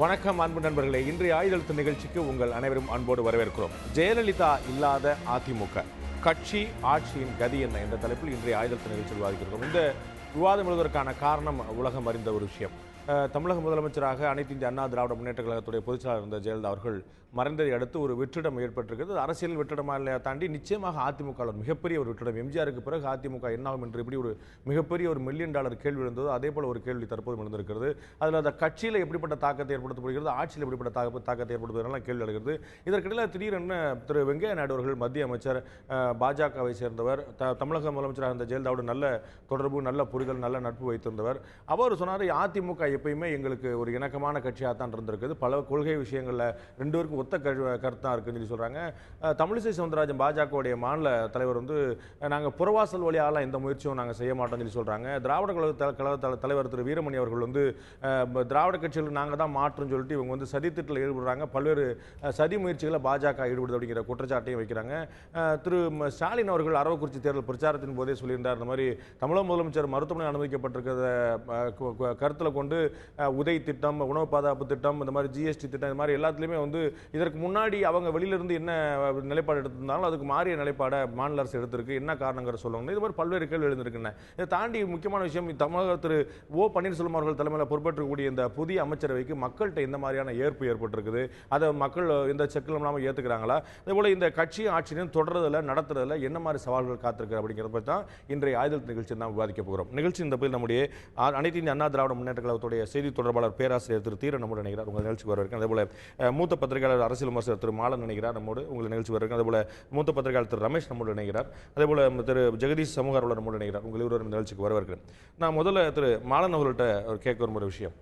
வணக்கம் அன்பு நண்பர்களே, இன்றைய ஆயுதெழுத்து நிகழ்ச்சிக்கு உங்கள் அனைவரும் அன்போடு வரவேற்கிறோம். ஜெயலலிதா இல்லாத அதிமுக கட்சி ஆட்சியின் கதி என்ன என்ற தலைப்பில் இன்றைய ஆயுதெழுத்து நிகழ்ச்சியில் விவாதிக்கிறோம். இந்த விவாதம் எழுவதற்கான காரணம் உலகம் அறிந்த ஒரு விஷயம். தமிழக முதலமைச்சராக அனைத்து இந்திய அண்ணா திராவிட முன்னேற்ற கழகத்துடைய பொதுச்செயலாளர் இருந்த ஜெயலலிதா அவர்கள் மறைந்ததை அடுத்து ஒரு வெற்றிடம் ஏற்பட்டிருக்கிறது. அரசியல் வெற்றிடமாக தாண்டி நிச்சயமாக அதிமுக மிகப்பெரிய ஒரு வெற்றிடம். எம்ஜிஆருக்கு பிறகு அதிமுக என்னாகும் என்று இப்படி ஒரு மிகப்பெரிய ஒரு $1 மில்லியன் கேள்வி எழுந்தது. அதே போல ஒரு கேள்வி தற்போது எழுந்திருக்கிறது. அதில் அந்த கட்சியில் எப்படிப்பட்ட தாக்கத்தை ஏற்படுத்தப்படுகிறது, ஆட்சியில் எப்படிப்பட்ட தாக்கத்தை ஏற்படுத்துவதெல்லாம் கேள்வி எழுகிறது. இதற்கிடையில் திடீரென திரு வெங்கையா நாயுடு அவர்கள் மத்திய அமைச்சர், பாஜகவை சேர்ந்தவர், தமிழக முதலமைச்சராக இருந்த ஜெயலலிதாவோடு நல்ல தொடர்பு, நல்ல புரிதல், நல்ல நட்பு வைத்திருந்தவர். அவர் சொன்னார், அதிமுக எப்பயுமே எங்களுக்கு ஒரு இணக்கமான கட்சியாக தான் இருந்திருக்குது. பல கொள்கை விஷயங்களில் ரெண்டு பேருக்கும் ஒத்த கருத்தாக இருக்குன்னு சொல்லி சொல்கிறாங்க. தமிழிசை சவுந்தரராஜன் பாஜகவுடைய மாநில தலைவர் நாங்கள் புறவாசல் வழியாலாம் எந்த முயற்சியும் நாங்கள் செய்ய மாட்டோம்னு சொல்லி சொல்கிறாங்க. திராவிட கழக தலைவர் திரு வீரமணி அவர்கள் திராவிட கட்சிகளுக்கு நாங்கள் தான் மாற்றுன்னு சொல்லிட்டு இவங்க சதித்திட்டத்தில் ஈடுபடுறாங்க. பல்வேறு சதி முயற்சிகளை பாஜக ஈடுபடுது அப்படிங்கிற குற்றச்சாட்டையும் வைக்கிறாங்க. திரு ஸ்டாலின் அவர்கள் அரவக்குறிச்சி தேர்தல் பிரச்சாரத்தின் போதே சொல்லியிருந்தார், இந்த மாதிரி தமிழக முதலமைச்சர் மருத்துவமனை அனுமதிக்கப்பட்டிருக்கிறத கருத்தில் கொண்டு உதய் திட்டம், உணவு பாதுகாப்பு திட்டம், இந்த மாதிரி ஜிஎஸ்டி திட்டம், இந்த மாதிரி எல்லாத்துலேயுமே இதற்கு முன்னாடி அவங்க வெளியிலிருந்து என்ன நிலைப்பாடு எடுத்திருந்தாலும் அதுக்கு மாறிய நிலைப்பாடை மாநில அரசு எடுத்திருக்கு. என்ன காரணங்கிற சொல்லுவாங்க. இது மாதிரி பல்வேறு கேள்வி எழுந்திருக்கின்றன. இதை தாண்டி முக்கியமான விஷயம், தமிழக திரு ஓ பன்னீர்செல்வம் அவர்கள் தலைமையில் பொறுப்பேற்றக்கூடிய இந்த புதிய அமைச்சரவைக்கு மக்கள்கிட்ட எந்த மாதிரியான ஏற்பு ஏற்பட்டிருக்குது, அதை மக்கள் இந்த செக்கில் இல்லாமல் ஏற்றுக்கிறாங்களா, அதேபோல இந்த கட்சி ஆட்சியும் தொடர்றதில் நடத்துறதுல என்ன மாதிரி சவால்கள் காத்திருக்கு அப்படிங்கிறத பற்றி தான் இன்றைய ஆயுதெழுத்து நிகழ்ச்சி தான் விவாதிக்க போகிறோம். நிகழ்ச்சி இந்த போய் நம்முடைய அனைத்து இந்திய அண்ணா திராவிட முன்னேற்ற கழகத்துடைய செய்தி தொடர்பாளர் பேராசிரியர் திரு தீரன் நம்மோடு நினைக்கிறார். உங்கள் நிகழ்ச்சிக்கு வரவேற்கிறேன். அதேபோல மூத்த பத்திரிகையாளர் அரசியல் விமர்சகர் திரு மாலன் நினைக்கிறார் நம்மோடு உங்கள் நிகழ்ச்சி வரவேற்கிறேன். அதேபோல மூத்த பத்திரிகையாளர் திரு ரமேஷ் நம்மோடு நினைக்கிறார். அதேபோல திரு ஜெகதீஷ் சமூக ஆர்வலர் நம்மோடு நினைக்கிறார். உங்கள் இருவரும் நிகழ்ச்சிக்கு வரவேற்கிறேன். நான் முதல்ல திரு மாலன் அவர்கள்ட்ட கேட்க ஒரு விஷயம்.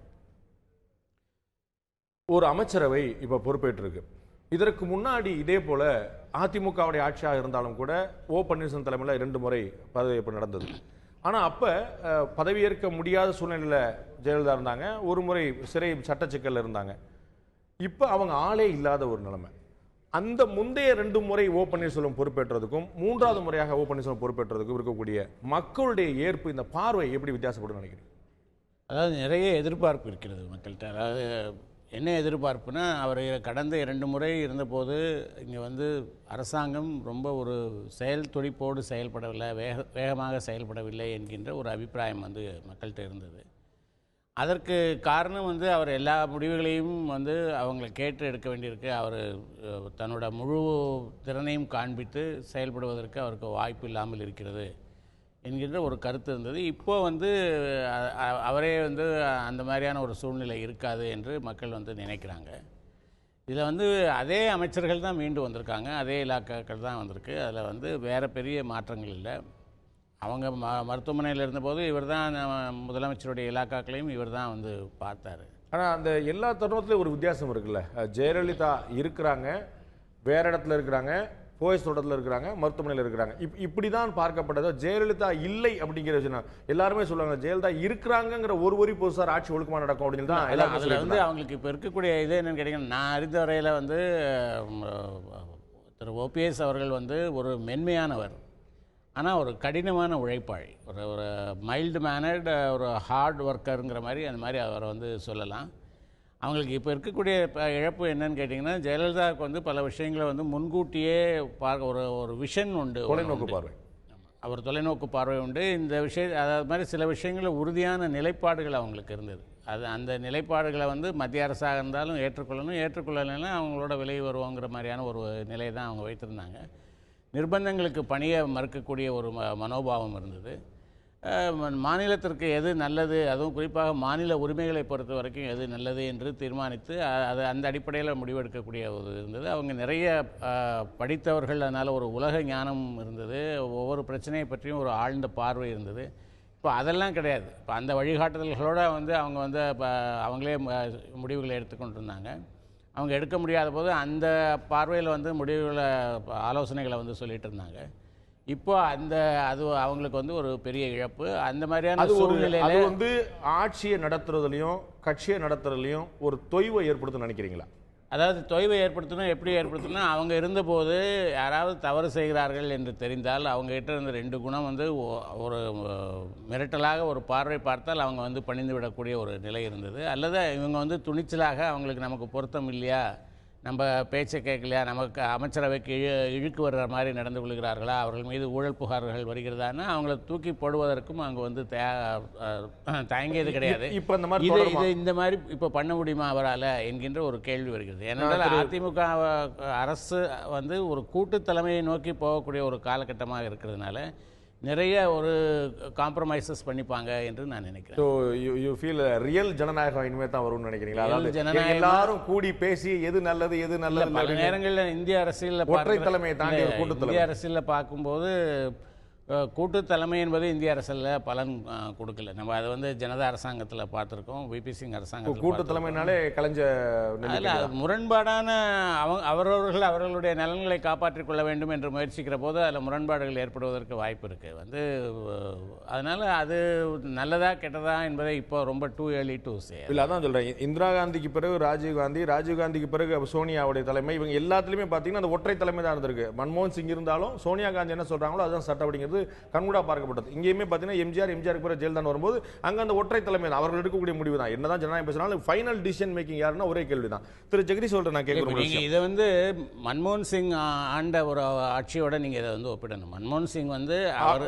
ஒரு அமைச்சரவை இப்போ பொறுப்பேற்றிருக்கு. இதற்கு முன்னாடி இதே போல அதிமுகவுடைய ஆட்சியாக இருந்தாலும் கூட ஓ பன்னீர்செல்வம் தலைமையில் 2 முறை பதவியேற்பு நடந்தது. ஆனால் அப்போ பதவியேற்க முடியாத சூழ்நிலையில் ஜெயலலிதா இருந்தாங்க. ஒரு முறை சிறை சட்ட சிக்கலில் இருந்தாங்க. இப்போ அவங்க ஆளே இல்லாத ஒரு நிலைமை. அந்த முந்தைய 2 முறை ஓ பன்னீர்செல்வம் பொறுப்பேற்றதுக்கும் 3வது முறையாக ஓ பன்னீர்செல்வம் பொறுப்பேற்றதுக்கும் இருக்கக்கூடிய மக்களுடைய ஏற்பு, இந்த பார்வை எப்படி வித்தியாசப்படும் நினைக்கிறீங்க? அதாவது நிறைய எதிர்பார்ப்பு இருக்கிறது மக்கள்கிட்ட. அதாவது என்ன எதிர்பார்ப்புனா, அவர் கடந்த 2 முறை இருந்தபோது இங்கே அரசாங்கம் ரொம்ப ஒரு செயல் துடிப்போடு செயல்படவில்லை, வேகமாக செயல்படவில்லை என்கின்ற ஒரு அபிப்பிராயம் மக்கள்கிட்ட இருந்தது. அதற்கு காரணம் அவர் எல்லா முடிவுகளையும் அவங்களை கேட்டு எடுக்க வேண்டியிருக்கு. அவர் தன்னோட முழு திறனையும் காண்பித்து செயல்படுவதற்கு அவருக்கு வாய்ப்பு இல்லாமல் இருக்கிறது என்கின்ற ஒரு கருத்து இருந்தது. இப்போது அவரே அந்த மாதிரியான ஒரு சூழ்நிலை இருக்காது என்று மக்கள் நினைக்கிறாங்க. இதில் அதே அமைச்சர்கள் தான் மீண்டு வந்திருக்காங்க, அதே இலாக்காக்கள் தான் வந்திருக்கு. அதில் வேறு பெரிய மாற்றங்கள் இல்லை. அவங்க மருத்துவமனையில் இருந்தபோது இவர் தான் முதலமைச்சருடைய இலாக்காக்களையும் இவர் தான் பார்த்தார். ஆனால் அந்த எல்லா தருணத்துலையும் ஒரு வித்தியாசம் இருக்குல்ல. ஜெயலலிதா இருக்கிறாங்க, வேற இடத்துல இருக்கிறாங்க, போயஸ் தோட்டத்தில் இருக்கிறாங்க, மருத்துவமனையில் இருக்கிறாங்க. இப்படி தான் பார்க்கப்பட்டது. ஜெயலலிதா இல்லை அப்படிங்கிற விஷயம் எல்லாருமே சொல்லுவாங்க. ஜெயலலிதா இருக்கிறாங்கிற ஒரு வரி போசார் ஆட்சி ஒழுக்கமாக நடக்கும் அப்படின்னு தான் எல்லாரும். அதில் அவங்களுக்கு இப்போ இருக்கக்கூடிய இது என்னென்னு கேட்டிங்கன்னா, நான் அறிந்த வரையில் திரு ஓபிஎஸ் அவர்கள் ஒரு மென்மையானவர், ஆனால் ஒரு கடினமான உழைப்பாளி, ஒரு மைல்டு மேனர்டு, ஒரு ஹார்ட் ஒர்க்கருங்கிற மாதிரி அந்த மாதிரி அவரை சொல்லலாம். அவங்களுக்கு இப்போ இருக்கக்கூடிய இழப்பு என்னன்னு கேட்டிங்கன்னா, ஜெயலலிதாவுக்கு பல விஷயங்களை முன்கூட்டியே பார்க்க ஒரு விஷன் உண்டு, தொலைநோக்கு பார்வை. அவர் தொலைநோக்கு பார்வை உண்டு. இந்த அதாவது மாதிரி சில விஷயங்களில் உறுதியான நிலைப்பாடுகள் அவங்களுக்கு இருந்தது. அந்த நிலைப்பாடுகளை மத்திய அரசாக இருந்தாலும் ஏற்றுக்கொள்ளணும், ஏற்றுக்கொள்ளலைன்னா அவங்களோட விலகி வருவோங்கிற மாதிரியான ஒரு நிலையை தான் அவங்க வைத்திருந்தாங்க. நிர்பந்தங்களுக்கு பணியை மறுக்கக்கூடிய ஒரு மனோபாவம் இருந்தது. மாநிலத்திற்கு எது நல்லது, அதுவும் குறிப்பாக மாநில உரிமைகளை பொறுத்த வரைக்கும் எது நல்லது என்று தீர்மானித்து அந்த அடிப்படையில் முடிவெடுக்கக்கூடிய ஒரு இருந்தது. அவங்க நிறைய படித்தவர்கள், அதனால் ஒரு உலக ஞானம் இருந்தது. ஒவ்வொரு பிரச்சனையை பற்றியும் ஒரு ஆழ்ந்த பார்வை இருந்தது. இப்போ அதெல்லாம் கிடையாது. இப்போ அந்த வழிகாட்டுதல்களோடு அவங்க அவங்களே முடிவுகளை எடுத்துக்கொண்டு இருந்தாங்க. அவங்க எடுக்க முடியாத போது அந்த பார்வையில் முடிவுகளை, ஆலோசனைகளை சொல்லிட்டு இருந்தாங்க. இப்போ அது அவங்களுக்கு ஒரு பெரிய இழப்பு. அந்த மாதிரியான சூழ்நிலையில ஆட்சியை நடத்துறதுலையும் கட்சியை நடத்துறதுலையும் ஒரு தொய்வை ஏற்படுத்த நினைக்கிறீங்களா? அதாவது தொய்வை ஏற்படுத்தணும். எப்படி ஏற்படுத்தணும்? அவங்க இருந்தபோது யாராவது தவறு செய்கிறார்கள் என்று தெரிந்தால் அவங்ககிட்ட இருந்த 2 குணம் வந்து ஒரு மிரட்டலாக ஒரு பார்வை பார்த்தால் அவங்க வந்து பணிந்து விடக்கூடிய ஒரு நிலை இருந்தது. அல்லது இவங்க வந்து துணிச்சலாக அவங்களுக்கு நமக்கு பொருத்தம் இல்லையா, நம்ம பேச்சை கேட்கலையா, நமக்கு அமைச்சரவைக்கு இழுக்கு வர்ற மாதிரி நடந்து கொள்கிறார்களா, அவர்கள் மீது ஊழல் புகார்கள் வருகிறதான்னு அவங்கள தூக்கி போடுவதற்கும் அங்கே வந்து தயங்கியது கிடையாது. இப்போ இந்த மாதிரி இந்த மாதிரி இப்போ பண்ண முடியுமா அவரால் என்கின்ற ஒரு கேள்வி வருகிறது. ஏனென்றால் அதிமுக அரசு வந்து ஒரு கூட்டு தலைமையை நோக்கி போகக்கூடிய ஒரு காலகட்டமாக இருக்கிறதுனால நிறைய ஒரு காம்ப்ரமைசஸ் பண்ணிப்பாங்க என்று நான் நினைக்கிறேன். ஸோ யூ ஃபீல் ரியல் ஜனநாயகம் இனிமே தான் வரும்னு நினைக்கிறீங்களா? அதாவது எல்லாரும் கூடி பேசி எது நல்லது எது நல்லது. பல நேரங்களில் இந்திய அரசியலில் ஒற்றை தலைமையை தாண்டி ஒரு கூட்டு தலைமை இந்திய அரசியலில் பார்க்கும்போது கூட்டு தலைமை என்பது இந்திய அரசியலில் பலன் கொடுக்கல. நம்ம அதை வந்து ஜனதா அரசாங்கத்தில் பார்த்துருக்கோம், விபி சிங் அரசாங்கத்தில். கூட்டு தலைமைனாலே கலைஞ்ச அதில் முரண்பாடான அவரவர்கள் அவர்களுடைய நலன்களை காப்பாற்றிக் கொள்ள வேண்டும் என்று முயற்சிக்கிற போது அதில் முரண்பாடுகள் ஏற்படுவதற்கு வாய்ப்பு இருக்குது. வந்து அதனால் அது நல்லதா கெட்டதா என்பதை இப்போ ரொம்ப டூ ஏர்லி டு சே. இல்லை, அதான் சொல்கிறேன். இந்திரா காந்திக்கு பிறகு ராஜீவ் காந்திக்கு பிறகு சோனியாவுடைய தலைமை, இவங்க எல்லாத்துலேயுமே பார்த்தீங்கன்னா அந்த ஒற்றை தலைமை தான் இருந்திருக்கு. மன்மோகன் சிங் இருந்தாலும் சோனியா காந்தி என்ன சொல்கிறாங்களோ அதுதான் சட்டம் அப்படிங்கிறது கண்கூடா பார்க்கப்பட்டது. இங்கேயுமே பார்த்தீங்கன்னா எம்ஜிஆருக்கு பிறகு ஜெயலலிதா வரும்போது அங்கே அந்த ஒற்றை தலைமை தான் அவர்கள் எடுக்கக்கூடிய முடிவு தான். என்னதான் ஜனநாயகம் பேசினாலும் ஃபைனல் டிசிஷன் மேக்கிங் யாருன்னா ஒரே கேள்வி தான். திரு ஜெகதீஷ் சொல்கிறேன், நான் கேட்குறேன், இதை வந்து மன்மோகன் சிங் ஆண்ட ஒரு ஆட்சியோட நீங்கள் இதை வந்து ஒப்பிடணும். மன்மோகன் சிங் வந்து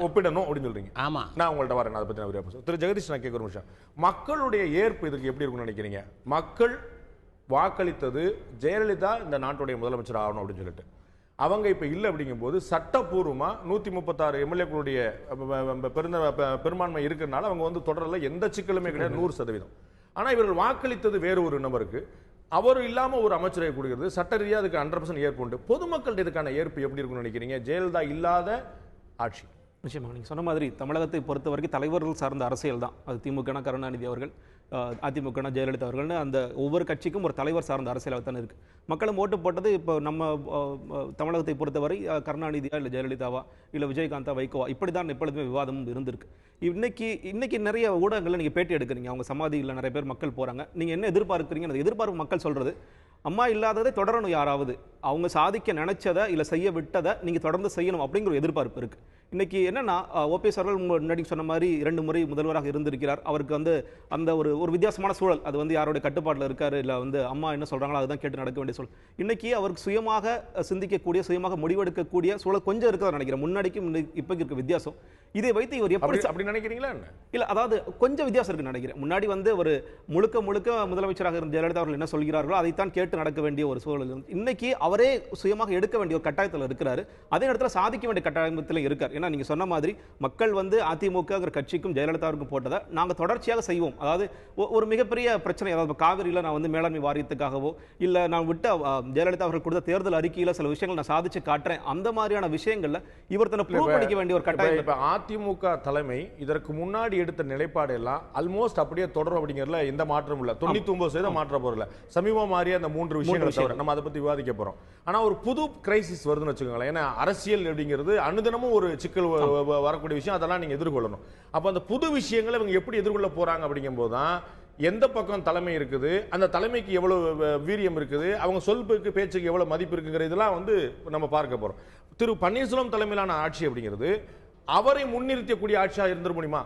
ஒப்பிடணும் அப்படின்னு சொல்றீங்க. ஆமாம், நான் உங்கள்கிட்ட வரேன், அதை பற்றி நான் பேசுகிறேன். திரு ஜெகதீஷ், நான் கேட்குற விஷயம், மக்களுடைய ஏற்பு இதுக்கு எப்படி இருக்குன்னு நினைக்கிறீங்க? மக்கள் வாக்களித்தது ஜெயலலிதா இந்த நாட்டுடைய முதலமைச்சர் ஆகணும் அப்படின்னு சொல்லிட்டு, அவங்க இப்போ இல்லை அப்படிங்கும்போது சட்டப்பூர்வமாக 136 எம்எல்ஏக்களுடைய பெரும்பான்மை இருக்கிறதுனால அவங்க வந்து தொடரல, எந்த சிக்கலுமே கிடையாது, 100%. ஆனால் இவர்கள் வாக்களித்தது வேறு ஒரு நபருக்கு, அவர் இல்லாமல் ஒரு அமைச்சரை கொடுக்கிறது சட்ட ரீதியாக அதுக்கு 100% ஏற்பு உண்டு. பொதுமக்கள் இதுக்கான ஏற்பு எப்படி இருக்குன்னு நினைக்கிறீங்க? ஜெயலலிதா இல்லாத ஆட்சி. நிச்சயமாக நீங்கள் சொன்ன மாதிரி தமிழகத்தை பொறுத்த வரைக்கும் தலைவர்கள் சார்ந்த அரசியல் தான். அது திமுகனா கருணாநிதி அவர்கள், அதிமுகனா ஜெயலலிதா அவர்கள்னு அந்த ஒவ்வொரு கட்சிக்கும் ஒரு தலைவர் சார்ந்த அரசியலாக தான் இருக்குது. மக்களும் ஓட்டு போட்டது இப்போ நம்ம தமிழகத்தை பொறுத்தவரை கருணாநிதியா இல்லை ஜெயலலிதாவா இல்லை விஜயகாந்தா வைகோவா, இப்படி தான் எப்பொழுதுமே விவாதமும் இருந்திருக்கு. இன்னைக்கு நிறைய ஊடகங்களில் நீங்கள் பேட்டி எடுக்கிறீங்க, அவங்க சமாதியில் நிறைய பேர் மக்கள் போகிறாங்க, நீங்கள் என்ன எதிர்பார்க்குறீங்க? அந்த எதிர்பார்ப்பு மக்கள் சொல்கிறது, அம்மா இல்லாததை தொடரணும், யாராவது அவங்க சாதிக்க நினைச்சதை இல்லை செய்ய விட்டதை நீங்கள் தொடர்ந்து செய்யணும் அப்படிங்கிற ஒரு எதிர்பார்ப்பு இருக்குது. இன்னைக்கு என்னன்னா, ஓபிஎஸ் அவர்கள் முன்னாடி சொன்ன மாதிரி 2 முறை முதல்வராக இருந்திருக்கிறார். அவருக்கு வந்து அந்த ஒரு வித்தியாசமான சூழல், அது வந்து யாருடைய கட்டுப்பாட்டில் இருக்காரு, இல்லை வந்து அம்மா என்ன சொல்றாங்களோ அதுதான் கேட்டு நடக்க வேண்டிய சூழல். இன்னைக்கு அவருக்கு சுயமாக சிந்திக்கக்கூடிய, சுயமாக முடிவெடுக்கக்கூடிய சூழல் கொஞ்சம் இருக்கிறதா நினைக்கிறேன். முன்னாடிக்கும் இப்போ இருக்க வித்தியாசம். இதை வைத்து இவர் அப்படி நினைக்கிறீங்களா? இல்லை, அதாவது கொஞ்சம் வித்தியாசம் இருக்குன்னு நினைக்கிறேன். முன்னாடி வந்து ஒரு முழுக்க முதலமைச்சராக இருந்த ஜெயலலிதா அவர்கள் என்ன சொல்கிறார்களோ அதைத்தான் கேட்டு நடக்க வேண்டிய ஒரு சூழல். இன்னைக்கு அவரே சுயமாக எடுக்க வேண்டிய ஒரு கட்டாயத்தில் இருக்கிறாரு. அதே நேரத்தில் சாதிக்க வேண்டிய கட்டாயத்தில் இருக்கார். ஏன்னா நீங்க சொன்ன மாதிரி மக்கள் வந்து அதிமுக கட்சிக்கும் ஜெயலலிதாவுக்கும் போட்டதை நாங்கள் தொடர்ச்சியாக செய்வோம். அதாவது ஒரு மிகப்பெரிய பிரச்சனை, அதாவது காவிரியில் நான் வந்து மேலாண்மை வாரியத்துக்காகவோ இல்லை நான் விட்ட ஜெயலலிதா அவர்கள் கொடுத்த தேர்தல் அறிக்கையில் சில விஷயங்கள் நான் சாதிச்சு காட்டுறேன், அந்த மாதிரியான விஷயங்கள்ல இவர் தன்னை ப்ரூவ் பண்ணிக்க வேண்டிய ஒரு கட்டாயம். இப்போ அதிமுக தலைமை இதற்கு முன்னாடி எடுத்த நிலைப்பாடு எல்லாம் ஆல்மோஸ்ட் அப்படியே தொடரும் அப்படிங்கிறதுல எந்த மாற்றமும் இல்லை. 99% மாற்ற போறல. சமீபம் மாறிய அந்த 3 விஷயங்களை தவிர நம்ம அதை பத்தி விவாதிக்க போறோம். ஆனா ஒரு புது கிரைசிஸ் வருதுன்னு வச்சுக்கோங்களேன். ஏன்னா அரசியல் அப்படிங்கிறது அனுதினமும் ஒரு சிக்கல் வரக்கூடிய விஷயம், அதெல்லாம் நீங்க எதிர்கொள்ளணும். அப்ப அந்த புது விஷயங்களை இவங்க எப்படி எதிர்கொள்ள போறாங்க அப்படிங்கும் போதுதான் எந்த பக்கம் தலைமை இருக்குது, அந்த தலைமைக்கு எவ்வளவு வீரியம் இருக்குது, அவங்க சொல்புக்கு பேச்சுக்கு எவ்வளவு மதிப்பு இருக்குங்கிற இதெல்லாம் வந்து நம்ம பார்க்க போறோம். திரு பன்னீர்செல்வம் தலைமையிலான ஆட்சி அப்படிங்கிறது அவரை முன்னிறுத்தக்கூடிய ஆட்சியா இருந்துட முடியுமா?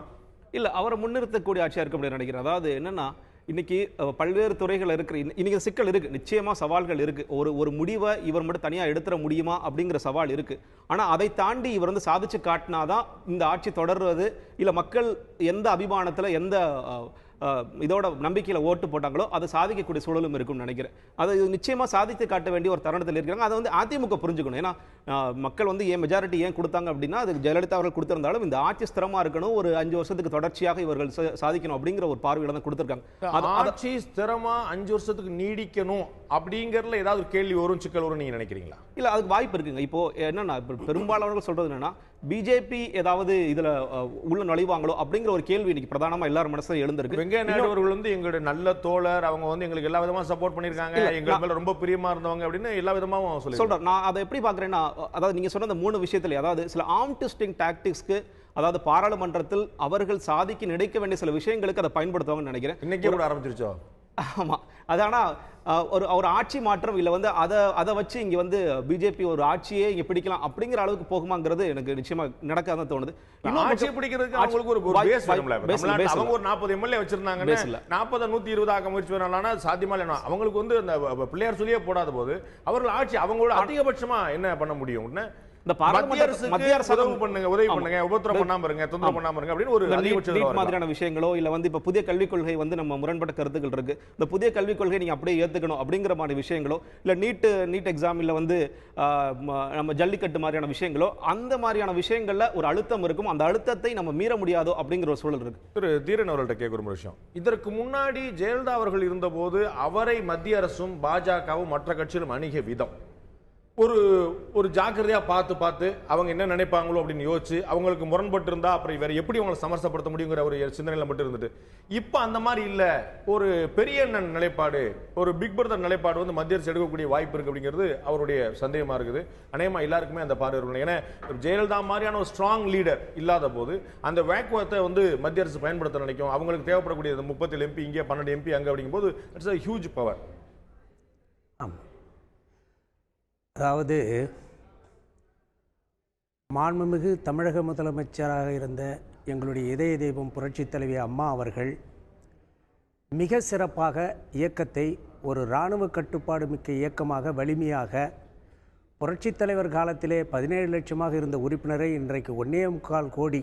இல்ல, அவரை முன்னிறுத்தக்கூடிய ஆட்சியா இருக்க முடியாது நினைக்கிறேன். அதாவது என்னன்னா, இன்னைக்கு பல்வேறு துறைகள் இருக்கிற இன்னைக்கு சிக்கல் இருக்கு, நிச்சயமா சவால்கள் இருக்கு. ஒரு முடிவை இவர் மட்டும் தனியா எடுத்துட முடியுமா அப்படிங்கிற சவால் இருக்கு. ஆனா அதை தாண்டி இவர் வந்து சாதிச்சு காட்டினாதான் இந்த ஆட்சி தொடர்றது, இல்ல மக்கள் எந்த அபிமானத்துல எந்த இதோட நம்பிக்கையில் ஓட்டு போட்டாங்களோ அதை சாதிக்கக்கூடிய சூழலும் இருக்கும்னு நினைக்கிறேன். அதை நிச்சயமா சாதித்து காட்ட வேண்டிய ஒரு தருணத்தில் இருக்கிறாங்க. அதை வந்து அதிமுக புரிஞ்சுக்கணும். ஏன்னா மக்கள் வந்து மெஜாரிட்டி ஏன் கொடுத்தாங்க அப்படின்னா, அது ஜெயலலிதா அவர்கள் கொடுத்திருந்தாலும் இந்த ஆட்சி ஸ்திரமா இருக்கணும், ஒரு 5 வருஷத்துக்கு தொடர்ச்சியாக இவர்கள் சாதிக்கணும் அப்படிங்கிற ஒரு பார்வையில தான் கொடுத்திருக்காங்க. ஆட்சி ஸ்திரமா 5 வருஷத்துக்கு நீடிக்கணும் அப்படிங்கறதுல ஏதாவது கேள்வி வரும், சிக்கல் வரும் நீங்க நினைக்கிறீங்களா? இல்ல, அதுக்கு வாய்ப்பு இருக்குங்க. இப்போ என்னன்னா, பெரும்பாலானவர்கள் சொல்றது என்னன்னா, பிஜேபி ஏதாவது இதுல உள்ள நுழைவாங்களோ அப்படிங்கிற ஒரு கேள்வி இன்னைக்கு பிரதானமா எல்லாரும் மனசுல எழுந்திருக்கு. வெங்கையா நாயுடு அவர்கள் வந்து எங்களுடைய நல்ல தோழர், அவங்க வந்து எங்களுக்கு எல்லா விதமா சப்போர்ட் பண்ணிருக்காங்க, எங்க மேல ரொம்ப பிரியமா இருந்தவங்க அப்படின்னு எல்லா விதமாவும் சொல்றேன். நான் அதை எப்படி பாக்குறேன்னா, அதாவது நீங்க சொன்ன 3 விஷயத்துல, அதாவது சில ஆர்ம் ட்விஸ்டிங் டாக்டிக்ஸ்க்கு, அதாவது பாராளுமன்றத்தில் அவர்கள் சாதிக்க நினைக்க வேண்டிய சில விஷயங்களுக்கு அதை பயன்படுத்துவாங்கன்னு நினைக்கிறேன். இன்னைக்கு கூட ஆரம்பிச்சிருச்சோ? ஆமா, அது ஆனால் ஒரு ஆட்சி மாற்றம் இல்லை வந்து அதை வச்சு இங்கே வந்து பிஜேபி ஒரு ஆட்சியே இங்கே பிடிக்கலாம் அப்படிங்கிற அளவுக்கு போகுமாங்கிறது எனக்கு நிச்சயமா நடக்காதான் தோணுது. ஆட்சியை பிடிக்கிறதுக்கு அவங்களுக்கு ஒரு பேஸ் வேணும்ல. அவங்க ஒரு 40 எம்எல்ஏ வச்சிருந்தாங்கன்னா 40 120 ஆக்க முயற்சி பண்ணலாம்னா சாத்தியமா இல்லைனா அவங்களுக்கு வந்து அந்த பிள்ளையார் சொல்லியே போடாத போது அவர்கள் ஆட்சி அவங்களோட அதிகபட்சமா என்ன பண்ண முடியும்? இந்த மத்திய அரசு உதவி பண்ணுங்க, உபத்திரம் பண்ணாம இருங்க, தொந்தரவு பண்ணாம இருங்க அப்படின்னு ஒரு அதிகபட்ச மாதிரியான விஷயங்களோ இல்ல வந்து இப்ப புதிய கல்விக் கொள்கை வந்து நம்ம முரண்பட்ட கருத்துக்கள் இருக்கு, இந்த புதிய கல்விக் கொள்கை நீங்க அப்படியே ஏத்துக்கணும் அப்படிங்கிற மாதிரி விஷயங்களோ இல்ல நீட் எக்ஸாம் இல்ல வந்து நம்ம ஜல்லிக்கட்டு மாதிரியான விஷயங்களோ அந்த மாதிரியான விஷயங்கள்ல ஒரு அழுத்தம் இருக்கும். அந்த அழுத்தத்தை நம்ம மீற முடியாதோ அப்படிங்கிற ஒரு சூழல் இருக்கு. திரு தீரன் அவர்கள்ட்ட கேட்கிற ஒரு விஷயம், இதற்கு முன்னாடி ஜெயலலிதா அவர்கள் இருந்தபோது அவரை மத்திய அரசும் பாஜகவும் மற்ற கட்சிகளும் அணுகிய விதம் ஒரு ஜாக்கிரதையா பார்த்து அவங்க என்ன நினைப்பாங்களோ அப்படின்னு யோசிச்சு அவங்களுக்கு முரண்பட்டு இருந்தா அப்புறம் வேற எப்படி அவங்களை சமரசப்படுத்த முடியுங்கிற ஒரு சிந்தனையில மட்டும் இருந்துட்டு இப்ப அந்த மாதிரி இல்ல, ஒரு பெரிய நிலைப்பாடு, ஒரு பிக் பிரதர் நிலைப்பாடு வந்து மத்திய அரசு எடுக்கக்கூடிய வாய்ப்பு இருக்கு அப்படிங்கிறது அவருடைய சந்தேகமா இருக்குது. அநேகமா எல்லாருக்குமே அந்த பார்வை இருக்கும். ஏன்னா ஜெயலலிதா மாதிரியான ஒரு ஸ்ட்ராங் லீடர் இல்லாத போது அந்த வேக்குவத்தை வந்து மத்திய அரசு பயன்படுத்த நினைக்கும். அவங்களுக்கு தேவைப்படக்கூடிய 37 எம்பி இங்கே 12 எம்பி அங்க அப்படிங்கும்போது இட்ஸ் a huge power. அதாவது மாண்புமிகு தமிழக முதலமைச்சராக இருந்த எங்களுடைய இதய தெய்வம் புரட்சித் தலைவி அம்மா அவர்கள் மிக சிறப்பாக இயக்கத்தை ஒரு இராணுவ கட்டுப்பாடு மிக்க இயக்கமாக வலிமையாக புரட்சித் தலைவர் காலத்திலே 17 லட்சமாக இருந்த உறுப்பினரை இன்றைக்கு 1.25 கோடி,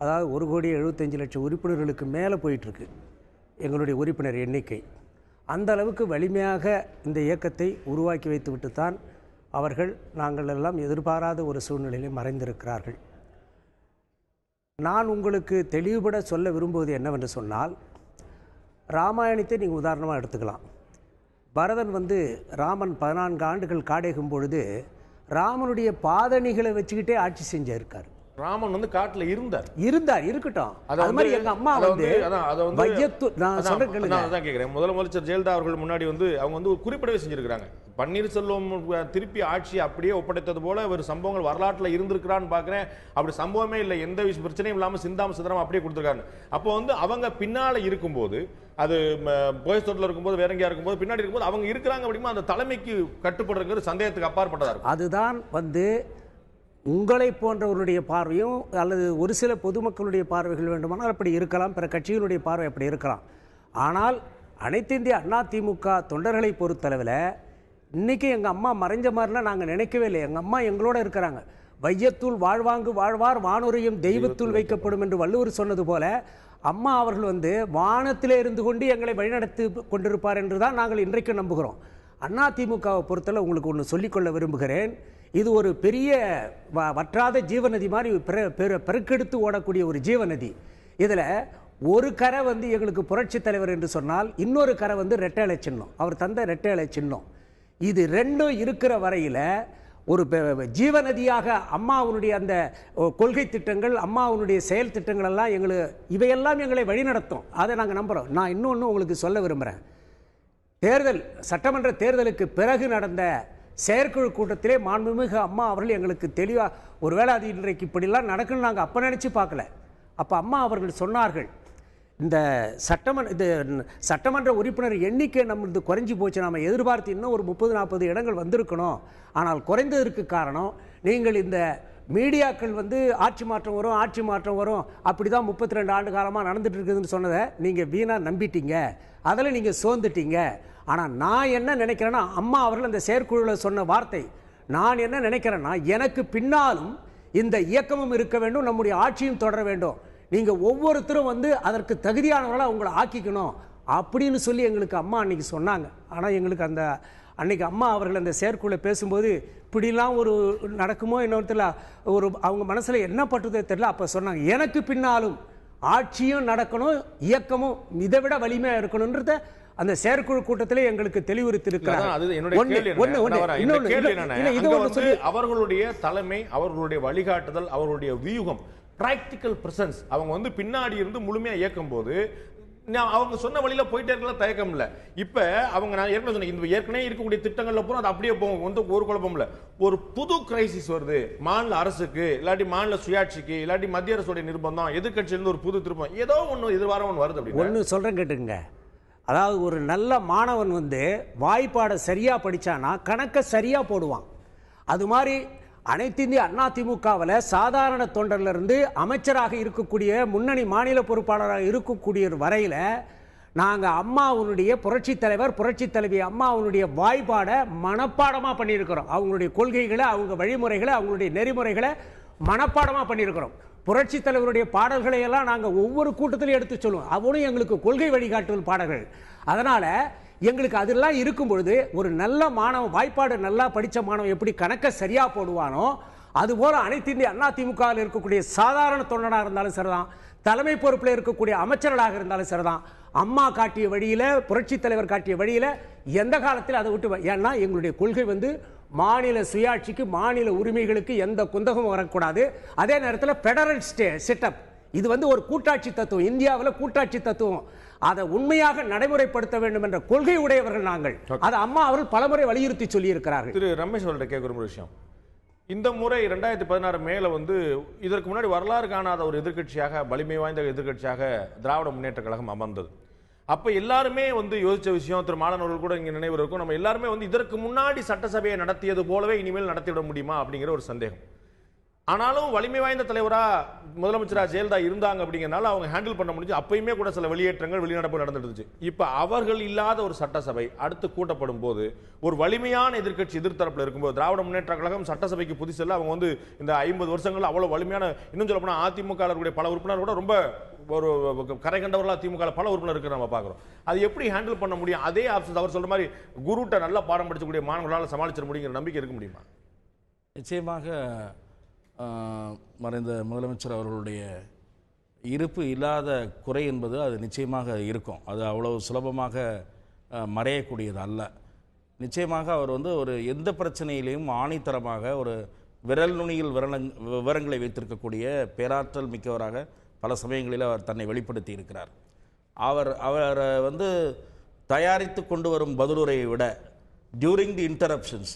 அதாவது 1,75,00,000 உறுப்பினர்களுக்கு மேலே போயிட்டுருக்கு எங்களுடைய உறுப்பினர் எண்ணிக்கை. அந்த அளவுக்கு வலிமையாக இந்த இயக்கத்தை உருவாக்கி வைத்துவிட்டு தான் அவர்கள் நாங்கள் எல்லாம் எதிர்பாராத ஒரு சூழ்நிலையில் மறைந்திருக்கிறார்கள். நான் உங்களுக்கு தெளிவுபட சொல்ல விரும்புவது என்னவென்று சொன்னால், ராமாயணத்தை நீங்கள் உதாரணமாக எடுத்துக்கலாம். பரதன் வந்து ராமன் 14 ஆண்டுகள் காடேகும் பொழுது ராமனுடைய பாதணிகளை வச்சுக்கிட்டே ஆட்சி செஞ்சிருக்கார். ராமன் வந்து காட்டுல இருக்கட்டும். அது மாதிரி எங்க அம்மா வந்து நான் சொல்றேன் கேக்குறேன். முதலமைச்சர் ஜெயலலிதா அவர்கள் முன்னாடி வந்து அவங்க வந்து ஒரு குறிப்பிடவே செஞ்சிருக்காங்க. பன்னீர்செல்வம் திருப்பி ஆட்சி அப்படியே ஒப்படைத்தது போல ஒரு சம்பவங்கள் வரலாற்றுல இருந்திருக்கிறான்னு பாக்குறேன். அப்படி சம்பவமே இல்லை, எந்த பிரச்சனையும் இல்லாம சிந்தாம சிதறாம அப்படியே கொடுத்துருக்காங்க. அப்போ வந்து அவங்க பின்னால இருக்கும்போது, அது போயஸ் தோட்டத்தில் இருக்கும்போது வேற எங்கேயா இருக்கும்போது பின்னாடி இருக்கும்போது அவங்க இருக்கிறாங்க அப்படிமா அந்த தலைமைக்கு கட்டுப்படுறது சந்தேகத்துக்கு அப்பாற்பட்டதா இருக்கும். அதுதான் வந்து உங்களை போன்றவர்களுடைய பார்வையும் அல்லது ஒரு சில பொதுமக்களுடைய பார்வைகள் வேண்டுமானால் அப்படி இருக்கலாம், பிற கட்சிகளுடைய பார்வை அப்படி இருக்கலாம். ஆனால் அனைத்து இந்திய அண்ணா திமுக தொண்டர்களை பொறுத்தளவில் இன்றைக்கி எங்கள் அம்மா மறைஞ்ச மாதிரிலாம் நாங்கள் நினைக்கவே இல்லை. எங்கள் அம்மா எங்களோட இருக்கிறாங்க. வையத்துள் வாழ்வாங்கு வாழ்வார் வானுரையும் தெய்வத்துள் வைக்கப்படும் என்று வள்ளுவர் சொன்னது போல அம்மா அவர்கள் வந்து வானத்திலே இருந்து கொண்டு எங்களை வழிநடத்தி கொண்டிருப்பார் என்று தான் நாங்கள் இன்றைக்கு நம்புகிறோம். அண்ணா திமுகவை பொறுத்தளவு உங்களுக்கு ஒன்று சொல்லிக்கொள்ள விரும்புகிறேன். இது ஒரு பெரிய வற்றாத ஜீவநதி மாதிரி பெருக்கெடுத்து ஓடக்கூடிய ஒரு ஜீவநதி. இதில் ஒரு கரை வந்து எங்களுக்கு புரட்சி தலைவர் என்று சொன்னால், இன்னொரு கரை வந்து ரெட்டை சின்னம், அவர் தந்த ரெட்டை சின்னம். இது ரெண்டும் இருக்கிற வரையில் ஒரு ஜீவநதியாக அம்மாவுடைய அந்த கொள்கை திட்டங்கள், அம்மாவுடைய செயல் திட்டங்கள் எல்லாம் இவையெல்லாம் எங்களை வழிநடத்தும். அதை நாங்கள் நம்புகிறோம். நான் இன்னொன்று உங்களுக்கு சொல்ல விரும்புகிறேன். சட்டமன்ற தேர்தலுக்கு பிறகு நடந்த செயற்குழு கூட்டத்திலே மாண்புமிகு அம்மா அவர்கள் எங்களுக்கு தெளிவாக, ஒருவேளை அது இன்றைக்கு இப்படிலாம் நடக்குன்னு நாங்கள் அப்போ நினச்சி பார்க்கல. அப்போ அம்மா அவர்கள் சொன்னார்கள், இந்த சட்டமன்ற உறுப்பினர் எண்ணிக்கை நம்மளுக்கு குறைஞ்சி போச்சு, நம்ம எதிர்பார்த்து இன்னும் ஒரு 30-40 இடங்கள் வந்திருக்கணும், ஆனால் குறைந்ததற்கு காரணம் நீங்கள் இந்த மீடியாக்கள் வந்து ஆட்சி மாற்றம் வரும் அப்படி தான் 32 ஆண்டு காலமாக நடந்துட்டு இருக்குதுன்னு சொன்னதை நீங்கள் வீணாக நம்பிட்டீங்க, அதில் நீங்கள் சோர்ந்துட்டீங்க. ஆனால் நான் என்ன நினைக்கிறேன்னா, அம்மா அவர்கள் அந்த செயற்குழுவில் சொன்ன வார்த்தை, நான் என்ன நினைக்கிறேன்னா, எனக்கு பின்னாலும் இந்த இயக்கமும் இருக்க வேண்டும், நம்முடைய ஆட்சியும் தொடர வேண்டும், நீங்கள் ஒவ்வொருத்தரும் வந்து அதற்கு தகுதியானவர்களாக உங்களை ஆக்கிக்கணும் அப்படின்னு சொல்லி எங்களுக்கு அம்மா அன்னைக்கு சொன்னாங்க. ஆனால் எங்களுக்கு அன்னைக்கு அம்மா அவர்கள் அந்த செயற்குழுல பேசும்போது இப்படிலாம் ஒரு நடக்குமோ இன்னொருத்தர் அவங்க மனசில் என்ன பட்டுதோ தெரியல. அப்போ சொன்னாங்க, எனக்கு பின்னாலும் ஆட்சியும் நடக்கணும், இயக்கமும் இதை விட வலிமையாக இருக்கணும்ன்றத அந்த செயற்குழு கூட்டத்திலே எங்களுக்கு தெளிவுறுத்திருக்கிறார். அவர்களுடைய தலைமை, அவர்களுடைய வழிகாட்டுதல், அவர்களுடைய வியூகம், பிராக்டிக்கல் பிரசன்ஸ், அவங்க வந்து பின்னாடி இருந்து முழுமையா இயக்கும் போது அவங்க சொன்ன வழியில போயிட்டே இருக்கலாம், தயக்கம் இல்ல. இப்ப அவங்க நான் ஏற்கனவே சொன்னேன், இந்த ஏற்கனவே இருக்கக்கூடிய திட்டங்கள்ல பூரா அது அப்படியே போகும், வந்து ஒரு குழப்பம் இல்ல. ஒரு புது கிரைசிஸ் வருது மாநில அரசுக்கு, இல்லாட்டி மாநில சுயாட்சிக்கு, இல்லாட்டி மத்திய அரசுடைய நிர்பந்தம், எதிர்கட்சியிலிருந்து ஒரு புது திருப்பம், ஏதோ ஒன்று எதிர்வாரம் ஒன்று வருது. அப்படி ஒன்று சொல்றேன் கேட்டுங்க, அதாவது ஒரு நல்ல மாணவன் வந்து வாய்ப்பாடை சரியாக படித்தானா கணக்கை சரியாக போடுவான். அது மாதிரி அனைத்து இந்திய அண்ணா திமுகவில் சாதாரண தொண்டர்லேருந்து அமைச்சராக இருக்கக்கூடிய முன்னணி மாநில பொறுப்பாளராக இருக்கக்கூடிய வரையில் நாங்கள் அம்மாவுடைய புரட்சி தலைவர் புரட்சி தலைவி அம்மாவுடைய வாய்ப்பாடை மனப்பாடமாக பண்ணியிருக்கிறோம். அவங்களுடைய கொள்கைகளை, அவங்க வழிமுறைகளை, அவங்களுடைய நெறிமுறைகளை மனப்பாடமாக பண்ணியிருக்கிறோம். புரட்சி தலைவருடைய பாடல்களை எல்லாம் நாங்கள் ஒவ்வொரு கூட்டத்திலையும் எடுத்து சொல்லுவோம். அவனும் எங்களுக்கு கொள்கை வழிகாட்டுதல் பாடல்கள். அதனால் எங்களுக்கு அதெல்லாம் இருக்கும் பொழுது ஒரு நல்ல மாணவன், வாய்ப்பாடு நல்லா படித்த மாணவன் எப்படி கணக்கை சரியாக போடுவானோ அதுபோல் அனைத்து இந்திய அண்ணா திமுகவில் இருக்கக்கூடிய சாதாரண தொண்டனாக இருந்தாலும் சரிதான், தலைமை பொறுப்பில் இருக்கக்கூடிய அமைச்சர்களாக இருந்தாலும் சரிதான், அம்மா காட்டிய வழியில், புரட்சி தலைவர் காட்டிய வழியில் எந்த காலத்தில் அதை விட்டு, ஏன்னா எங்களுடைய கொள்கை வந்து மாநில சுயாட்சிக்கு, மாநில உரிமைகளுக்கு எந்த குந்தகமும் வரக்கூடாது. அதே நேரத்தில் பெடரல் செட்டப், இது வந்து ஒரு கூட்டாட்சி தத்துவம், இந்தியாவில் கூட்டாட்சி தத்துவம், அதை உண்மையாக நடைமுறைப்படுத்த வேண்டும் என்ற கொள்கை உடையவர்கள் நாங்கள். அதை அம்மா அவர்கள் பலமுறை வலியுறுத்தி சொல்லி இருக்கிறார்கள். திரு ரமேஷ் அவர்கிட்ட கேட்குற ஒரு விஷயம், இந்த முறை 2016 மேல வந்து இதற்கு முன்னாடி வரலாறு காணாத ஒரு எதிர்க்கட்சியாக, வலிமை வாய்ந்த எதிர்க்கட்சியாக திராவிட முன்னேற்ற கழகம் அமர்ந்தது. அப்ப எல்லாருமே வந்து யோசிச்ச விஷயம், திரு மாணவர்கள் கூட இங்க நினைவு இருக்கும், நம்ம எல்லாருமே வந்து இதற்கு முன்னாடி சட்டசபையை நடத்தியது போலவே இனிமேல் நடத்திவிட முடியுமா அப்படிங்கிற ஒரு சந்தேகம். ஆனாலும் வலிமை வாய்ந்த தலைவரா முதலமைச்சரா ஜெயலலிதா இருந்தாங்க அப்படிங்கிறனால அவங்க ஹேண்டில் பண்ண முடிஞ்சு. அப்பயுமே கூட சில வெளியேற்றங்கள், வெளிநடப்பு நடந்துட்டு இருந்துச்சு. இப்ப அவர்கள் இல்லாத ஒரு சட்டசபை அடுத்து கூட்டப்படும் போது ஒரு வலிமையான எதிர்க்கட்சி எதிர்த்தரப்புல இருக்கும்போது, திராவிட முன்னேற்ற கழகம் சட்டசபைக்கு புதுசல்ல, அவங்க வந்து இந்த 50 வருஷங்கள் அவ்வளவு வலிமையான, இன்னும் சொல்ல போனா அதிமுக பல உறுப்பினர் கூட ரொம்ப ஒரு கரை கண்டவர்களா திமுக பல உறுப்பினர் இருக்கிற நம்ம பார்க்கிறோம். அது எப்படி ஹேண்டில் பண்ண முடியும்? அதே ஆப்ஷன் அவர் சொல்ற மாதிரி குருட்ட நல்லா பாடம் படிச்சக்கூடிய மாணவர்களால் சமாளிச்சிட முடியுங்கிற நம்பிக்கை இருக்க முடியுமா? நிச்சயமாக மறைந்த முதலமைச்சர் அவர்களுடைய இருப்பு இல்லாத குறை என்பது அது நிச்சயமாக இருக்கும். அது அவ்வளவு சுலபமாக மறையக்கூடியது அல்ல. நிச்சயமாக அவர் வந்து ஒரு எந்த பிரச்சனையிலையும் ஆணித்தரமாக ஒரு விரல் நுனியில் விவரங்களை வைத்திருக்கக்கூடிய பேராற்றல் மிக்கவராக பல சமயங்களில் அவர் தன்னை வெளிப்படுத்தி இருக்கிறார். அவர் வந்து தயாரித்து கொண்டு வரும் பதிலுரையை விட டியூரிங் தி இன்டரப்ஷன்ஸ்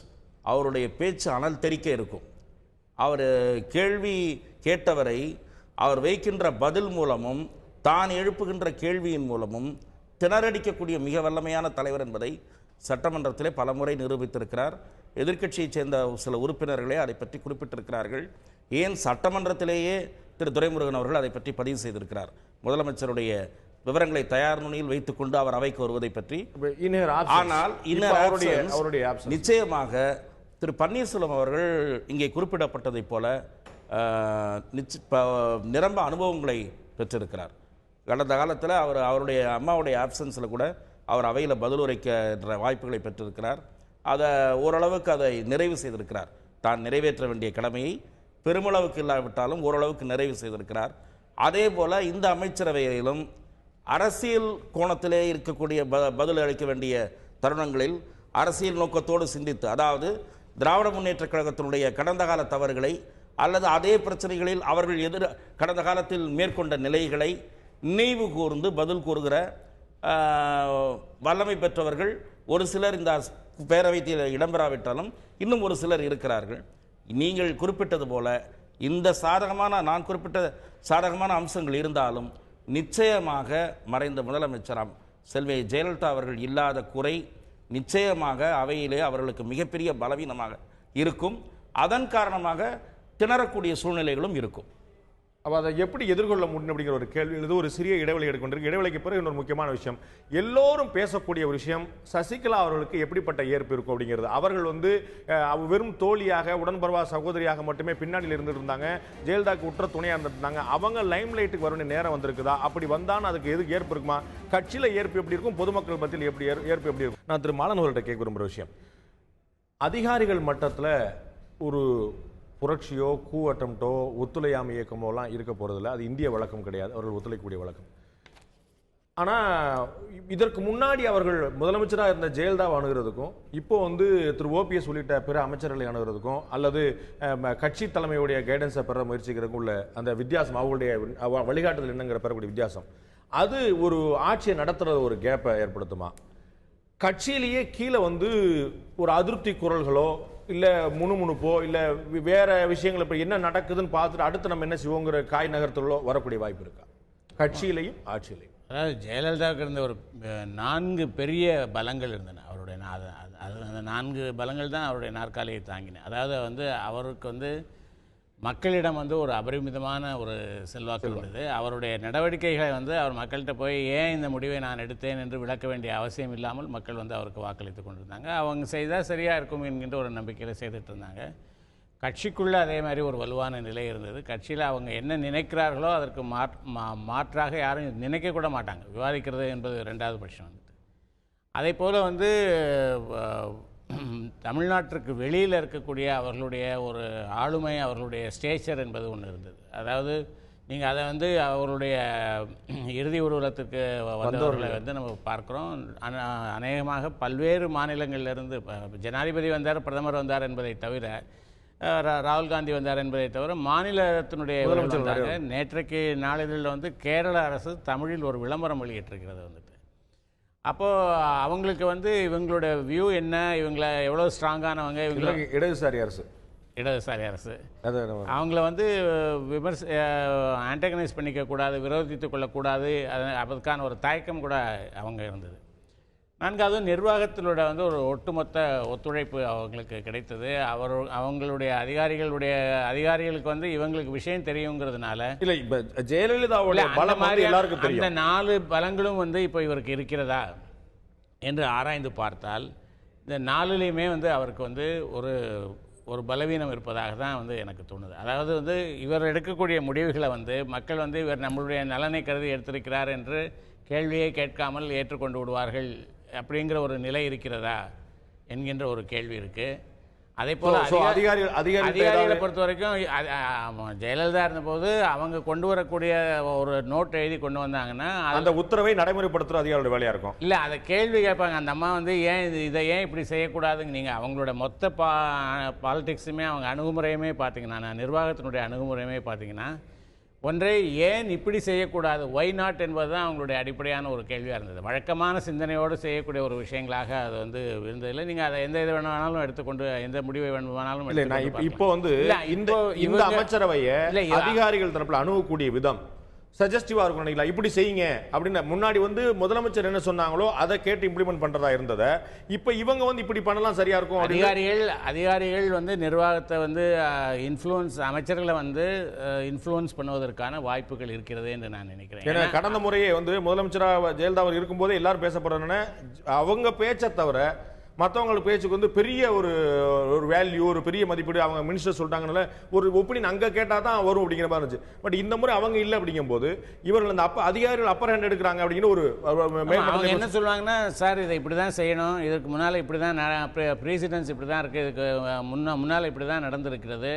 அவருடைய பேச்சு அனல் தெறிக்க இருக்கும். அவர் கேள்வி கேட்டவரை அவர் வைக்கின்ற பதில் மூலமும் தான் எழுப்புகின்ற கேள்வியின் மூலமும் திணறடிக்கக்கூடிய மிக வல்லமையான தலைவர் என்பதை சட்டமன்றத்திலே பலமுறை நிரூபித்திருக்கிறார். எதிர்க்கட்சியைச் சேர்ந்த சில உறுப்பினர்களே அதை பற்றி குறிப்பிட்டிருக்கிறார்கள். ஏன் சட்டமன்றத்திலேயே திரு துரைமுருகன் அவர்கள் அதை பற்றி பதிவு செய்திருக்கிறார். முதலமைச்சருடைய விவரங்களை தயார் நுனியில் வைத்துக் கொண்டு அவர் அவைக்கு வருவதை பற்றி. ஆனால் நிச்சயமாக திரு பன்னீர்செல்வம் அவர்கள் இங்கே குறிப்பிடப்பட்டதைப் போல நிரம்ப அனுபவங்களை பெற்றிருக்கிறார். கடந்த காலத்தில் அவருடைய அம்மாவுடைய ஆப்சன்ஸில் கூட அவர் அவையில் பதிலுரைக்கின்ற வாய்ப்புகளை பெற்றிருக்கிறார். அதை ஓரளவுக்கு அதை நிறைவு செய்திருக்கிறார். தான் நிறைவேற்ற வேண்டிய கடமையை பெருமளவுக்கு இல்லாவிட்டாலும் ஓரளவுக்கு நிறைவு செய்திருக்கிறார். அதே போல் இந்த அமைச்சரவையிலும் அரசியல் கோணத்திலே இருக்கக்கூடிய பதில் அளிக்க வேண்டிய தருணங்களில் அரசியல் நோக்கத்தோடு சிந்தித்து, அதாவது திராவிட முன்னேற்ற கழகத்தினுடைய கடந்த கால தவறுகளை அல்லது அதே பிரச்சனைகளில் அவர்கள் கடந்த காலத்தில் மேற்கொண்ட நிலைகளை நினைவு கூர்ந்து பதில் கூறுகிற வல்லமை பெற்றவர்கள் ஒரு சிலர் இந்த பேரவையில் இடம்பெறாவிட்டாலும் இன்னும் ஒரு சிலர் இருக்கிறார்கள். நீங்கள் குறிப்பிட்டது போல இந்த நான் குறிப்பிட்ட சாதகமான அம்சங்கள் இருந்தாலும் நிச்சயமாக மறைந்த முதலமைச்சராம் செல்வி ஜெயலலிதா அவர்கள் இல்லாத குறை நிச்சயமாக அவையிலே அவர்களுக்கு மிகப்பெரிய பலவீனமாக இருக்கும். அதன் காரணமாக திணறக்கூடிய சூழ்நிலைகளும் இருக்கும். அப்போ அதை எப்படி எதிர்கொள்ள முடியும் அப்படிங்கிற ஒரு கேள்வி. இது ஒரு சிறிய இடைவெளி எடுக்கின்றது. இடைவெளிக்கு பிறகு இன்னொரு முக்கியமான விஷயம், எல்லோரும் பேசக்கூடிய ஒரு விஷயம், சசிகலா அவர்களுக்கு எப்படிப்பட்ட ஏற்பு இருக்கும் அப்படிங்கிறது. அவர்கள் வந்து வெறும் தோழியாக, உடன்பரவா சகோதரியாக மட்டுமே பின்னாடியில் இருந்துட்டு இருந்தாங்க. ஜெயலலிதாவுக்கு உற்ற துணையாக இருந்துருந்தாங்க. அவங்க லைம் லைட்டுக்கு வர வேண்டிய நேரம் வந்திருக்குதா? அப்படி வந்தான்னு அதுக்கு எதுக்கு ஏற்பு இருக்குமா? கட்சியில் ஏற்பு எப்படி இருக்கும்? பொதுமக்கள் மத்தியில் ஏற்பு எப்படி இருக்கும்? நான் திரு மாலன் அவர்கள்ட்ட கேட்க விரும்புகிற விஷயம், அதிகாரிகள் மட்டத்தில் ஒரு புரட்சியோ கூ அட்டம்ட்டோ ஒத்துழையாமை இயக்கமோலாம் இருக்க போகிறதில்ல. அது இந்திய வழக்கம் கிடையாது, அவர்கள் ஒத்துழைக்கக்கூடிய வழக்கம். ஆனால் இதற்கு முன்னாடி அவர்கள் முதலமைச்சராக இருந்த ஜெயலலிதாவை அணுகிறதுக்கும் இப்போ வந்து திரு ஓபிஎஸ் உள்ளிட்ட பிற அமைச்சர்களை அணுகிறதுக்கும் அல்லது கட்சி தலைமையுடைய கைடன்ஸை பெற முயற்சிக்கிறதுக்கும் உள்ள அந்த வித்தியாசம், அவங்களுடைய வழிகாட்டுதல் என்னங்கிற பெறக்கூடிய வித்தியாசம், அது ஒரு ஆட்சியை நடத்துகிற ஒரு கேப்பை ஏற்படுத்துமா? கட்சியிலேயே கீழே வந்து ஒரு அதிருப்தி குரல்களோ இல்லை முணுமுணுப்போ இல்லை வேற விஷயங்கள் இப்போ என்ன நடக்குதுன்னு பார்த்துட்டு அடுத்து நம்ம என்ன செய்வோங்கிற காய் நகர்த்தலோ வரக்கூடிய வாய்ப்பு இருக்கா கட்சியிலையும் ஆட்சியிலையும்? அதாவது ஜெயலலிதாவுக்கு இருந்த ஒரு 4 பெரிய பலங்கள் இருந்தன அவருடைய. அந்த 4 பலங்கள் தான் அவருடைய நாற்காலியை தாங்கின. அதாவது வந்து அவருக்கு வந்து மக்களிடம் வந்து ஒரு அபரிமிதமான ஒரு செல்வாக்கு இருந்தது. அவருடைய நடவடிக்கைகளை வந்து அவர் மக்கள்கிட்ட போய் ஏன் இந்த முடிவை நான் எடுத்தேன் என்று விளக்க வேண்டிய அவசியம் இல்லாமல் மக்கள் வந்து அவருக்கு வாக்களித்து கொண்டிருந்தாங்க. அவங்க செய்தால் சரியாக இருக்கும் என்கின்ற ஒரு நம்பிக்கையில் செய்துட்டு இருந்தாங்க. கட்சிக்குள்ளே அதே மாதிரி ஒரு வலுவான நிலை இருந்தது. கட்சியில் அவங்க என்ன நினைக்கிறார்களோ அதற்கு மாற்றாக யாரும் நினைக்கக்கூட மாட்டாங்க. விவாதிக்கிறது என்பது 2வது பட்சம் வந்துட்டு. அதே போல் வந்து தமிழ்நாட்டிற்கு வெளியில் இருக்கக்கூடிய அவர்களுடைய ஒரு ஆளுமை, அவர்களுடைய ஸ்டேச்சர் என்பது ஒன்று இருந்தது. அதாவது நீங்கள் அதை வந்து அவருடைய இறுதி ஊர்வலத்துக்கு வந்தவர்களை வந்து நம்ம பார்க்குறோம். அநேகமாக பல்வேறு மாநிலங்களிலிருந்து ஜனாதிபதி வந்தார், பிரதமர் வந்தார் என்பதை தவிர, ராகுல் காந்தி வந்தார் என்பதை தவிர மாநிலத்தினுடைய வந்தாங்க. நேற்றைக்கு நாளிதழில் வந்து கேரள அரசு தமிழில் ஒரு விளம்பரம் வெளியிட்டிருக்கிறது வந்துட்டு. அப்போது அவங்களுக்கு வந்து இவங்களோட வியூ என்ன, இவங்களை எவ்வளோ ஸ்ட்ராங்கானவங்க, இவங்களுக்கு இடதுசாரி அரசு அவங்கள வந்து ஆன்டகனைஸ் பண்ணிக்கக்கூடாது, விரோதித்து கொள்ளக்கூடாது, அதுக்கான ஒரு தயக்கம் கூட அவங்க இருந்தது. 4வது நிர்வாகத்திலோட வந்து ஒரு ஒட்டுமொத்த ஒத்துழைப்பு அவங்களுக்கு கிடைத்தது. அவங்களுடைய அதிகாரிகளுக்கு வந்து இவங்களுக்கு விஷயம் தெரியுங்கிறதுனால இல்லை, இப்போ ஜெயலலிதாவுடைய பலம் எல்லாருக்கும் தெரியும். அந்த 4 பலங்களும் வந்து இப்போ இவருக்கு இருக்கிறதா என்று ஆராய்ந்து பார்த்தால் இந்த 4லையுமே வந்து அவருக்கு வந்து ஒரு பலவீனம் இருப்பதாக தான் வந்து எனக்கு தோணுது. அதாவது வந்து இவர் எடுக்கக்கூடிய முடிவுகளை வந்து மக்கள் வந்து இவர் நம்மளுடைய நலனை கருதி எடுத்திருக்கிறார் என்று கேள்வியை கேட்காமல் ஏற்றுக்கொண்டு விடுவார்கள் அப்படிங்கிற ஒரு நிலை இருக்கிறதா என்கின்ற ஒரு கேள்வி இருக்குது. அதே போல் அதிகாரிகளை பொறுத்த வரைக்கும் ஜெயலலிதா இருந்தபோது அவங்க கொண்டு வரக்கூடிய ஒரு நோட் எழுதி கொண்டு வந்தாங்கன்னா அந்த உத்தரவை நடைமுறைப்படுத்துகிற அதிகாரியோட வேலையாக இருக்கும். இல்லை, அதை கேள்வி கேட்பாங்க. அந்த அம்மா வந்து இதை ஏன் இப்படி செய்யக்கூடாதுங்க. நீங்கள் அவங்களோட மொத்த பாலிடிக்ஸுமே அவங்க அணுகுமுறையுமே பார்த்தீங்கன்னா, நிர்வாகத்தினுடைய அணுகுமுறையுமே பார்த்தீங்கன்னா, ஒன்றை ஏன் இப்படி செய்யக்கூடாது, ஒய் நாட் என்பது தான் அவங்களுடைய அடிப்படையான ஒரு கேள்வியாக இருந்தது. வழக்கமான சிந்தனையோடு செய்யக்கூடிய ஒரு விஷயங்களாக அது வந்து இருந்ததில்லை. நீங்கள் அதை எந்த இது வேணாலும் எடுத்துக்கொண்டு எந்த முடிவை வேணுமானாலும் இப்போ வந்து இந்த அமைச்சரவையை அதிகாரிகள் தரப்பில் அணுகக்கூடிய விதம் சஜஸ்டிவா இருக்கும் நினைக்கலாம். இப்படி செய்யுங்க அப்படின்னு முன்னாடி வந்து முதலமைச்சர் என்ன சொன்னாங்களோ அதை கேட்டு இம்ப்ளிமெண்ட் பண்றதா இருந்ததை இப்போ இவங்க வந்து இப்படி பண்ணலாம் சரியா இருக்கும். அதிகாரிகள் வந்து நிர்வாகத்தை வந்து அமைச்சர்களை வந்து இன்ஃப்ளூயன்ஸ் பண்ணுவதற்கான வாய்ப்புகள் இருக்கிறது என்று நான் நினைக்கிறேன். ஏன்னா கடந்த முறையே வந்து முதலமைச்சராக ஜெயலலிதா அவர் இருக்கும்போதே எல்லாரும் பேசப்படுறதுன்னு அவங்க பேச்சை தவிர மற்றவங்களுக்கு பேச்சுக்கு வந்து பெரிய ஒரு வேல்யூ, ஒரு பெரிய மதிப்பீடு அவங்க மினிஸ்டர் சொல்லிட்டாங்கனால ஒரு ஒப்பீனியன் அங்கே கேட்டால் தான் வரும் அப்படிங்கிற மாதிரி இருந்துச்சு. பட் இந்த முறை அவங்க இல்லை அப்படிங்கும் போது இவர்கள் அந்த அதிகாரிகள் அப்பர் ஹேண்ட் எடுக்கிறாங்க அப்படின்னு ஒரு என்ன சொல்லுவாங்கன்னா, சார் இதை இப்படி தான் செய்யணும், இதுக்கு முன்னால் இப்படி தான் ப்ரீசிடென்ஸ் இப்படி தான் இருக்குது, இதுக்கு முன்னால் இப்படி தான் நடந்திருக்கிறது,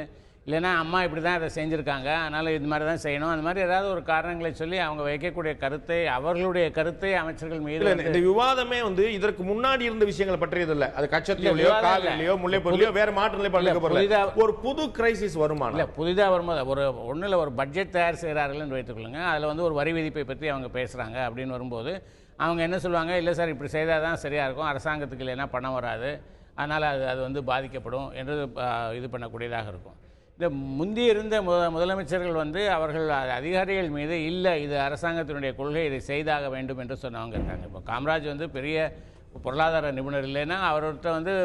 இல்லைன்னா அம்மா இப்படி தான் அதை செஞ்சுருக்காங்க, அதனால் இது மாதிரி தான் செய்யணும், அந்த மாதிரி ஏதாவது ஒரு காரணங்களை சொல்லி அவங்க வைக்கக்கூடிய கருத்தை, அவர்களுடைய கருத்தை அமைச்சர்கள் மீது இந்த விவாதமே வந்து இதற்கு முன்னாடி இருந்த விஷயங்களை பற்றியதில்லை. அது கச்சத்தீவுலையோ காவிரிலையோ முல்லைப்பூர்லையோ வேற மாற்று நிலைப்பாடு ஒரு புது கிரைசிஸ் வருமா? இல்லை, புதிதாக வரும்போது ஒன்றில் ஒரு பட்ஜெட் தயார் செய்கிறார்கள்னு வைத்துக்கொள்ளுங்க. அதில் வந்து ஒரு வரி விதிப்பை பற்றி அவங்க பேசுகிறாங்க அப்படின்னு வரும்போது அவங்க என்ன சொல்லுவாங்க, இல்லை சார் இப்படி செய்தால் தான் சரியாக இருக்கும், அரசாங்கத்துக்கு இல்லைன்னா பணம் வராது, அதனால் அது வந்து பாதிக்கப்படும் என்று இது பண்ணக்கூடியதாக இருக்கும். இந்த முந்தைய இருந்த முதலமைச்சர்கள் வந்து அவர்கள் அதிகாரிகள் மீது இல்லை இது அரசாங்கத்தினுடைய கொள்கை, இதை செய்தாக வேண்டும் என்று சொன்னவங்க இருக்காங்க. இப்போ காமராஜ் வந்து பெரிய பொருளாதார நிபுணர் இல்லைன்னா அவர்கிட்ட வந்து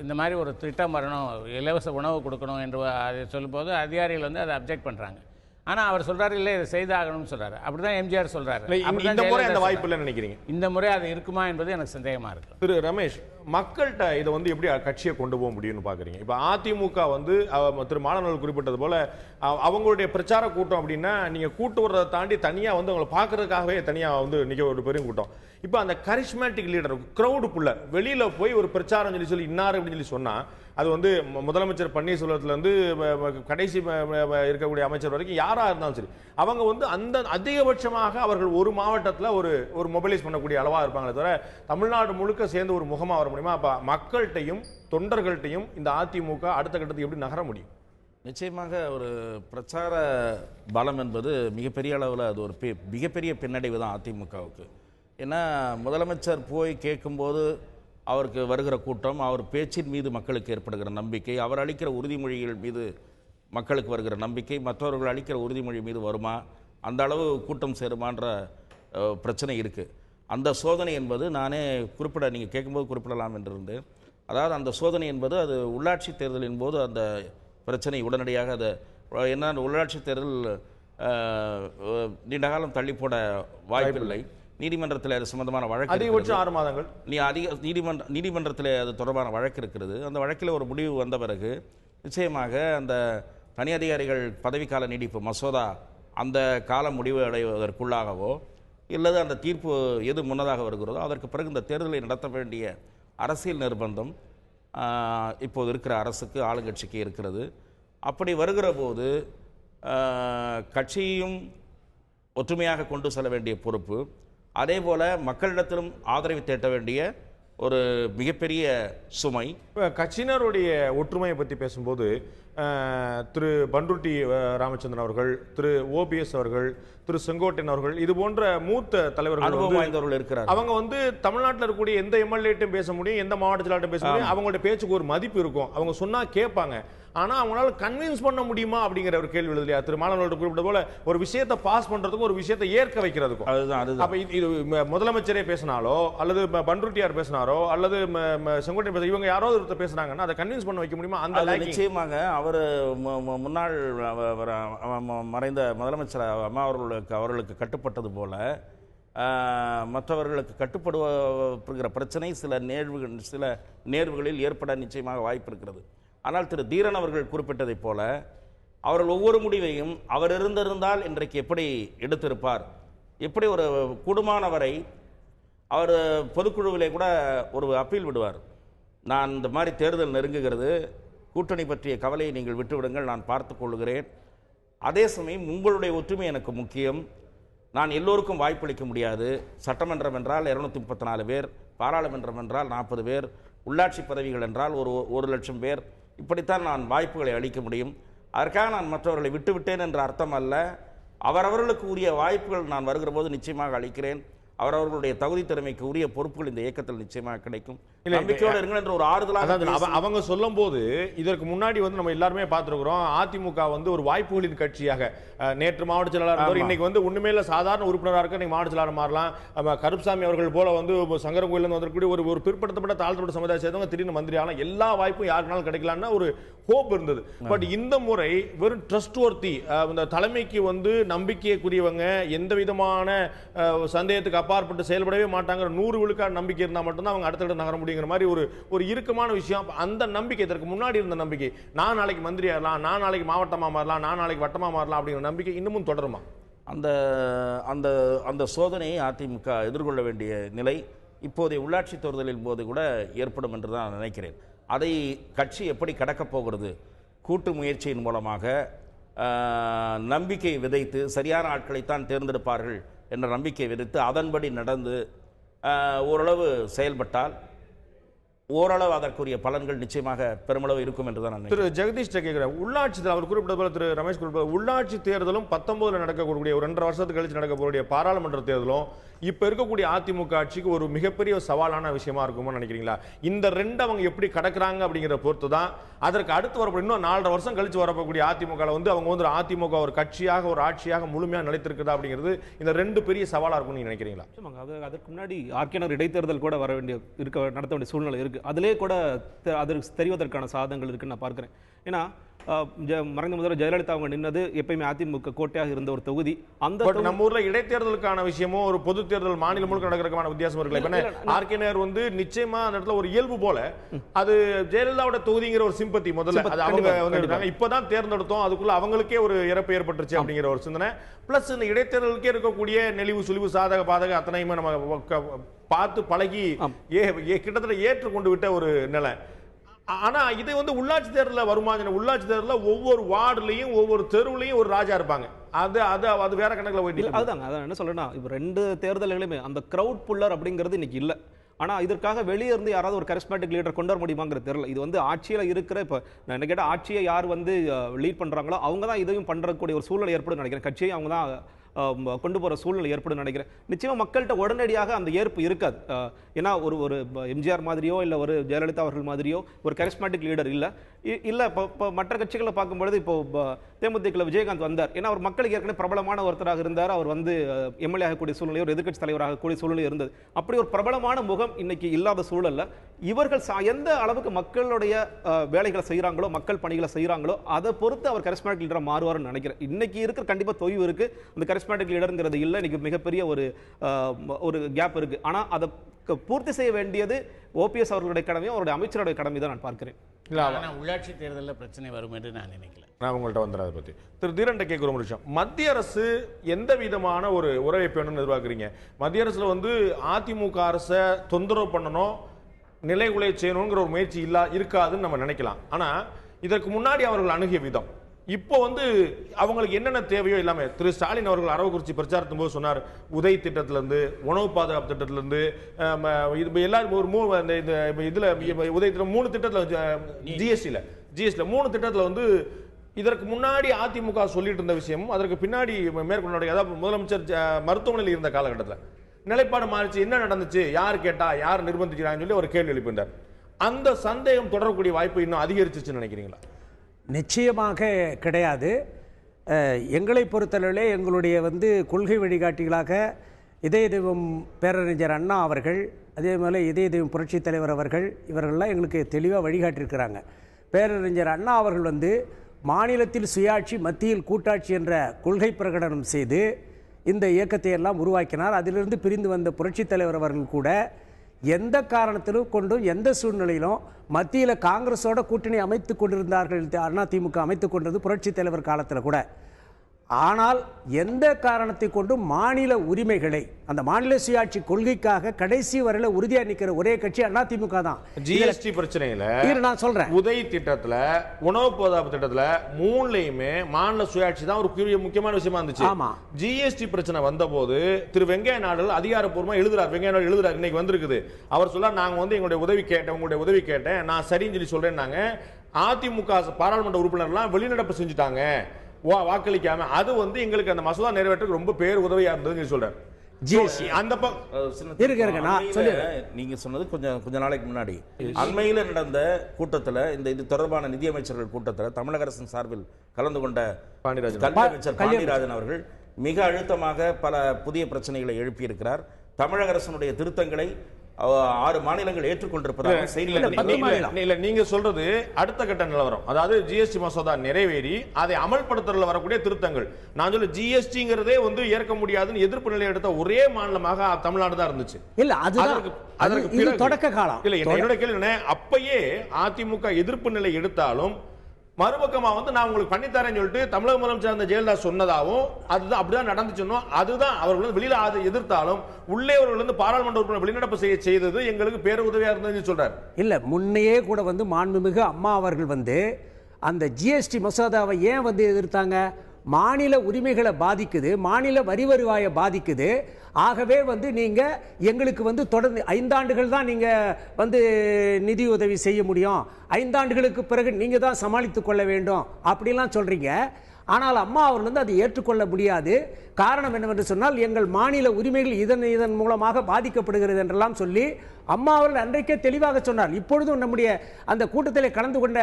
இந்த மாதிரி ஒரு திட்டம் வரணும், இலவச உணவு கொடுக்கணும் என்று அதை சொல்லும்போது அதிகாரிகள் வந்து அதை அப்ஜெக்ட் பண்ணுறாங்க. ஆனால் அவர் சொல்கிறாரு இல்லை இதை செய்தாகணும்னு சொல்கிறாரு. அப்படி தான் எம்ஜிஆர் சொல்கிறாரு. இந்த முறை அந்த வாய்ப்பு இல்லைன்னு நினைக்கிறீங்க? இந்த முறை அது இருக்குமா என்பது எனக்கு சந்தேகமாக இருக்குது. திரு ரமேஷ், மக்கள்கிட்ட இதை வந்து எப்படி கட்சியை கொண்டு போக முடியும்னு பார்க்குறீங்க? இப்போ அதிமுக வந்து திரு மாணவர்கள் குறிப்பிட்டது போல அவங்களுடைய பிரச்சார கூட்டம் அப்படின்னா நீங்கள் கூட்டு வர்றதை தாண்டி தனியாக வந்து அவங்களை பார்க்கறதுக்காகவே தனியாக வந்து நிற்க ஒரு பெரும் கூட்டம். இப்போ அந்த கரிஸ்மேட்டிக் லீடர் க்ரௌடு புள்ள வெளியில் போய் ஒரு பிரச்சாரம் சொல்லி இன்னார் அப்படின்னு சொல்லி சொன்னால் அது வந்து முதலமைச்சர் பன்னீர்செல்வத்திலேருந்து கடைசி இருக்கக்கூடிய அமைச்சர் வரைக்கும் யாராக இருந்தாலும் சரி அவங்க வந்து அந்த அதிகபட்சமாக அவர்கள் ஒரு மாவட்டத்தில் ஒரு மொபைலைஸ் பண்ணக்கூடிய அளவாக இருப்பாங்களே தவிர தமிழ்நாடு முழுக்க சேர்ந்து ஒரு முகமாக வர முடியுமா? அப்போ மக்கள்கிட்டையும் தொண்டர்கள்ட்டையும் இந்த அதிமுக அடுத்த கட்டத்துக்கு எப்படி நகர முடியும்? நிச்சயமாக ஒரு பிரச்சார பலம் என்பது மிகப்பெரிய அளவில் அது ஒரு மிகப்பெரிய பின்னடைவு தான் அதிமுகவுக்கு. ஏன்னா முதலமைச்சர் போய் கேட்கும்போது அவருக்கு வருகிற கூட்டம், அவர் பேச்சின் மீது மக்களுக்கு ஏற்படுகிற நம்பிக்கை, அவர் அளிக்கிற உறுதிமொழிகள் மீது மக்களுக்கு வருகிற நம்பிக்கை மற்றவர்கள் அளிக்கிற உறுதிமொழி மீது வருமா, அந்த அளவு கூட்டம் சேருமான்ற பிரச்சனை இருக்குது. அந்த சோதனை என்பது நானே நீங்கள் கேட்கும்போது குறிப்பிடலாம் என்று இருந்தேன். அதாவது அந்த சோதனை என்பது அது உள்ளாட்சி தேர்தலின் போது அந்த பிரச்சனை உடனடியாக என்ன உள்ளாட்சி தேர்தல் நீண்ட காலம் தள்ளி போட வாய்ப்பில்லை. நீதிமன்றத்தில் அது சம்பந்தமான வழக்கு அதிகபட்சம் 6 மாதங்கள் நீதிமன்றத்தில் அது தொடர்பான வழக்கு இருக்கிறது. அந்த வழக்கில் ஒரு முடிவு வந்த பிறகு நிச்சயமாக அந்த தனி அதிகாரிகள் பதவிக்கால நீடிப்பு மசோதா அந்த கால முடிவு அடைவதற்குள்ளாகவோ இல்லது அந்த தீர்ப்பு எது முன்னதாக வருகிறதோ அதற்கு பிறகு இந்த தேர்தலை நடத்த வேண்டிய அரசியல் நிர்பந்தம் இப்போது இருக்கிற அரசுக்கு ஆளுங்கட்சிக்கு இருக்கிறது. அப்படி வருகிற போது கட்சியையும் ஒற்றுமையாக கொண்டு செல்ல வேண்டிய பொறுப்பு, அதே போல் மக்களிடத்திலும் ஆதரவு தேட்ட வேண்டிய ஒரு மிகப்பெரிய சுமை. கட்சியினருடைய ஒற்றுமையை பற்றி பேசும்போது திரு பண்ருட்டி ராமச்சந்திரன் அவர்கள், திரு ஓபிஎஸ் அவர்கள், திரு செங்கோட்டையன் அவர்கள், இது போன்ற மூத்த தலைவர்கள் அனுபவம் வாய்ந்தவர்கள் இருக்கிறார். அவங்க தமிழ்நாட்டில் இருக்கக்கூடிய எந்த எம்எல்ஏட்டும் பேச முடியும், எந்த மாவட்ட செயலாளர்ட்டும் பேச முடியும். அவங்களுடைய பேச்சுக்கு ஒரு மதிப்பு இருக்கும், அவங்க சொன்னா கேட்பாங்க. ஆனா அவங்களால கன்வின்ஸ் பண்ண முடியுமா அப்படிங்கிற ஒரு கேள்வி எழுதலையா திரு மாணவர்களோட குறிப்பிட்ட போல ஒரு விஷயத்தை பாஸ் பண்றதுக்கும் ஒரு விஷயத்தை ஏற்க வைக்கிறதுக்கும். அதுதான் அப்ப இது முதலமைச்சரே பேசினாலோ அல்லது பண்ருட்டியார் பேசினாரோ அல்லது செங்கோட்டையன் பேச இவங்க யாரோ ஒருத்தர் பேசுறாங்கன்னா அதை கன்வின்ஸ் பண்ண வைக்க முடியுமா? அந்த நிச்சயமாக அவர் முன்னாள் மறைந்த முதலமைச்சர் அம்மா அவர்களுக்கு கட்டுப்பட்டது போல மற்றவர்களுக்கு கட்டுப்படுகிற பிரச்சனை சில நேர்வுகளில் ஏற்பட நிச்சயமாக வாய்ப்பு இருக்கிறது. ஆனால் திரு தீரன் அவர்கள் குறிப்பிட்டதைப் போல அவர்கள் ஒவ்வொரு முடிவையும் அவர் இருந்திருந்தால் இன்றைக்கு எப்படி எடுத்திருப்பார், எப்படி ஒரு கூடுமானவரை அவர் பொதுக்குழுவிலே கூட ஒரு அப்பீல் விடுவார். நான் இந்த மாதிரி தேர்தல் நெருங்குகிறது, கூட்டணி பற்றிய கவலையை நீங்கள் விட்டுவிடுங்கள், நான் பார்த்து கொள்கிறேன். அதே சமயம் உங்களுடைய ஒற்றுமை எனக்கு முக்கியம், நான் எல்லோருக்கும் வாய்ப்பளிக்க முடியாது. சட்டமன்றம் என்றால் 234 பேர், பாராளுமன்றம் என்றால் 40 பேர், உள்ளாட்சி பதவிகள் என்றால் 1,00,000 பேர், இப்படித்தான் நான் வாய்ப்புகளை அளிக்க முடியும். அதற்காக நான் மற்றவர்களை விட்டுவிட்டேன் என்ற அர்த்தம் அல்ல. அவரவர்களுக்கு உரிய வாய்ப்புகள் நான் வருகிற போது நிச்சயமாக அளிக்கிறேன். அவரவர்களுடைய தகுதி திறமைக்கு உரிய பொறுப்புகள் இந்த இயக்கத்தில் நிச்சயமாக கிடைக்கும். நம்பிக்கையோடு இருங்கள் என்ற ஒரு ஆறுதலாக அவங்க சொல்லும் போது இதற்கு முன்னாடி நம்ம எல்லாருமே பார்த்துருக்கிறோம். அதிமுக ஒரு வாய்ப்புகளின் கட்சியாக நேற்று மாவட்ட செயலாளர், இன்னைக்கு உண்மையில சாதாரண உறுப்பினராக இருக்க இன்னைக்கு மாவட்ட செயலாளர் மாறலாம். கருப்சாமி அவர்கள் போல சங்கரங்கோயிலிருந்து வந்திருக்கக்கூடிய ஒரு பிற்படுத்தப்பட்ட தாழ்த்தப்பட்ட சமுதாய சேர்ந்தவங்க திடீர்னு மந்திரி ஆகலாம். எல்லா வாய்ப்பும் யாருனாலும் கிடைக்கலாம்னா ஒரு ஹோப் இருந்தது. பட் இந்த முறை வெறும் ட்ரஸ்ட் ஒர்த்தி, இந்த தலைமைக்கு நம்பிக்கைக்குரியவங்க, எந்த விதமான சந்தேகத்துக்கு அப்பாற்பட்டு செயல்படவே மாட்டாங்க, 100 விழுக்காடு நம்பிக்கை இருந்தால் மட்டும்தான் அவங்க அடுத்த நகர முடியுங்கிற மாதிரி ஒரு இறுக்கமான விஷயம். அந்த நம்பிக்கை, இதற்கு முன்னாடி இருந்த நம்பிக்கை, நான் நாளைக்கு மந்திரி ஆகலாம், நான் நாளைக்கு மாவட்டமா மாறலாம், நான் நாளைக்கு வட்டமா மாறலாம் அப்படிங்கிற நம்பிக்கை இன்னமும் தொடருமா? அந்த அந்த அந்த சோதனையை அதிமுக எதிர்கொள்ள வேண்டிய நிலை இப்போதைய உள்ளாட்சி தேர்தலின் போது கூட ஏற்படும் என்று தான் நினைக்கிறேன். அதை கட்சி எப்படி கடக்கப் போகிறது? கூட்டு முயற்சியின் மூலமாக நம்பிக்கை விதைத்து சரியான ஆட்களைத்தான் தேர்ந்தெடுப்பார்கள் என்ற நம்பிக்கை விதைத்து அதன்படி நடந்து ஓரளவு செயல்பட்டால் ஓரளவு அதற்குரிய பலன்கள் நிச்சயமாக பெருமளவு இருக்கும் என்று தான் திரு ஜெகதீஷ் கேட்கிறேன். உள்ளாட்சி அவர் குறிப்பிட்ட போல திரு ரமேஷ் குறிப்பிட்ட உள்ளாட்சி தேர்தலும் 19 நடக்கக்கூடிய ஒரு 2.5 வருஷத்துக்கு கழிச்சு நடக்கக்கூடிய பாராளுமன்ற தேர்தலும் இப்ப இருக்கக்கூடிய அதிமுக ஆட்சிக்கு ஒரு மிகப்பெரிய சவாலான விஷயமா இருக்கும்னு நினைக்கிறீங்களா? இந்த ரெண்டு அவங்க எப்படி கடக்குறாங்க அப்படிங்கிற பொறுத்து தான் அதற்கு அடுத்து வரக்கூடிய இன்னும் 4.5 வருஷம் கழிச்சு வரக்கூடிய அதிமுக அவங்க அதிமுக ஒரு கட்சியாக ஒரு ஆட்சியாக முழுமையாக நிலைத்திருக்குதா அப்படிங்கிறது இந்த ரெண்டு பெரிய சவாலா இருக்கும்னு நீங்க நினைக்கிறீங்களா? அதற்கு முன்னாடி ஆர்கேனர் இடைத்தேர்தல் கூட வர வேண்டிய நடத்த வேண்டிய சூழ்நிலை இருக்கு. அதிலே கூட அதற்கு தெரிவதற்கான சாதங்கள் இருக்குன்னு நான் பார்க்கிறேன். ஏன்னா மறைந்த முதல்வர் ஜெயலலிதா அவங்க நின்னது எப்பயுமே அதிமுக கோட்டையாக இருந்த ஒரு தொகுதி. அந்த நம்ம ஊர்ல இடைத்தேர்தலுக்கான விஷயமும் ஒரு பொது தேர்தல் மாநிலம் முழுக்க நடக்கிறதுக்கான வித்தியாசம் இருக்குல்ல. ஆர்கேனர் நிச்சயமா அந்த இடத்துல ஒரு இயல்பு போல அது ஜெயலலிதாவோட தொகுதிங்கிற ஒரு சிம்பத்தி முதல்ல அது அவங்க இப்பதான் தேர்ந்தெடுத்தோம், அதுக்குள்ள அவங்களுக்கே ஒரு இறப்பு ஏற்பட்டுருச்சு அப்படிங்கிற ஒரு சிந்தனை. பிளஸ் இந்த இடைத்தேர்தலுக்கே இருக்கக்கூடிய நெளிவு சுழிவு சாதக பாதக அத்தனையுமே நம்ம பார்த்து பழகி கிட்டத்தட்ட ஏற்றுக்கொண்டு விட்ட ஒரு நிலை. ஆனா இது உள்ளாட்சி தேர்தலில் வருமா? உள்ளாட்சி தேர்தலில் ஒவ்வொரு வார்டுலையும் ஒவ்வொரு தெருவுலையும் ஒரு ராஜா இருப்பாங்க. அது வேற கணக்கில் போயிட்டு அதுதாங்க. அதான் என்ன சொல்றேன்னா, இப்போ 2 தேர்தல்களுமே அந்த கிரவுட் புல்லர் அப்படிங்கிறது இன்னைக்கு இல்லை. ஆனா இதற்காக வெளியே இருந்து யாராவது ஒரு கரிஸ்மேட்டிக் லீடர் கொண்டு வர முடியுமாங்கிற தெரியல. இது ஆட்சியில் இருக்கிற இப்போ நான் என்ன ஆட்சியை யார் லீட் பண்றாங்களோ அவங்க தான் இதையும் பண்றக்கூடிய ஒரு சூழ்நிலை ஏற்படும் நினைக்கிறேன். கட்சியை அவங்க தான் கொண்டு போகிற சூழ்நிலை ஏற்படும் நினைக்கிறேன். நிச்சயமாக மக்கள்கிட்ட உடனடியாக அந்த ஏற்பு இருக்காது. ஏன்னா ஒரு எம்ஜிஆர் மாதிரியோ இல்லை ஒரு ஜெயலலிதா அவர்கள் மாதிரியோ ஒரு கரிஸ்மேட்டிக் லீடர் இல்லை. இப்போ மற்ற கட்சிகளை பார்க்கும்பொழுது இப்போ தேமுதிக விஜயகாந்த் வந்தார். ஏன்னா அவர் மக்களுக்கு ஏற்கனவே பிரபலமான ஒருத்தராக இருந்தார். அவர் வந்து எம்எல்ஏ ஆகக்கூடிய சூழ்நிலை, ஒரு எதிர்க்கட்சி தலைவராக கூடிய சூழ்நிலை இருந்தது. அப்படி ஒரு பிரபலமான முகம் இன்னைக்கு இல்லாத சூழல்ல இவர்கள் எந்த அளவுக்கு மக்களுடைய வேலைகளை செய்கிறாங்களோ, மக்கள் பணிகளை செய்கிறாங்களோ, அதை பொறுத்து அவர் கரிஸ்மேட்டிக் லீடராக மாறுவார்னு நினைக்கிறேன். இன்னைக்கு இருக்கிற கண்டிப்பாக தொய்வு இருக்கு. அந்த கரிஸ்மேட்டிக் லீடருங்கிறது இல்லை. இன்னைக்கு மிகப்பெரிய ஒரு கேப் இருக்கு. ஆனால் அதை பூர்த்தி செய்ய வேண்டியது ஓபிஎஸ் அவர்களுடைய கடமையும் அவருடைய அமைச்சருடைய கடமை தான் நான் பார்க்கிறேன். உள்ளாட்சி தேர்தலில் பிரச்சனை வரும் என்று நான் நினைக்கல. நான் உங்கள்கிட்ட வந்துடுறேன் அதை பற்றி. திரு தீரன்ட்ட கேட்குற ஒரு விஷயம், மத்திய அரசு எந்த விதமான ஒரு உறவை வேணும்னு எதிர்பார்க்குறீங்க? மத்திய அரசுல வந்து அதிமுக அரசை தொந்தரவு பண்ணணும், நிலைகுலை செய்யணுங்கிற ஒரு முயற்சி இருக்காதுன்னு நம்ம நினைக்கலாம். ஆனால் இதற்கு முன்னாடி அவர்கள் அணுகிய விதம், இப்போ வந்து அவங்களுக்கு என்னென்ன தேவையோ எல்லாமே திரு ஸ்டாலின் அவர்கள் அரவக்குறிச்சி பிரச்சாரத்தின் போது சொன்னார். உதய் திட்டத்திலிருந்து, உணவு பாதுகாப்பு திட்டத்திலிருந்து, எல்லாரும் ஒரு இதுல உதய் திட்டம் 3 திட்டத்தில், ஜிஎஸ்டியில் 3 திட்டத்தில் வந்து இதற்கு முன்னாடி அதிமுக சொல்லிட்டு இருந்த விஷயமும் அதற்கு பின்னாடி மேற்கொண்ட, அதாவது முதலமைச்சர் மருத்துவமனையில் இருந்த காலகட்டத்தில் நிலைப்பாடு மாறிச்சு. என்ன நடந்துச்சு, யார் கேட்டா, யார் நிர்பந்திக்கிறாங்கன்னு சொல்லி ஒரு கேள்வி எழுப்பினார். அந்த சந்தேகம் தொடரக்கூடிய வாய்ப்பு இன்னும் அதிகரிச்சிச்சுன்னு நினைக்கிறீங்களா? நிச்சயமாக கிடையாது. எங்களை பொறுத்தளவிலே எங்களுடைய வந்து கொள்கை வழிகாட்டிகளாக இதய தெய்வம் பேரறிஞர் அண்ணா அவர்கள், அதே போல் இதய தெய்வம் புரட்சித் தலைவர் அவர்கள், இவர்கள்லாம் எங்களுக்கு தெளிவாக வழிகாட்டியிருக்கிறாங்க. பேரறிஞர் அண்ணா அவர்கள் வந்து மாநிலத்தில் சுயாட்சி, மத்தியில் கூட்டாட்சி என்ற கொள்கை பிரகடனம் செய்து இந்த இயக்கத்தை எல்லாம் உருவாக்கினார். அதிலிருந்து பிரிந்து வந்த புரட்சித் தலைவர் அவர்கள் கூட எந்த காரணத்திலும் கொண்டும் எந்த சூழ்நிலையிலும் மத்தியில் காங்கிரஸோட கூட்டணி அமைத்து கொண்டிருந்தார்கள். அதிமுக அமைத்துக் கொண்டது புரட்சித் தலைவர் காலத்தில் கூட. ஆனால் எந்த காரணத்தை கொண்டும் மாநில உரிமைகளை, அந்த மாநில சுயாட்சி கொள்கைக்காக கடைசி வரையில உறுதியா நிற்கிற ஒரே கட்சி அதிமுக தான். ஜிஎஸ்டி பிரச்சனையில நான் சொல்றேன், உதய் திட்டத்துல, உணவு பாதுகாப்பு திட்டத்துல 3லையுமே மாநில சுயாட்சி தான் ஒரு முக்கியமான விஷயமா இருந்துச்சு. ஜிஎஸ்டி பிரச்சனை வந்த போது திரு வெங்கையா நாயுடு அதிகாரப்பூர்வமா எழுதுறார். வெங்கையா நாயுடு எழுதுறாரு, இன்னைக்கு வந்திருக்குது. அவர் சொல்ல, நாங்க வந்து எங்களுடைய உதவி கேட்டேன், நான் சரின்னு சொல்லி சொல்றேன். நாங்க அதிமுக பாராளுமன்ற உறுப்பினர்லாம் வெளிநடப்பு செஞ்சுட்டாங்க வாக்களிக்காம. அது வந்து எங்களுக்கு அந்த மசோதா நிறைவேற்றுக்கு ரொம்ப பேர் உதவியா இருந்ததுன்னு சொல்றாரு. நீங்க சொன்னது கொஞ்ச நாளைக்கு முன்னாடி அண்மையில் நடந்த கூட்டத்தில், இது தொடர்பான நிதியமைச்சர்கள் கூட்டத்தில் தமிழக அரசின் சார்பில் கலந்து கொண்ட கல்வி அமைச்சர் பாண்டியராஜன் அவர்கள் மிக அழுத்தமாக பல புதிய பிரச்சனைகளை எழுப்பியிருக்கிறார். தமிழக அரசினுடைய திருத்தங்களை 6 மாநிலங்கள் ஏற்றுக்கொண்டிருப்பதாக செய்திகள். நீங்க சொல்றது அடுத்த கட்ட நிலவரம், அதாவது ஜிஎஸ்டி மசோதா நிறைவேறி அதை அமல்படுத்துறதுல வரக்கூடிய திருத்தங்கள். நான் சொல்ல ஜிஎஸ்டிங்கிறதே வந்து ஏற்க முடியாதுன்னு எதிர்ப்பு நிலை எடுத்த ஒரே மாநிலமாக தமிழ்நாடு தான் இருந்துச்சு. இல்ல அதற்கு தொடக்க காலம் இல்ல. என்னோட கேள்வி என்ன, அப்பயே அதிமுக எதிர்ப்பு நிலை எடுத்தாலும் மறுபக்கமா வந்து நான் உங்களுக்கு பண்ணித்தரேன்னு சொல்லிட்டு தமிழக முதலமைச்சர் அந்த ஜெயலலிதா சொன்னதாகவும் அதுதான் அப்படிதான் நடந்துச்சுன்னோ, அதுதான் அவர்கள் வெளியில எதிர்த்தாலும் உள்ளே அவர்கள் பாராளுமன்ற உறுப்பினர் வெளிநடப்பு செய்தது எங்களுக்கு பேருதவியா இருந்ததுன்னு சொல்றாரு. இல்ல, முன்னையே கூட வந்து மாண்புமிகு அம்மா அவர்கள் வந்து அந்த ஜிஎஸ்டி மசோதாவை ஏன் வந்து எதிர்த்தாங்க? மாநில உரிமைகளை பாதிக்குது, மாநில வரி வருவாயை பாதிக்குது. ஆகவே வந்து நீங்க எங்களுக்கு வந்து தொடர்ந்து 5 ஆண்டுகள் தான் நீங்க வந்து நிதி உதவி செய்ய முடியும், 5 ஆண்டுகளுக்கு பிறகு நீங்க தான் சமாளித்துக் கொள்ள வேண்டும் அப்படிலாம் சொல்றீங்க. ஆனால் அம்மா அவர்கள் வந்து அதை ஏற்றுக்கொள்ள முடியாது. காரணம் என்னவென்று சொன்னால், எங்கள் மாநில உரிமைகள் இதன் மூலமாக பாதிக்கப்படுகிறது என்றெல்லாம் சொல்லி அம்மா அவர்கள் அன்றைக்கே தெளிவாக சொன்னார். இப்பொழுதும் நம்முடைய அந்த கூட்டத்தில் கலந்து கொண்ட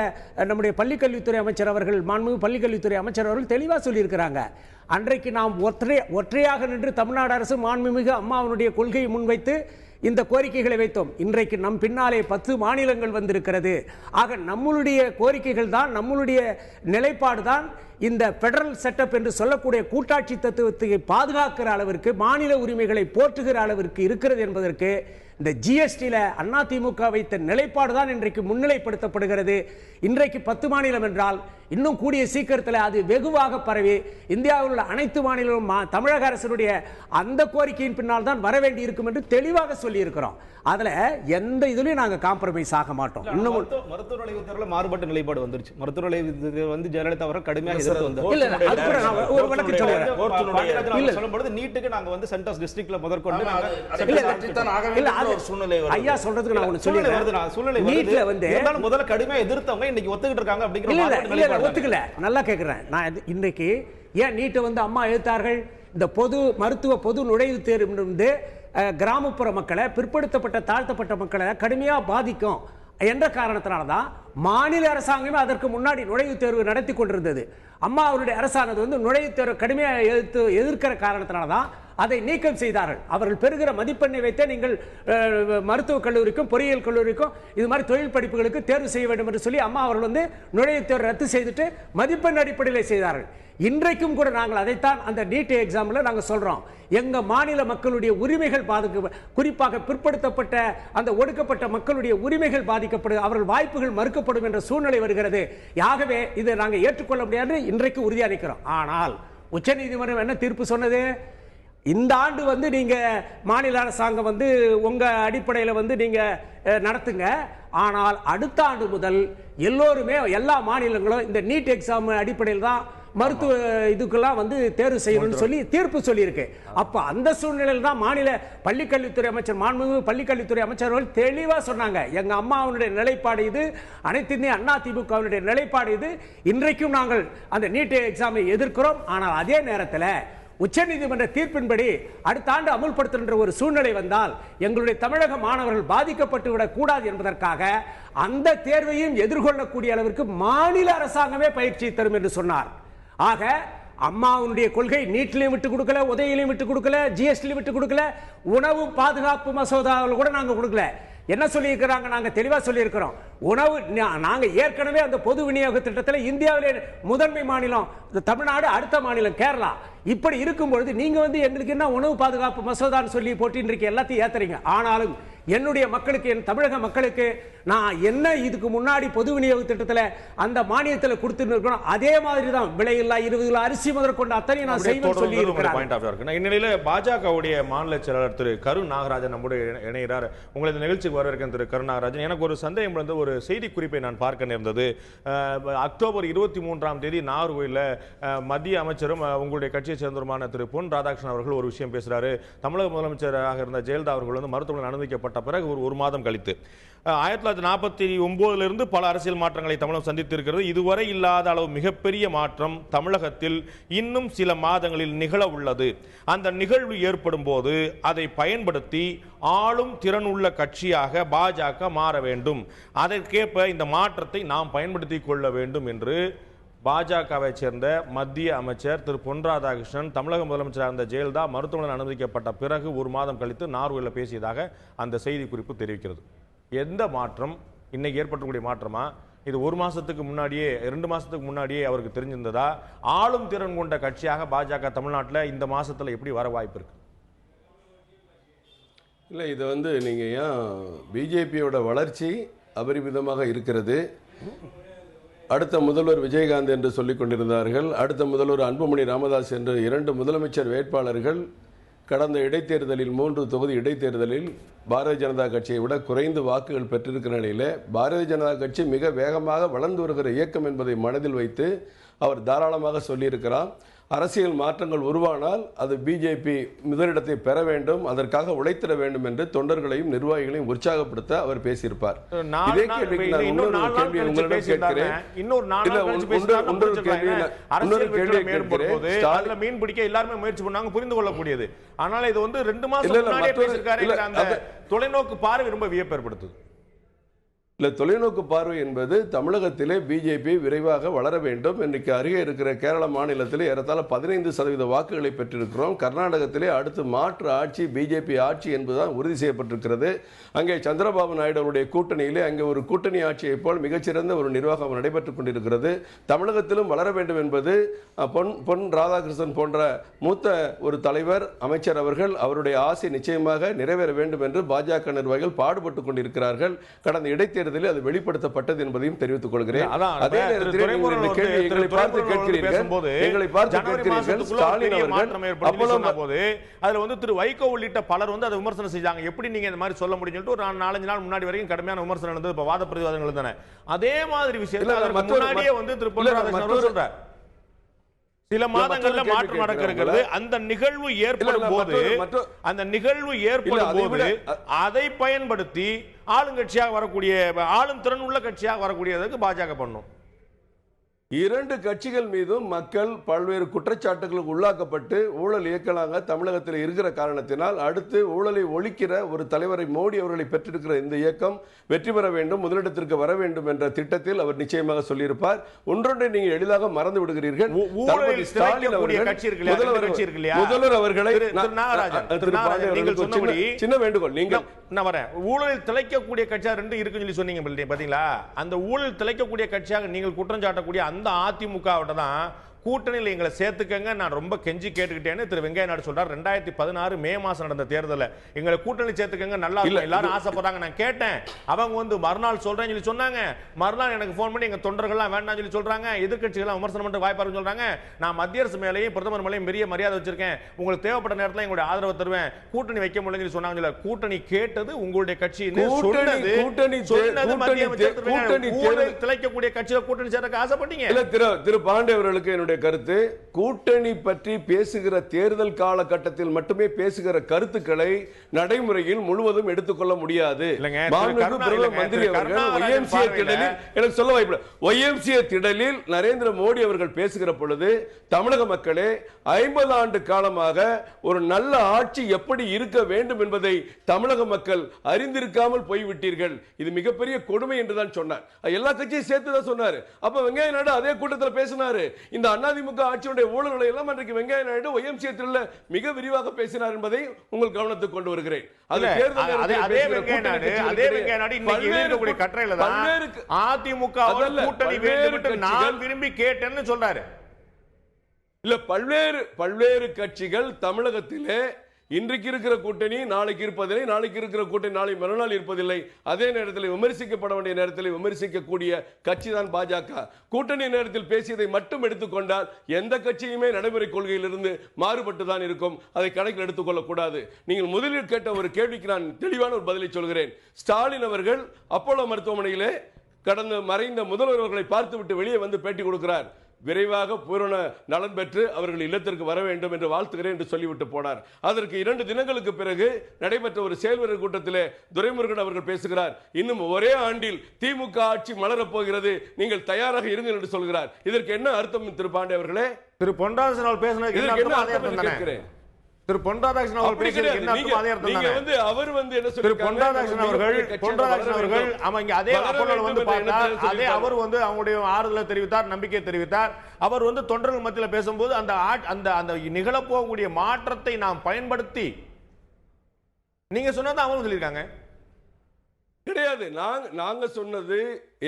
நம்முடைய பள்ளிக்கல்வித்துறை அமைச்சர் அவர்கள், மாண்புமிகு பள்ளிக்கல்வித்துறை அமைச்சர் அவர்கள் தெளிவாக சொல்லியிருக்கிறாங்க. அன்றைக்கு நாம் ஒற்றையாக நின்று தமிழ்நாடு அரசு மாண்புமிகு அம்மாவினுடைய கொள்கையை முன்வைத்து இந்த கோரிக்கைகளை வைத்தோம். இன்றைக்கு நம் பின்னாலே 10 மாநிலங்கள் வந்திருக்கிறது. ஆக நம்மளுடைய கோரிக்கைகள் தான், நம்மளுடைய நிலைப்பாடு தான் இந்த பெடரல் செட்டப் என்று சொல்லக்கூடிய கூட்டாட்சி தத்துவத்தை பாதுகாக்கிற அளவிற்கு, மாநில உரிமைகளை போற்றுகிற அளவிற்கு இருக்கிறது என்பதற்கு இந்த ஜிஎஸ்டியில் அதிமுக வைத்த நிலைப்பாடு தான் இன்றைக்கு முன்னிலைப்படுத்தப்படுகிறது. இன்றைக்கு 10 மாநிலம் என்றால் இன்னும் கூடிய சீக்கிரத்தில் அது வெகுவாக பரவி இந்தியாவில் உள்ள அனைத்து மாநிலங்களும் தமிழக அரசுடைய அந்த கோரிக்கையின் பின்னால் தான் வர வேண்டி இருக்கும் என்று தெளிவாக சொல்லி இருக்கிறோம். அதுல எந்த இதுலயும் நாங்க காம்ப்ரமைஸ் ஆக மாட்டோம். இன்னும் மருத்துவ நுழைவுத்துறையில மாறுபட்ட நிலைப்பாடு வந்துருச்சு. மருத்துவ நுழைவுத்துறை வந்து ஜெயலலிதா அவர்கள் கடுமையாக எதிர்த்து வந்தார். இல்ல, அது கூட நான் ஒரு வழக்கு சொல்றேன். சொல்லும்போது நீட்டுக்கு நாங்க வந்து சென்டர்ஸ் டிஸ்ட்ரிக்ட்ல முதற்கொண்டு ஐயா சொல்றதுக்கு நான் ஒன்னு சொல்லிடுறேன். சூழ்நிலை நீட்ல வந்து முதல்ல கடுமையாக எதிர்த்தவங்க இன்னைக்கு ஒத்துக்கிட்டு இருக்காங்க அப்படிங்கிற ஒத்துக்கல. நல்லா கேட்கிறேன் நான். இன்றைக்கு ஏன் நீட்டை வந்து அம்மா எதிர்த்தார்கள்? இந்த மருத்துவ பொது நுழைவுத் தேர்வு வந்து கிராமப்புற மக்களை, பிற்படுத்தப்பட்ட தாழ்த்தப்பட்ட மக்களை கடுமையாக பாதிக்கும் என்ற காரணத்தினால தான் மாநில அரசாங்கமே அதற்கு முன்னாடி நுழைவுத் தேர்வு நடத்தி கொண்டிருந்தது. அம்மா அவருடைய அரசானது வந்து நுழைவுத் தேர்வு கடுமையாக எதிர்க்கிற காரணத்தினால தான் அதை நீக்கம் செய்தார்கள். அவர்கள் பெறுகிற மதிப்பெண்ணை வைத்தே நீங்கள் மருத்துவக் கல்லூரிக்கும் பொறியியல் கல்லூரிக்கும் இது மாதிரி தொழில் படிப்புகளுக்கு தேர்வு செய்ய வேண்டும் என்று சொல்லி அம்மா அவர்கள் வந்து நுழைவுத் தேர்வு ரத்து செய்துட்டு மதிப்பெண் அடிப்படையில் செய்தார்கள். இன்றைக்கும் கூட நாங்கள் அதைத்தான் அந்த நீட் எக்ஸாம்ல நாங்கள் சொல்றோம். எங்க மாநில மக்களுடைய உரிமைகள் குறிப்பாக பிற்படுத்தப்பட்ட அந்த ஒடுக்கப்பட்ட மக்களுடைய உரிமைகள் பாதிக்கப்படும், அவர்கள் வாய்ப்புகள் மறுக்கப்படும் என்ற சூழ்நிலை வருகிறது. ஆகவே இதை நாங்கள் ஏற்றுக்கொள்ள முடியாது, இன்றைக்கு உறுதியாக நிற்கிறோம். ஆனால் உச்சநீதிமன்றம் என்ன தீர்ப்பு சொன்னது? இந்த ஆண்டு வந்து நீங்க மாநில அரசாங்கம் வந்து உங்க அடிப்படையில் வந்து நீங்க நடத்துங்க, ஆனால் அடுத்த ஆண்டு முதல் எல்லோருமே எல்லா மாநிலங்களும் இந்த நீட் எக்ஸாம் அடிப்படையில் தான் மருத்துவ இதுக்கெல்லாம் வந்து தேர்வு செய்யணும்னு சொல்லி தீர்ப்பு சொல்லியிருக்கு. அப்ப அந்த சூழ்நிலையில் தான் மாநில பள்ளிக்கல்வித்துறை அமைச்சர், மாண்புமிகு பள்ளிக்கல்வித்துறை அமைச்சர்கள் தெளிவா சொன்னாங்க, எங்க அம்மாவுடைய நிலைப்பாடு இது, அனைத்து இந்திய அண்ணா திமுகவினுடைய நிலைப்பாடு இது, இன்றைக்கும் நாங்கள் அந்த நீட் எக்ஸாமை எதிர்க்கிறோம். ஆனால் அதே நேரத்தில் உச்சநீதிமன்ற தீர்ப்பின்படி அடுத்த ஆண்டு அமுல்படுத்துகின்ற ஒரு சூழ்நிலை வந்தால் எங்களுடைய தமிழக மாணவர்கள் பாதிக்கப்பட்டு விடக் கூடாது என்பதற்காக அந்த தேர்வையும் எதிர்கொள்ளக்கூடிய அளவிற்கு மாநில அரசாங்கமே பயிற்சி தரும் என்று சொன்னார். ஆக அம்மாவுடைய கொள்கை நீட்லையும் விட்டு கொடுக்கல, உதவியிலையும் விட்டு கொடுக்கல, ஜிஎஸ்டிலையும் விட்டு கொடுக்கல, உணவு பாதுகாப்பு மசோதாவில் கூட நாங்கள் கொடுக்கல. என்ன சொல்லியிருக்கிறாங்க? நாங்கள் தெளிவாக சொல்லியிருக்கிறோம், உணவு நாங்கள் ஏற்கனவே அந்த பொது விநியோக திட்டத்தில் இந்தியாவிலே முதன்மை மாநிலம் தமிழ்நாடு, அடுத்த மாநிலம் கேரளா. இப்படி இருக்கும் பொழுது நீங்க வந்து எங்களுக்கு என்ன உணவு பாதுகாப்பு மசோதான்னு சொல்லி போட்டின்னு எல்லாத்தையும் ஏத்துறீங்க. ஆனாலும் என்னுடைய மக்களுக்கு, என் தமிழக மக்களுக்கு நான் என்ன இதுக்கு முன்னாடி பொது விநியோக திட்டத்தில் அந்த மானியத்தில் கொடுத்துருக்கணும் அதே மாதிரி தான் விலையில்லா 20 கிலோ அரிசி முதற்கொண்டு அத்தனை நான் செய்வேன் சொல்லி இருக்கிறேன். இந்நிலையில பாஜகவுடைய மாநில செயலாளர் திரு கரு நாகராஜன் நம்முடைய இணைகிறார். உங்களது நிகழ்ச்சிக்கு வரவேற்கிறேன் திரு கரு நாகராஜன். எனக்கு ஒரு சந்தேகம் வந்து ஒரு செய்தி குறிப்பை நான் பார்க்க நேர்ந்தது. அக்டோபர் 23ஆம் தேதி நாகர்கோயிலில் மத்திய அமைச்சரும் உங்களுடைய கட்சியை சேர்ந்தவருமான திரு பொன் ராதாகிருஷ்ணன் அவர்கள் ஒரு விஷயம் பேசுறாரு. தமிழக முதலமைச்சராக இருந்த ஜெயலலிதா அவர்கள் வந்து மருத்துவமனையில் அனுமதிக்கப்பட்ட பிறகு ஒரு மாதம் கழித்து 1949 பல அரசியல் மாற்றங்களை தமிழகம் சந்தித்திருக்கிறது. இதுவரை இல்லாத அளவு மிகப்பெரிய மாற்றம் தமிழகத்தில் இன்னும் சில மாதங்களில் நிகழ உள்ளது. அந்த நிகழ்வு ஏற்படும் போது அதை பயன்படுத்தி ஆளும் திறனுள்ள கட்சியாக பாஜக மாற வேண்டும். அதற்கேற்ப இந்த மாற்றத்தை நாம் பயன்படுத்திக் கொள்ள வேண்டும் என்று பாஜகவை சேர்ந்த மத்திய அமைச்சர் திரு பொன் ராதாகிருஷ்ணன் தமிழக முதலமைச்சராக இருந்த ஜெயலலிதா மருத்துவமனையில் அனுமதிக்கப்பட்ட பிறகு ஒரு மாதம் கழித்து நார்வேல பேசியதாக அந்த செய்தி குறிப்பு தெரிவிக்கிறது. எந்த மாற்றம் இன்னைக்கு ஏற்படக்கூடிய மாற்றமா? இது ஒரு மாசத்துக்கு முன்னாடியே 2 மாசத்துக்கு முன்னாடியே அவருக்கு தெரிஞ்சிருந்ததா? ஆளும் திறன் கொண்ட கட்சியாக பாஜக தமிழ்நாட்டில் இந்த மாசத்துல எப்படி வர வாய்ப்பு இருக்கு? இல்லை, இது வந்து நீங்க ஏன் பிஜேபியோட வளர்ச்சி அபரிமிதமாக இருக்கிறது. அடுத்த முதல்வர் விஜயகாந்த் என்று சொல்லிக் கொண்டிருந்தார்கள். அடுத்த முதல்வர் அன்புமணி ராமதாஸ் என்று 2 முதலமைச்சர் வேட்பாளர்கள் கடந்த இடைத்தேர்தலில் 3 தொகுதி இடைத்தேர்தலில் பாரதிய ஜனதா கட்சியை விட குறைந்து வாக்குகள் பெற்றிருக்கிற நிலையில் பாரதிய ஜனதா கட்சி மிக வேகமாக வளர்ந்து வருகிற இயக்கம் என்பதை மனதில் வைத்து அவர் தாராளமாக சொல்லியிருக்கிறார். அரசியல் மாற்றங்கள் உருவானால் அது பிஜேபி முதலிடத்தை பெற வேண்டும், அதற்காக உழைத்திட வேண்டும் என்று தொண்டர்களையும் நிர்வாகிகளையும் உற்சாகப்படுத்த அவர் பேசியிருப்பார். இதே கேள்விக்கு நான் இன்னொரு கேள்வி உங்களிடம் கேட்கிறேன். மீன் பிடிக்க எல்லாருமே முயற்சி பண்ணாங்க, புரிந்து கொள்ளக்கூடியது. ஆனால் இது வந்து 2 மாசம் தொலைநோக்கு பார்வை ரொம்ப வியப்பு ஏற்படுத்துது. இல்லை, தொலைநோக்கு பார்வை என்பது தமிழகத்திலே பிஜேபி விரைவாக வளர வேண்டும். இன்றைக்கு அருகே இருக்கிற கேரள மாநிலத்திலே ஏறத்தாழ 15% வாக்குகளை பெற்றிருக்கிறோம். கர்நாடகத்திலே அடுத்து மாற்று ஆட்சி பிஜேபி ஆட்சி என்பதுதான் உறுதி செய்யப்பட்டிருக்கிறது. அங்கே சந்திரபாபு நாயுடு அவருடைய கூட்டணியிலே அங்கே ஒரு கூட்டணி ஆட்சியை போல் மிகச்சிறந்த ஒரு நிர்வாகம் நடைபெற்றுக் கொண்டிருக்கிறது. தமிழகத்திலும் வளர வேண்டும் என்பது பொன் ராதாகிருஷ்ணன் போன்ற மூத்த ஒரு தலைவர் அமைச்சர் அவருடைய ஆசை நிச்சயமாக நிறைவேற வேண்டும் என்று பாஜக நிர்வாகிகள் பாடுபட்டுக் கொண்டிருக்கிறார்கள். கடந்த இடைத்தேர்தல் அது வெளிப்படுத்தப்பட்டது என்பதையும் தெரிவித்துக் கொள்கிறேன். அதே நேரத்தில் எங்களை பார்த்து கேட்கிறீர்கள் ஸ்டாலின் அவர்கள் அதுல வந்து திரு வைகோ உள்ளிட்ட பலர் வந்து அதை விமர்சனம் செஞ்சாங்க. எப்படி நீங்க இந்த மாதிரி சொல்ல முடியும்? ஒரு 4-5 நாள் முன்னாடி வரைக்கும் கடுமையான விமர்சனம் நடந்தது. இப்ப வாத பிரதிவாதங்கள் தானே அதே மாதிரி விஷயத்தில் முன்னாடியே வந்து திரு பொன் ராதாகிருஷ்ணன் சொல்றார் சில மாதங்கள்ல மாற்றம் நடக்க இருக்கிறது. அந்த நிகழ்வு ஏற்படும் போது அதை பயன்படுத்தி ஆளுங்கட்சியாக வரக்கூடிய, ஆளும் திறன் உள்ள கட்சியாக வரக்கூடியதுக்கு பாஜக பண்ணும். இரண்டு கட்சிகள் மீதும் மக்கள் பல்வேறு குற்றச்சாட்டுகளுக்கு உள்ளாக்கப்பட்டு ஊழல் இயக்கலாங்க தமிழகத்தில் இருக்கிற காரணத்தினால் அடுத்து ஊழலை ஒழிக்கிற ஒரு தலைவரை மோடி அவர்களை பெற்றிருக்கிற இந்த இயக்கம் வெற்றி பெற வேண்டும், முதலிடத்திற்கு வர வேண்டும் என்ற திட்டத்தில் அவர் நிச்சயமாக சொல்லியிருப்பார். ஒன்றொன்றை நீங்கள் எளிதாக மறந்து விடுகிறீர்கள். முதல்வர் அவர்களை சின்ன வேண்டுகோள், நீங்கள் ஊழலில் திளைக்கக்கூடிய கட்சியா ரெண்டு இருக்குன்னு சொல்லி சொன்னீங்க பாத்தீங்களா? அந்த ஊழல் திளைக்கக்கூடிய கட்சியாக நீங்கள் குற்றம் சாட்டக்கூடிய அந்த அதிமுகவோட தான் கூட்டணியில் எங்களை சேர்த்துக்கங்க நான் ரொம்ப கெஞ்சி கேட்டுக்கிட்டேன்னு திரு வெங்கையா நாயுடு சொல்றார். 2016 மே மாசம் நடந்த தேர்தலில் எங்களை கூட்டணி சேர்த்துக்கங்க, நல்லா இல்ல எல்லாரும் ஆசைப்படுறாங்க. நான் கேட்டேன், அவங்க வந்து மறுநாள் சொல்றேன்னு சொல்லி சொன்னாங்க. மறுநாள் எனக்கு போன் பண்ணி எங்க தொண்டர்கள்லாம் வேண்டாம்னு சொல்லி சொல்றாங்க, எதிர்க்கட்சிகள் விமர்சனம் பண்ண வாய்ப்பாக சொல்றாங்க. நான் மத்திய அரசு மேலேயும் பிரதமர் மேலேயும் பெரிய மரியாதை வச்சிருக்கேன், உங்களுக்கு தேவைப்பட்ட நேரத்தில் எங்களுடைய ஆதரவு தருவேன், கூட்டணி வைக்க முடியலன்னு சொன்னாங்க. கூட்டணி கேட்டது உங்களுடைய கட்சி, திளைக்கக்கூடிய கட்சியில கூட்டணி சேர்க்க ஆசைப்பட்டீங்க. திரு பாண்டே அவர்களுக்கு கருத்து, கூட்டணி பற்றி பேசுகிற தேர்தல் காலகட்டத்தில் மட்டுமே பேசுகிற கருத்துக்களை நடைமுறையில் முழுவதும் எடுத்துக்கொள்ள முடியாது. திடலில் நரேந்திர மோடி அவர்கள் பேசுகிற பொழுது தமிழக மக்களே 50 ஆண்டு காலமாக ஒரு நல்ல ஆட்சி எப்படி இருக்க வேண்டும் என்பதை தமிழக மக்கள் அறிந்திருக்காமல் போய்விட்டீர்கள், இது மிகப்பெரிய கொடுமை என்றுதான் சொன்னார். எல்லா கட்சியும் சேர்த்துதான் சொன்னார். அப்ப வெங்கையா நாயுடு அதே கூட்டத்தில் பேசினாரு. இந்த அதிமுக ஆட்சியுடைய ஊழல்களை எல்லாம் அன்றைக்கு வெங்கையா நாயுடு ஒய்எம்சிஏ மிக விரிவாக பேசினார் என்பதை உங்கள் கவனத்துக்கு கொண்டு வருகிறேன். விரும்பி கேட்டேன்னு சொல்றாரு. இல்ல, பல்வேறு கட்சிகள் தமிழகத்திலே இன்றைக்கு இருக்கிற கூட்டணி நாளைக்கு இருப்பதில்லை, நாளைக்கு இருக்கிற கூட்டணி நாளை மறுநாள் இருப்பதில்லை. அதே நேரத்தில் விமர்சிக்கப்பட வேண்டிய நேரத்தில் விமர்சிக்கக்கூடிய கட்சி தான் பாஜக. கூட்டணி நேரத்தில் பேசியதை மட்டும் எடுத்துக்கொண்டால் எந்த கட்சியுமே நடைமுறை கொள்கையிலிருந்து மாறுபட்டு தான் இருக்கும். அதை கணக்கில் எடுத்துக்கொள்ளக்கூடாது. நீங்கள் முதலில் கேட்ட ஒரு கேள்விக்கு நான் தெளிவான ஒரு பதிலை சொல்கிறேன். ஸ்டாலின் அவர்கள் அப்போலோ மருத்துவமனையிலே கடந்த மறைந்த முதல்வர் அவர்களை பார்த்துவிட்டு வெளியே வந்து பேட்டி கொடுக்கிறார். விரைவாக பூரண நலன் பெற்று அவர்கள் இல்லத்திற்கு வர வேண்டும் என்று வாழ்த்துகிறேன் என்று சொல்லிவிட்டு போனார். அதற்கு 2 தினங்களுக்கு பிறகு நடைபெற்ற ஒரு செயல்வீரர் கூட்டத்திலே துரைமுருகன் அவர்கள் பேசுகிறார், இன்னும் ஒரே ஆண்டில் திமுக ஆட்சி மலரப் போகிறது, நீங்கள் தயாராக இருங்கள் என்று சொல்கிறார். இதற்கு என்ன அர்த்தம் திரு பாண்டே அவர்களே? திரு பொன்ராதாகிருஷ்ணன் அவர்கள் பேசினது கேட்கிறேன். திரு பொன்ராதாகிருஷ்ணன் அவர்கள் பேசினது என்ன அர்த்தம்? அதே அர்த்தம் தானே. வந்து அவர் வந்து என்ன சொல்றாரு? திரு பொன்ராதாகிருஷ்ணன் அவர்கள் அவங்க அதே அப்போலோல வந்து பார்த்தார், அதே அவர் வந்து அவங்களுடைய ஆறுதலை தெரிவித்தார், நம்பிக்கை தெரிவித்தார். அவர் வந்து தொண்டர்கள் மத்தியில் பேசும்போது அந்த அந்த நிகழப்போகக்கூடிய மாற்றத்தை நாம் பயன்படுத்தி நீங்க சொன்னது அவங்க சொல்லியிருக்காங்க கிடையாது. நாங்க சொன்னது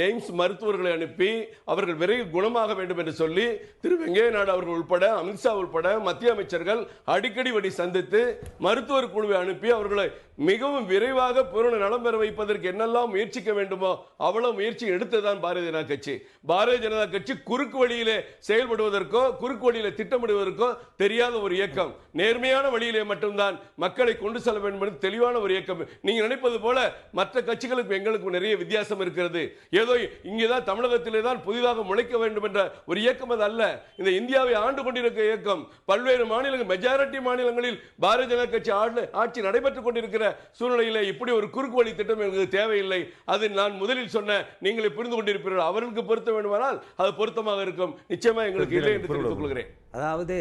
எய்ம்ஸ் மருத்துவர்களை அனுப்பி அவர்கள் விரைவில் குணமாக வேண்டும் என்று சொல்லி திரு வெங்கையா நாயுடு அவர்கள் உட்பட அமித்ஷா உட்பட மத்திய அமைச்சர்கள் அடிக்கடி சந்தித்து மருத்துவர் குழுவை அனுப்பி அவர்களை மிகவும் விரைவாக பூரண நலம் பெற வைப்பதற்கு என்னெல்லாம் முயற்சிக்க வேண்டுமோ அவ்வளவு முயற்சி எடுத்ததுதான் பாரதிய ஜனதா கட்சி. பாரதிய ஜனதா கட்சி குறுக்கு வழியிலே செயல்படுவதற்கோ குறுக்கு வழியிலே திட்டமிடுவதற்கோ தெரியாத ஒரு இயக்கம். நேர்மையான வழியிலே மட்டும்தான் மக்களை கொண்டு செல்ல வேண்டும் என்று தெளிவான ஒரு இயக்கம். நீங்க நினைப்பது போல மற்ற கட்சிகளுக்கு எங்களுக்கு நிறைய வித்தியாசம் இருக்கிறது, ஏதோ இங்கேதான் தமிழகத்திலே தான் புதிதாக முளைக்க வேண்டும் என்ற ஒரு இயக்கம் அது அல்ல. இந்த இந்தியாவை ஆண்டு கொண்டிருக்கிற இயக்கம். பல்வேறு மாநிலங்கள், மெஜாரிட்டி மாநிலங்களில் பாரதிய ஜனதா கட்சி ஆட்சி நடைபெற்றுக் கொண்டிருக்கிற சூழ்நிலையில் இப்படி ஒரு குறுக்கு வழி திட்டம் எங்களுக்கு தேவையில்லை. அது நான் முதலில் சொன்ன நீங்களே புரிந்து கொண்டிருப்பீர்கள். அவர்களுக்கு பொருத்த வேண்டுமானால் அது பொருத்தமாக இருக்கும், நிச்சயமா எங்களுக்கு இல்லை என்று தெரிவித்துக் கொள்கிறேன். அதாவது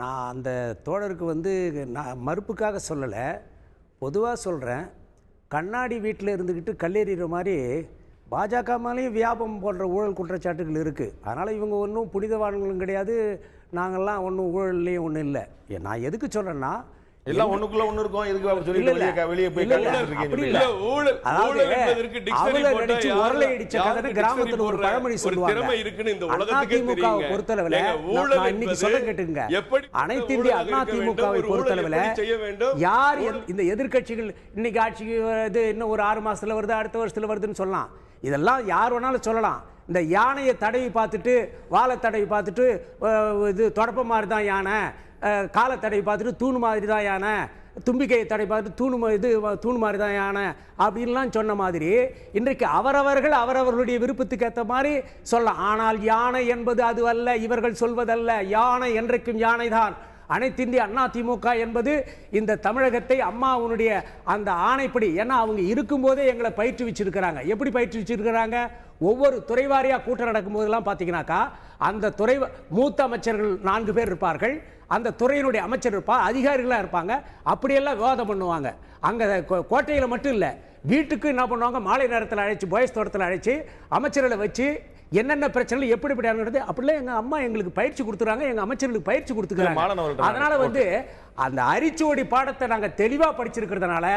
நான் அந்த தோழருக்கு வந்து நான் மறுப்புக்காக சொல்லலை, பொதுவாக சொல்கிறேன். கண்ணாடி வீட்டில் இருந்துக்கிட்டு கல்லெறிகிற மாதிரி பாஜக மேலேயும் வியாபம் போன்ற ஊழல் குற்றச்சாட்டுகள் இருக்குது. அதனால் இவங்க ஒன்றும் புனிதவான்களும் கிடையாது, நாங்கள்லாம் ஒன்றும் ஊழல்லையும் ஒன்றும் இல்லை. நான் எதுக்கு சொல்கிறேன்னா எல்லாம் ஒண்ணுக்குள்ள ஒண்ணு இருக்கும். எதுக்கு அப்படி சொல்லி வெளியே போய் உரலை அடிச்ச கதை கிராமத்துல ஒரு பழமொழி சொல்லுவாங்க. அதிமுக பொறுத்தளவுல இன்னைக்கு சொல்ல கேட்டுங்க, அனைத்து இந்திய அண்ணா திமுகவை பொறுத்தளவுல யார் இந்த எதிர்கட்சிகள் இன்னைக்கு ஆட்சிக்கு இது இன்னும் ஒரு 6 மாசத்துல வருது, அடுத்த வருஷத்துல வருதுன்னு சொல்லலாம். இதெல்லாம் யார் வேணாலும் சொல்லலாம். இந்த யானையை தடவி பார்த்துட்டு வாழை தடவி பார்த்துட்டு இது தொடப்ப மாதிரி தான் யானை, காலை தடவி பார்த்துட்டு தூணு மாதிரி தான் யானை, தும்பிக்கையை தடவி பார்த்துட்டு தூணு மாதிரி தான் யானை அப்படின்லாம் சொன்ன மாதிரி இன்றைக்கு அவரவர்களுடைய விருப்பத்துக்கு ஏற்ற மாதிரி சொல்லலாம். ஆனால் யானை என்பது அது அல்ல, இவர்கள் சொல்வதல்ல. யானை என்றைக்கும் யானை தான். அனைத்து இந்திய அண்ணா திமுக என்பது இந்த தமிழகத்தை அம்மாவுடைய அந்த ஆணைப்படி, ஏன்னா அவங்க இருக்கும்போதே எங்களை பயிற்றுவிச்சிருக்கிறாங்க. எப்படி பயிற்றுவிச்சிருக்கிறாங்க? ஒவ்வொரு துறைவாரியாக கூட்டம் நடக்கும்போதெல்லாம் பார்த்தீங்கன்னாக்கா அந்த துறை மூத்த அமைச்சர்கள் 4 பேர் இருப்பார்கள், அந்த துறையினுடைய அமைச்சர் இருப்பார், அதிகாரிகளாக இருப்பாங்க. அப்படியெல்லாம் விவாதம் பண்ணுவாங்க. அங்கே கோட்டையில் மட்டும் இல்லை, வீட்டுக்கு என்ன பண்ணுவாங்க, மாலை நேரத்தில் அழைச்சி பாய்ஸ் தோட்டத்தில் அழைச்சி அமைச்சர்களை வச்சு என்னென்ன பிரச்சனை எப்படி அப்படிலாம் எங்கள் அம்மா எங்களுக்கு பயிற்சி கொடுத்துறாங்க, எங்கள் அமைச்சர்களுக்கு பயிற்சி கொடுத்துக்கிறாங்க. அதனால அந்த அரிச்சுவடி பாடத்தை நாங்கள் தெளிவாக படிச்சிருக்கிறதுனால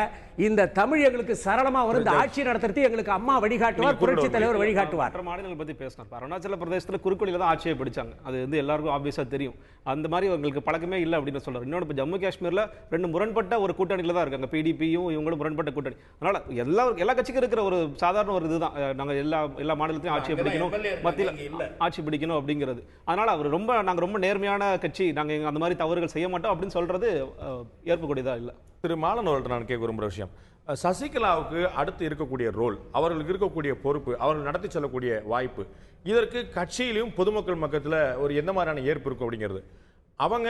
இந்த தமிழ் எங்களுக்கு சரளமாக வரும். இந்த ஆட்சி நடத்துறது எங்களுக்கு அம்மா வழிகாட்டுவார், புரட்சி தலைவர் வழிகாட்டுவார். மற்ற மாநிலங்கள் பற்றி பேசினார். அருணாச்சல பிரதேசத்தில் குறுக்கோளியில் தான் ஆட்சியை படித்தாங்க. அது எல்லாருக்கும் ஆப்வியஸாக தெரியும். அந்த மாதிரி அவங்களுக்கு பழக்கமே இல்லை அப்படின்னு சொல்றாரு. இன்னொன்று, இப்போ ஜம்மு காஷ்மீரில் 2 முரண்பட்ட ஒரு கூட்டணியில் தான் இருக்காங்க. பிடிபியும் இவங்களும் முரண்பட்ட கூட்டணி. அதனால் எல்லா கட்சிக்கும் இருக்கிற ஒரு சாதாரண ஒரு இதுதான், நாங்கள் எல்லா மாநிலத்தையும் ஆட்சியை பிடிக்கணும், மத்தியில் ஆட்சி பிடிக்கணும் அப்படிங்கிறது. அதனால் அவர் நாங்கள் ரொம்ப நேர்மையான கட்சி, நாங்கள் அந்த மாதிரி தவறுகள் செய்ய மாட்டோம் அப்படின்னு சொல்றது ஏற்பக்கூடியதா இல்லை. திரு மாலன் அவர்கள்ட்ட நான் கேட்க விரும்புகிற விஷயம், சசிகலாவுக்கு அடுத்து இருக்கக்கூடிய ரோல், அவர்களுக்கு இருக்கக்கூடிய பொறுப்பு, அவர்கள் நடத்தி செல்லக்கூடிய வாய்ப்பு, இதற்கு கட்சியிலும் பொதுமக்கள் மக்கத்தில் ஒரு எந்த மாதிரியான ஏற்பு இருக்கும் அப்படிங்கிறது. அவங்க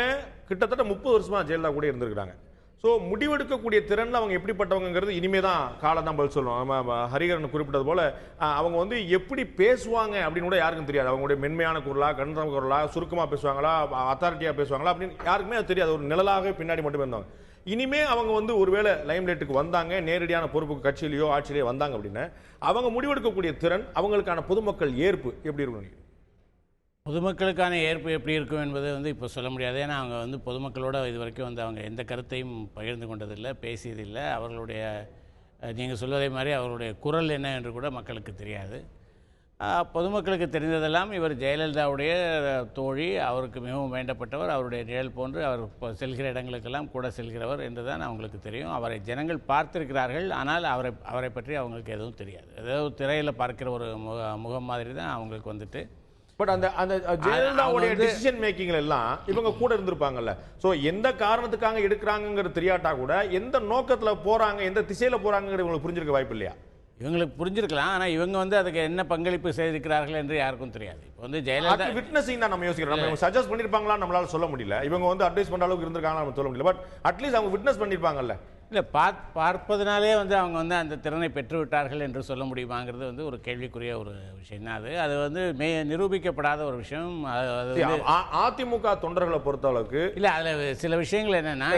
கிட்டத்தட்ட 30 வருஷமா ஜெயலலிதா கூட இருந்திருக்கிறாங்க. ஸோ முடிவெடுக்கக்கூடிய திறனில் அவங்க எப்படிப்பட்டவங்கிறது இனிமே தான் காலம் தான் பதில் சொல்லுவோம். நம்ம ஹரிகரன் குறிப்பிட்டது போல அவங்க எப்படி பேசுவாங்க அப்படின்னு கூட யாருக்கும் தெரியாது. அவங்களுடைய மென்மையான குரலா, கண்டன குரலா, சுருக்கமாக பேசுவாங்களா, அத்தாரிட்டியாக பேசுவாங்களா அப்படின்னு யாருக்குமே அது தெரியாது. ஒரு நிழலாக பின்னாடி மட்டும் இருந்தாங்க. இனிமே அவங்க ஒருவேளை லைம்லைட்டுக்கு வந்தாங்க, நேரடியான பொறுப்புக்கு கட்சியிலையோ ஆட்சியிலேயோ வந்தாங்க அப்படின்னா அவங்க முடிவெடுக்கக்கூடிய திறன், அவங்களுக்கான பொதுமக்கள் ஏற்பு எப்படி இருக்கும்? பொதுமக்களுக்கான ஏற்பு எப்படி இருக்கும் என்பது இப்போ சொல்ல முடியாது. ஏன்னா அவங்க பொதுமக்களோட இது வரைக்கும் அவங்க எந்த கருத்தையும் பகிர்ந்து கொண்டதில்லை, பேசியதில்லை. அவர்களுடைய நீங்கள் சொல்வதை மாதிரி அவர்களுடைய குரல் என்ன என்று கூட மக்களுக்கு தெரியாது. பொதுமக்களுக்கு தெரிந்ததெல்லாம் இவர் ஜெயலலிதாவுடைய தோழி, அவருக்கு மிகவும் வேண்டப்பட்டவர், அவருடைய நிழல் போன்று அவர் செல்கிற இடங்களுக்கெல்லாம் கூட செல்கிறவர் என்று தான் அவங்களுக்கு தெரியும். அவரை ஜனங்கள் பார்த்திருக்கிறார்கள், ஆனால் அவரை பற்றி அவங்களுக்கு எதுவும் தெரியாது. ஏதோ திரையில் பார்க்கிற ஒரு முகம் மாதிரி தான் அவங்களுக்கு பட் அந்த ஜெயலலிதாவுடைய டிசிஷன் மேக்கிங்ல எல்லாம் இவங்க கூட இருந்திருப்பாங்கல்ல. சோ எந்த காரணத்துக்காக எடுக்கிறாங்கிறது தெரியாட்டா கூட எந்த நோக்கத்துல போறாங்க, எந்த திசையில போறாங்கிறது இவங்களுக்கு புரிஞ்சிருக்க வாய்ப்பு இல்லையா? இவங்களுக்கு புரிஞ்சிருக்கலாம். ஆனால் இவங்க அதுக்கு என்ன பங்களிப்பு செய்திருக்கிறார்கள் என்று யாருக்கும் தெரியாது. இப்போ ஜெயலலிதா விட்னஸிங் தான் நம்ம யோசிக்கிறோம். நம்ம சஜஸ்ட் பண்ணிருப்பாங்களா நம்மளால சொல்ல முடியல. இவங்க அட்வைஸ் பண்ற அளவுக்கு இருந்திருக்காங்களா நம்ம சொல்ல முடியல. பட் அட்லீஸ்ட் அவங்க விட்னஸ் பண்ணிருப்பாங்கல்ல. இல்லை, பார்ப்பதனாலே அவங்க அந்த திறனை பெற்றுவிட்டார்கள் என்று சொல்ல முடியுமாங்கிறது ஒரு கேள்விக்குரிய ஒரு விஷயம் தான். அது நிரூபிக்கப்படாத ஒரு விஷயம். அதிமுக தொண்டர்களை பொறுத்த அளவுக்கு இல்லை, அதில் சில விஷயங்கள் என்னன்னா,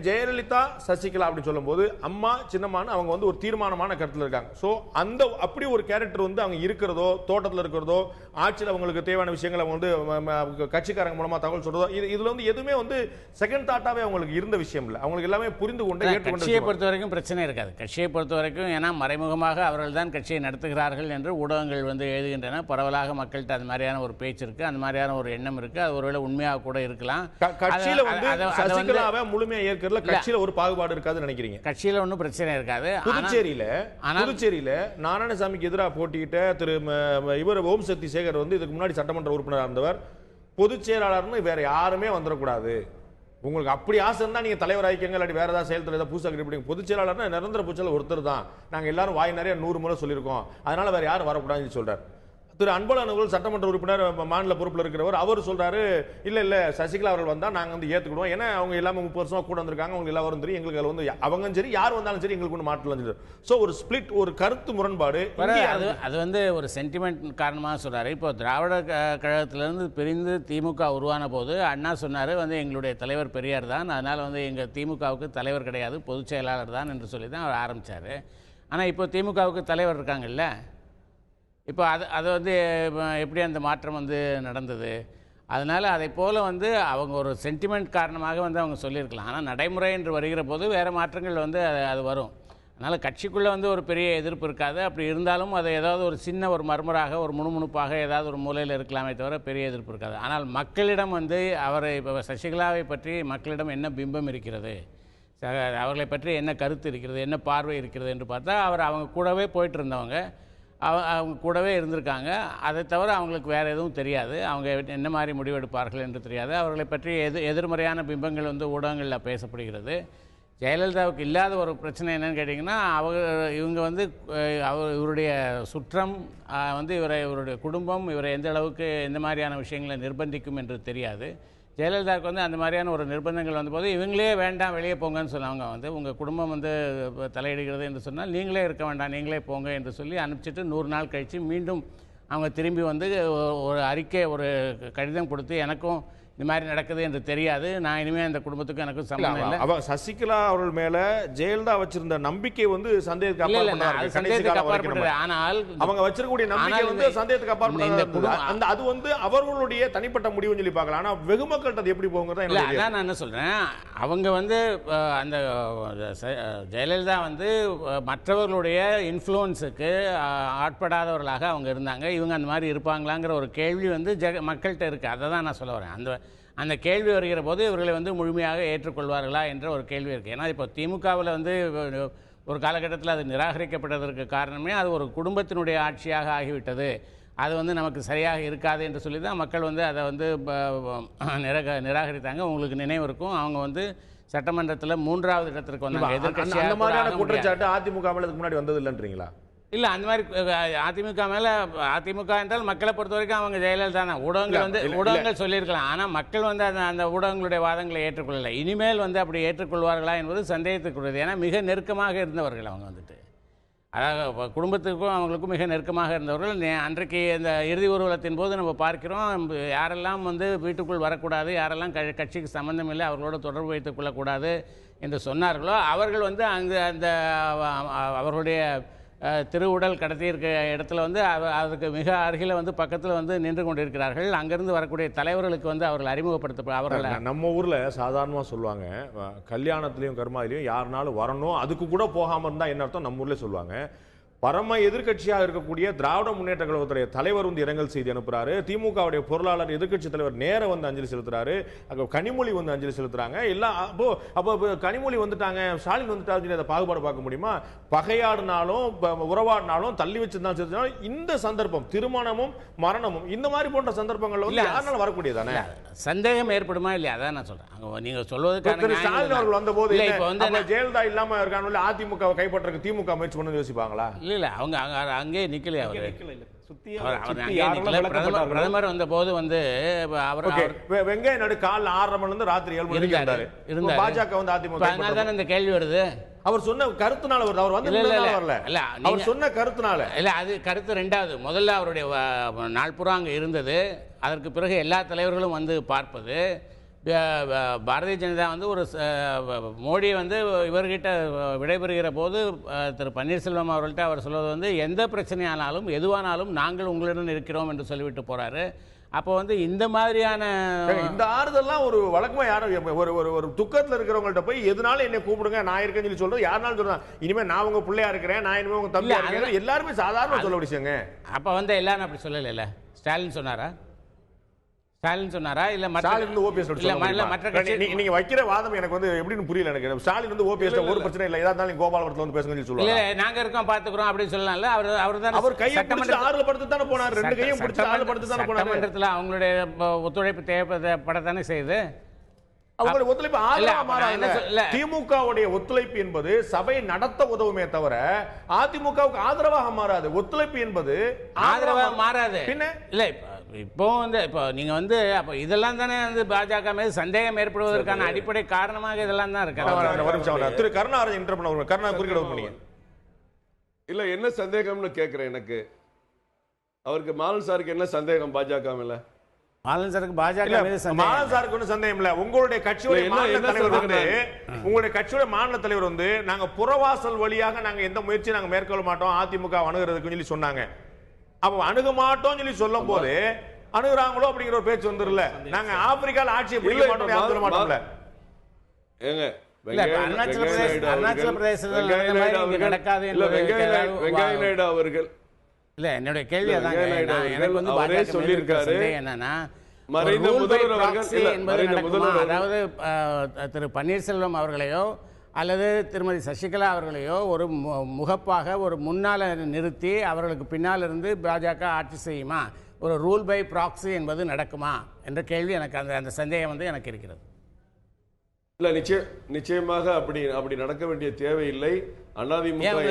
ஜெயலலிதா சசிகலா அப்படின்னு சொல்லும் போது அம்மா சின்னம்மான்னு அவங்க ஒரு தீர்மானமான கருத்தில் இருக்காங்க. ஸோ அப்படி ஒரு கேரக்டர் அவங்க இருக்கிறதோ, தோட்டத்தில் இருக்கிறதோ, ஆட்சியில் அவங்களுக்கு தேவையான விஷயங்களை அவங்க கட்சிக்காரங்க மூலமா தகவல் சொல்றதோ, இதுல எதுவுமே செகண்ட் தாட்டாவே அவங்களுக்கு இருந்த விஷயம் இல்லை. அவங்களுக்கு எல்லாமே புரிந்து கொண்டு கட்சியை பொறுத்த வரைக்கும் பிரச்சனை இருக்காது. கட்சியை பொறுத்த வரைக்கும் ஏன்னா மறைமுகமாக அவர்கள் தான் கட்சியை நடத்துகிறார்கள் என்று ஊடகங்கள் எழுதுகின்றன. பரவலாக மக்கள்கிட்ட அது மாதிரியான ஒரு பேச்சு இருக்கு, அந்த மாதிரியான ஒரு எண்ணம் இருக்கு. அது ஒருவேளை உண்மையாக கூட இருக்கலாம். கட்சியில சசிகலாவை முழுமையா ஏற்கிறதுல கட்சியில ஒரு பாகுபாடு இருக்காதுன்னு நினைக்கிறீங்க? கட்சியில ஒன்றும் பிரச்சனை இருக்காது. புதுச்சேரியில நாராயணசாமிக்கு எதிராக போட்டியிட்ட திரு இவர் ஓம் சக்தி சேகர் இதுக்கு முன்னாடி சட்டமன்ற உறுப்பினராக இருந்தவர். பொதுச் செயலாளர்னு வேற யாருமே வந்துடக்கூடாது, உங்களுக்கு அப்படி ஆசை இருந்தா நீங்க தலைவர் ஆயிக்கங்க, இல்லாட்டி வேற ஏதாவது செயல்துறை ஏதாவது புதுசாக கண்டுபிடிங்க. பொதுச் செயலாளர்னா நிரந்தர பொதுச்செயலாளர் ஒருத்தர் தான். நாங்க எல்லாரும் வாய் நிறைய 100 முறை சொல்லியிருக்கோம், அதனால வேற யாரும் வரக்கூடாதுன்னு சொல்றாரு. திரு அன்பழகன் அவர்கள் சட்டமன்ற உறுப்பினர், மாநில பொறுப்பில் இருக்கிறவர், அவர் சொல்றாரு இல்ல சசிகலா அவர்கள் வந்தா நாங்க ஏத்துக்கிடுவோம், ஏன்னா அவங்க எல்லாமே 30 வருஷமா கூட வந்திருக்காங்க, அவங்க எல்லாரும் தெரியும், எங்களுக்கு அவங்க சரி யார் வந்தாலும் சரி எங்களுக்கு மாற்றலாம். சோ ஒரு ஸ்பிளிட், ஒரு கருத்து முரண்பாடு. அது ஒரு சென்டிமெண்ட் காரணமாக சொல்றாரு. இப்போ திராவிட கழகத்திலிருந்து பிரிந்து திமுக உருவான போது அண்ணா சொன்னாரு எங்களுடைய தலைவர் பெரியார் தான், அதனால எங்க திமுகவுக்கு தலைவர் கிடையாது, பொதுச் செயலாளர் தான் என்று சொல்லி தான் அவர் ஆரம்பிச்சாரு. ஆனா இப்போ திமுகவுக்கு தலைவர் இருக்காங்கல்ல, இப்போ அது எப்படி அந்த மாற்றம் நடந்தது? அதனால் அதை போல் அவங்க ஒரு சென்டிமெண்ட் காரணமாக அவங்க சொல்லியிருக்கலாம். ஆனால் நடைமுறை என்று வருகிற போது வேறு மாற்றங்கள் அது வரும். அதனால் கட்சிக்குள்ளே ஒரு பெரிய எதிர்ப்பு இருக்காது. அப்படி இருந்தாலும் அது ஏதாவது ஒரு சின்ன ஒரு மர்மராக, ஒரு முணுமுணுப்பாக ஏதாவது ஒரு மூலையில் இருக்கலாமே தவிர பெரிய எதிர்ப்பு இருக்காது. ஆனால் மக்களிடம் அவரை இப்போ சசிகலாவை பற்றி மக்களிடம் என்ன பிம்பம் இருக்கிறது, அவர்களை பற்றி என்ன கருத்து இருக்கிறது, என்ன பார்வை இருக்கிறது என்று பார்த்தா அவங்க கூடவே போயிட்டு இருந்தவங்க, அவங்க கூடவே இருந்திருக்காங்க. அதை தவிர அவங்களுக்கு வேறு எதுவும் தெரியாது. அவங்க என்ன மாதிரி முடிவெடுப்பார்கள் என்று தெரியாது. அவர்களை பற்றி எதிர்மறையான பிம்பங்கள் ஊடகங்களில் பேசப்படுகிறது. ஜெயலலிதாவுக்கு இல்லாத ஒரு பிரச்சனை என்னன்னு கேட்டிங்கன்னா, இவங்க இவருடைய சுற்றம் இவருடைய குடும்பம் இவரை எந்த அளவுக்கு எந்த மாதிரியான விஷயங்களை நிர்பந்திக்கும் என்று தெரியாது. ஜெயலலிதாவுக்கு வந்து அந்த மாதிரியான ஒரு நிர்பந்தங்கள் வந்தபோது இவங்களே வேண்டாம் வெளியே போங்கன்னு சொன்னவங்க வந்து உங்கள் குடும்பம் வந்து தலையிடுகிறது என்று சொன்னால் நீங்களே இருக்க வேண்டாம், நீங்களே போங்க என்று சொல்லி அனுப்பிச்சிட்டு 100 நாள் கழித்து மீண்டும் அவங்க திரும்பி வந்து ஒரு அறிக்கை, ஒரு கடிதம் கொடுத்து எனக்கும் இந்த மாதிரி நடக்குது என்று தெரியாது, நான் இனிமேல் இந்த குடும்பத்துக்கும் எனக்கும் சம்பந்தம் இல்லை. அவ சசிகலா அவர்கள் மேல ஜெயலலிதா வச்சிருந்த நம்பிக்கை வந்து சந்தேகத்துக்கு அப்பாற்பட்டது. ஆனால் அவங்க வச்சிருக்கக்கூடிய நம்பிக்கை வந்து சந்தேகத்துக்கு அப்பாற்பட்டது. அது வந்து அவர்களுடைய தனிப்பட்ட முடிவுன்னு சொல்லி பார்க்கலாம். ஆனா வெகு மக்கள்கிட்ட அது எப்படி போகுங்கிறத இல்லை, அதான் நான் என்ன சொல்றேன், அவங்க வந்து அந்த ஜெயலலிதா வந்து மற்றவர்களுடைய இன்ஃப்ளூயன்ஸுக்கு ஆட்படாதவர்களாக அவங்க இருந்தாங்க. இவங்க அந்த மாதிரி இருப்பாங்களாங்கிற ஒரு கேள்வி வந்து மக்கள்கிட்ட இருக்குது. அதை தான் நான் சொல்ல வரேன். அந்த கேள்வி வருகிற போது இவர்களை வந்து முழுமையாக ஏற்றுக்கொள்வார்களா என்ற ஒரு கேள்வி இருக்குது. ஏன்னா இப்போ திமுகவில் வந்து ஒரு காலகட்டத்தில் அது நிராகரிக்கப்பட்டதற்கு காரணமே அது ஒரு குடும்பத்தினுடைய ஆட்சியாக ஆகிவிட்டது, அது வந்து நமக்கு சரியாக இருக்காது என்று சொல்லி தான் மக்கள் வந்து அதை வந்து நிராகரித்தாங்க. உங்களுக்கு நினைவு இருக்கும், அவங்க வந்து சட்டமன்றத்தில் 3வது இடத்திற்கு வந்தாங்க. எதிர்க்கட்சியாக குற்றச்சாட்டு அதிமுக மேல முன்னாடி வந்தது இல்லைன்றீங்களா? இல்லை, அந்த மாதிரி அதிமுக மேலே, அதிமுக என்றால் மக்களை பொறுத்த வரைக்கும் அவங்க ஜெயலலிதா தான். ஊடகங்கள் சொல்லியிருக்கலாம், ஆனால் மக்கள் வந்து அந்த ஊடகங்களுடைய வாதங்களை ஏற்றுக்கொள்ளலை. இனிமேல் வந்து அப்படி ஏற்றுக்கொள்வார்களா என்பது சந்தேகத்துக்குரியது. ஏன்னா மிக நெருக்கமாக இருந்தவர்கள் அவங்க வந்துட்டு, அதாவது குடும்பத்துக்கும் அவங்களுக்கும் மிக நெருக்கமாக இருந்தவர்கள். அன்றைக்கு இந்த இறுதி ஊர்வலத்தின் போது நம்ம பார்க்கிறோம், யாரெல்லாம் வந்து வீட்டுக்குள் வரக்கூடாது, யாரெல்லாம் கட்சிக்கு சம்பந்தம் இல்லை, அவர்களோட தொடர்பு வைத்துக் கொள்ளக்கூடாது என்று சொன்னார்களோ அவர்கள் வந்து அந்த அவர்களுடைய திருவுடல் கடத்தியிருக்க இடத்துல வந்து அதுக்கு மிக அருகில் வந்து பக்கத்தில் வந்து நின்று கொண்டிருக்கிறார்கள். அங்கிருந்து வரக்கூடிய தலைவர்களுக்கு வந்து அவர்கள் அறிமுகப்படுத்த அவர்களை நம்ம ஊரில் சாதாரணமாக சொல்லுவாங்க, கல்யாணத்துலேயும் கர்மாதிலையும் யாருனாலும் வரணும், அதுக்கு கூட போகாமல் இருந்தால் என்ன அர்த்தம் நம்ம ஊரில் சொல்லுவாங்க. பரம எதிர்க்கட்சியாக இருக்கக்கூடிய திராவிட முன்னேற்ற கழகத்துடைய தலைவர் வந்து இரங்கல் செய்தி அனுப்புறாரு, திமுகவுடைய பொருளாளர் எதிர்க்கட்சி தலைவர் நேர வந்து அஞ்சலி செலுத்துறாரு, கனிமொழி வந்து அஞ்சலி செலுத்துறாங்க. எல்லாம் அப்போ கனிமொழி வந்துட்டாங்க, ஸ்டாலின் வந்துட்டாங்க, அதை பாகுபாடு பார்க்க முடியுமா? பகையாடினாலும் உறவாடினாலும் தள்ளி வச்சிருந்தாலும் செலுத்தினாலும் இந்த சந்தர்ப்பம் திருமணமும் மரணமும் இந்த மாதிரி போன்ற சந்தர்ப்பங்கள்ல வந்து யாருனாலும் வரக்கூடியதானே சந்தேகம் ஏற்படுமா இல்லையா? அதான் நான் சொல்றேன். நீங்க சொல்வதற்கு ஸ்டாலின் அவர்கள் வந்த போது ஜெயலலிதா இல்லாம இருக்காங்க, அதிமுக கைப்பற்ற திமுக முயற்சி பண்ணு யோசிப்பாங்களா? இல்ல, அவங்க அங்கே நிக்கலையா? பிரதமர் வந்த போது வந்து வெங்காய நடு கால 6:30 மணில இருந்து ராத்திரி 7 மணி இருந்தாரு. பாஜக வந்து அதிமுக, அதனால தானே இந்த கேள்வி வருது. அவர் சொன்ன கருத்துனால வருது, அவர் வந்து வரல, அவர் சொன்ன கருத்துனால இல்ல. அது கருத்து ரெண்டாவது. முதல்ல அவருடைய நாள் பூரா அங்கே இருந்தது, அதற்கு பிறகு எல்லா தலைவர்களும் வந்து பார்ப்பது. பாரதிய ஜனதா வந்து ஒரு மோடி வந்து இவர்கிட்ட விடைபெறுகிற போது திரு பன்னீர்செல்வம் அவர்கள்ட்ட அவர் சொல்வது வந்து எந்த பிரச்சனையானாலும் எதுவானாலும் நாங்கள் உங்களிடம் இருக்கிறோம் என்று சொல்லிவிட்டு போறாரு. அப்போ வந்து இந்த மாதிரியான இந்த ஆறுதல்லாம் ஒரு வழக்கமா யாரும் ஒரு துக்கத்தில் இருக்கிறவங்கள்ட்ட போய் எதுனாலும் என்னை கூப்பிடுங்க நான் இருக்கேன்னு சொல்லி சொல்றது யாருனாலும் சொல்றாங்க. இனிமே நான் உங்க பிள்ளையா இருக்கிறேன், நான் இனிமே உங்க தம்பியா இருக்கிறேன், எல்லாருமே சாதாரண சொல்ல முடிச்சுங்க. அப்ப வந்து எல்லாரும் அப்படி சொல்லல. ஸ்டாலின் சொன்னாரா? ஸ்டாலின் சொன்னாரா? இல்ல ஓபிஎஸ் நீங்க வைக்கிற வாதம் எனக்கு வந்து எப்படின்னு புரியல. எனக்கு ஸ்டாலின் வந்து ஓபிஎஸ் ஒரு பிரச்சனை இல்ல, ஏதா இருந்தாலும் கோபாலபுரத்துல வந்து பேசுங்க சொல்லுவாங்க. இல்ல, நாங்க இருக்கோம் பாத்துக்கிறோம் அப்படின்னு சொல்லலாம்ல. அவர் கையை பிடிச்சு ஆறுல படுத்து தானே போனார், ரெண்டு கையும் பிடிச்சு ஆறுல படுத்து தானே போனார். சட்டமன்றத்துல அவங்களுடைய ஒத்துழைப்பு தேவைப்படத்தானே செய்யுது. அவங்களுடைய ஒத்துழைப்பு ஆதரவா மாறாது. திமுகவுடைய ஒத்துழைப்பு என்பது சபை நடத்த உதவுமே தவிர அதிமுகவுக்கு ஆதரவாக மாறாது. ஒத்துழைப்பு என்பது ஆதரவாக மாறாது. பின்ன இல்ல, இப்போ வந்து இப்போ நீங்க வந்து அப்போ இதெல்லாம் தானே வந்து பாஜக மீது சந்தேகம் ஏற்படுவதற்கான அடிப்படை காரணமாக இதெல்லாம் தான் இருக்கு. திரு கருணாராஜன் இன்டர் பண்ண கருணா குறுக்கிட பண்ணீங்க இல்ல, என்ன சந்தேகம்னு கேட்கிறேன். எனக்கு அவருக்கு மாலன் சாருக்கு என்ன சந்தேகம் பாஜக மேல? மாலன் சாருக்கு பாஜக மீது மாலன் சாருக்கு ஒன்றும் சந்தேகம் இல்ல. உங்களுடைய கட்சியுடைய மாநில தலைவர் வந்து உங்களுடைய கட்சியுடைய மாநில தலைவர் வந்து நாங்க புறவாசல் வழியாக நாங்க எந்த முயற்சியும் நாங்க மேற்கொள்ள மாட்டோம் அதிமுக அணுகிறதுக்கு சொல்லி சொன்னாங்க. அப்ப அணுக மாட்டோம் சொல்லி சொல்லும் போது அணுகுறாங்களோ அப்படிங்கிற ஒரு பேச்சு வந்துருல. நாங்க ஆப்பிரிக்கால ஆட்சியை பிடிக்க மாட்டோம் சொல்ல மாட்டோம்ல. ஏங்க அருணாச்சல பிரதேசத்தில் நடக்காது வெங்கைய நாயுடு அவர்கள் இல்ல, என்னுடைய கேள்வி அதான். எனக்கு வந்து அவரே சொல்லியிருக்காரு என்னன்னா மறைந்த முதல்வர் அவர்கள், அதாவது திரு பன்னீர்செல்வம் அவர்களையோ அல்லது திருமதி சசிகலா அவர்களையோ ஒரு முகப்பாக ஒரு முன்னால் நிறுத்தி அவர்களுக்கு பின்னால் இருந்து பாஜக ஆட்சி செய்யுமா, ஒரு ரூல் பை ப்ராக்ஸி என்பது நடக்குமா என்ற கேள்வி எனக்கு அந்த சந்தேகம் வந்து எனக்கு இருக்கிறது. இல்ல, நிச்சயமாக அப்படி நடக்க வேண்டிய தேவையில்லை. அதிமுக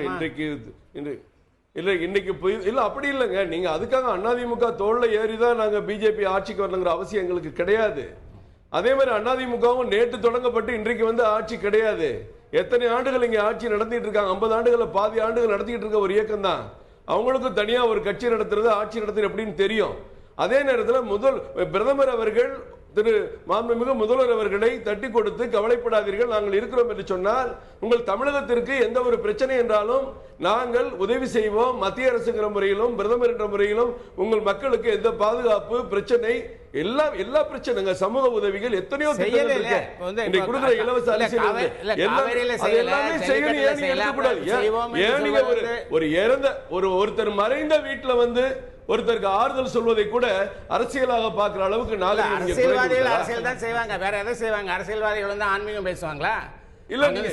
இன்றைக்கு இல்ல இன்னைக்கு இல்ல அப்படி இல்லைங்க. நீங்க அதுக்காக அதிமுக தோல்ல ஏறிதான் நாங்க பிஜேபி ஆட்சிக்கு வரணுங்கிற அவசியம் எங்களுக்கு கிடையாது. அதே மாதிரி அதிமுகவும் நேற்று தொடங்கப்பட்டு இன்றைக்கு வந்து ஆட்சி கிடையாது. எத்தனை ஆண்டுகள் இங்க ஆட்சி நடத்திட்டு இருக்காங்க? 50 ஆண்டுகள் பாதி ஆண்டுகள் நடத்திட்டு இருக்க ஒரு இயக்கம் தான். அவங்களுக்கும் தனியா ஒரு கட்சி நடத்துறது, ஆட்சி நடத்துறது எப்படின்னு தெரியும். அதே நேரத்தில் பிரதமர் அவர்கள் திரு மாண்புமிகு முதல்வர் அவர்களை தட்டி கொடுத்து கவலைப்படாதீர்கள், நாங்கள் இருக்கிறோம் என்று சொன்னால், உங்கள் தமிழகத்திற்கு எந்த ஒரு பிரச்சனை என்றாலும் நாங்கள் உதவி செய்வோம். மத்திய அரசுங்கிற முறையிலும் பிரதமர் என்ற முறையிலும் உங்கள் மக்களுக்கு எந்த பாதுகாப்பு பிரச்சனை எல்லா பிரச்சனைங்க, சமூக உதவிகள் எத்தனையோ திட்டங்கள் இருக்கு. இன்னைக்கு கொடுக்கிற இலவச அரிசி எல்லாமே செய்யணும். ஏன் நீங்க ஒரு இறந்த ஒருத்தர் மறைந்த வீட்டுல வந்து ஒருத்தருக்கு ஆறுதல் சொல்வதை கூட அரசியலாக பார்க்கிற அளவுக்கு அரசியல்வாதிகள் அரசியல் தான் செய்வாங்க, வேற எதை செய்வாங்க? அரசியல்வாதிகள் வந்து ஆன்மீகம் பேசுவாங்களா? இல்ல நீங்க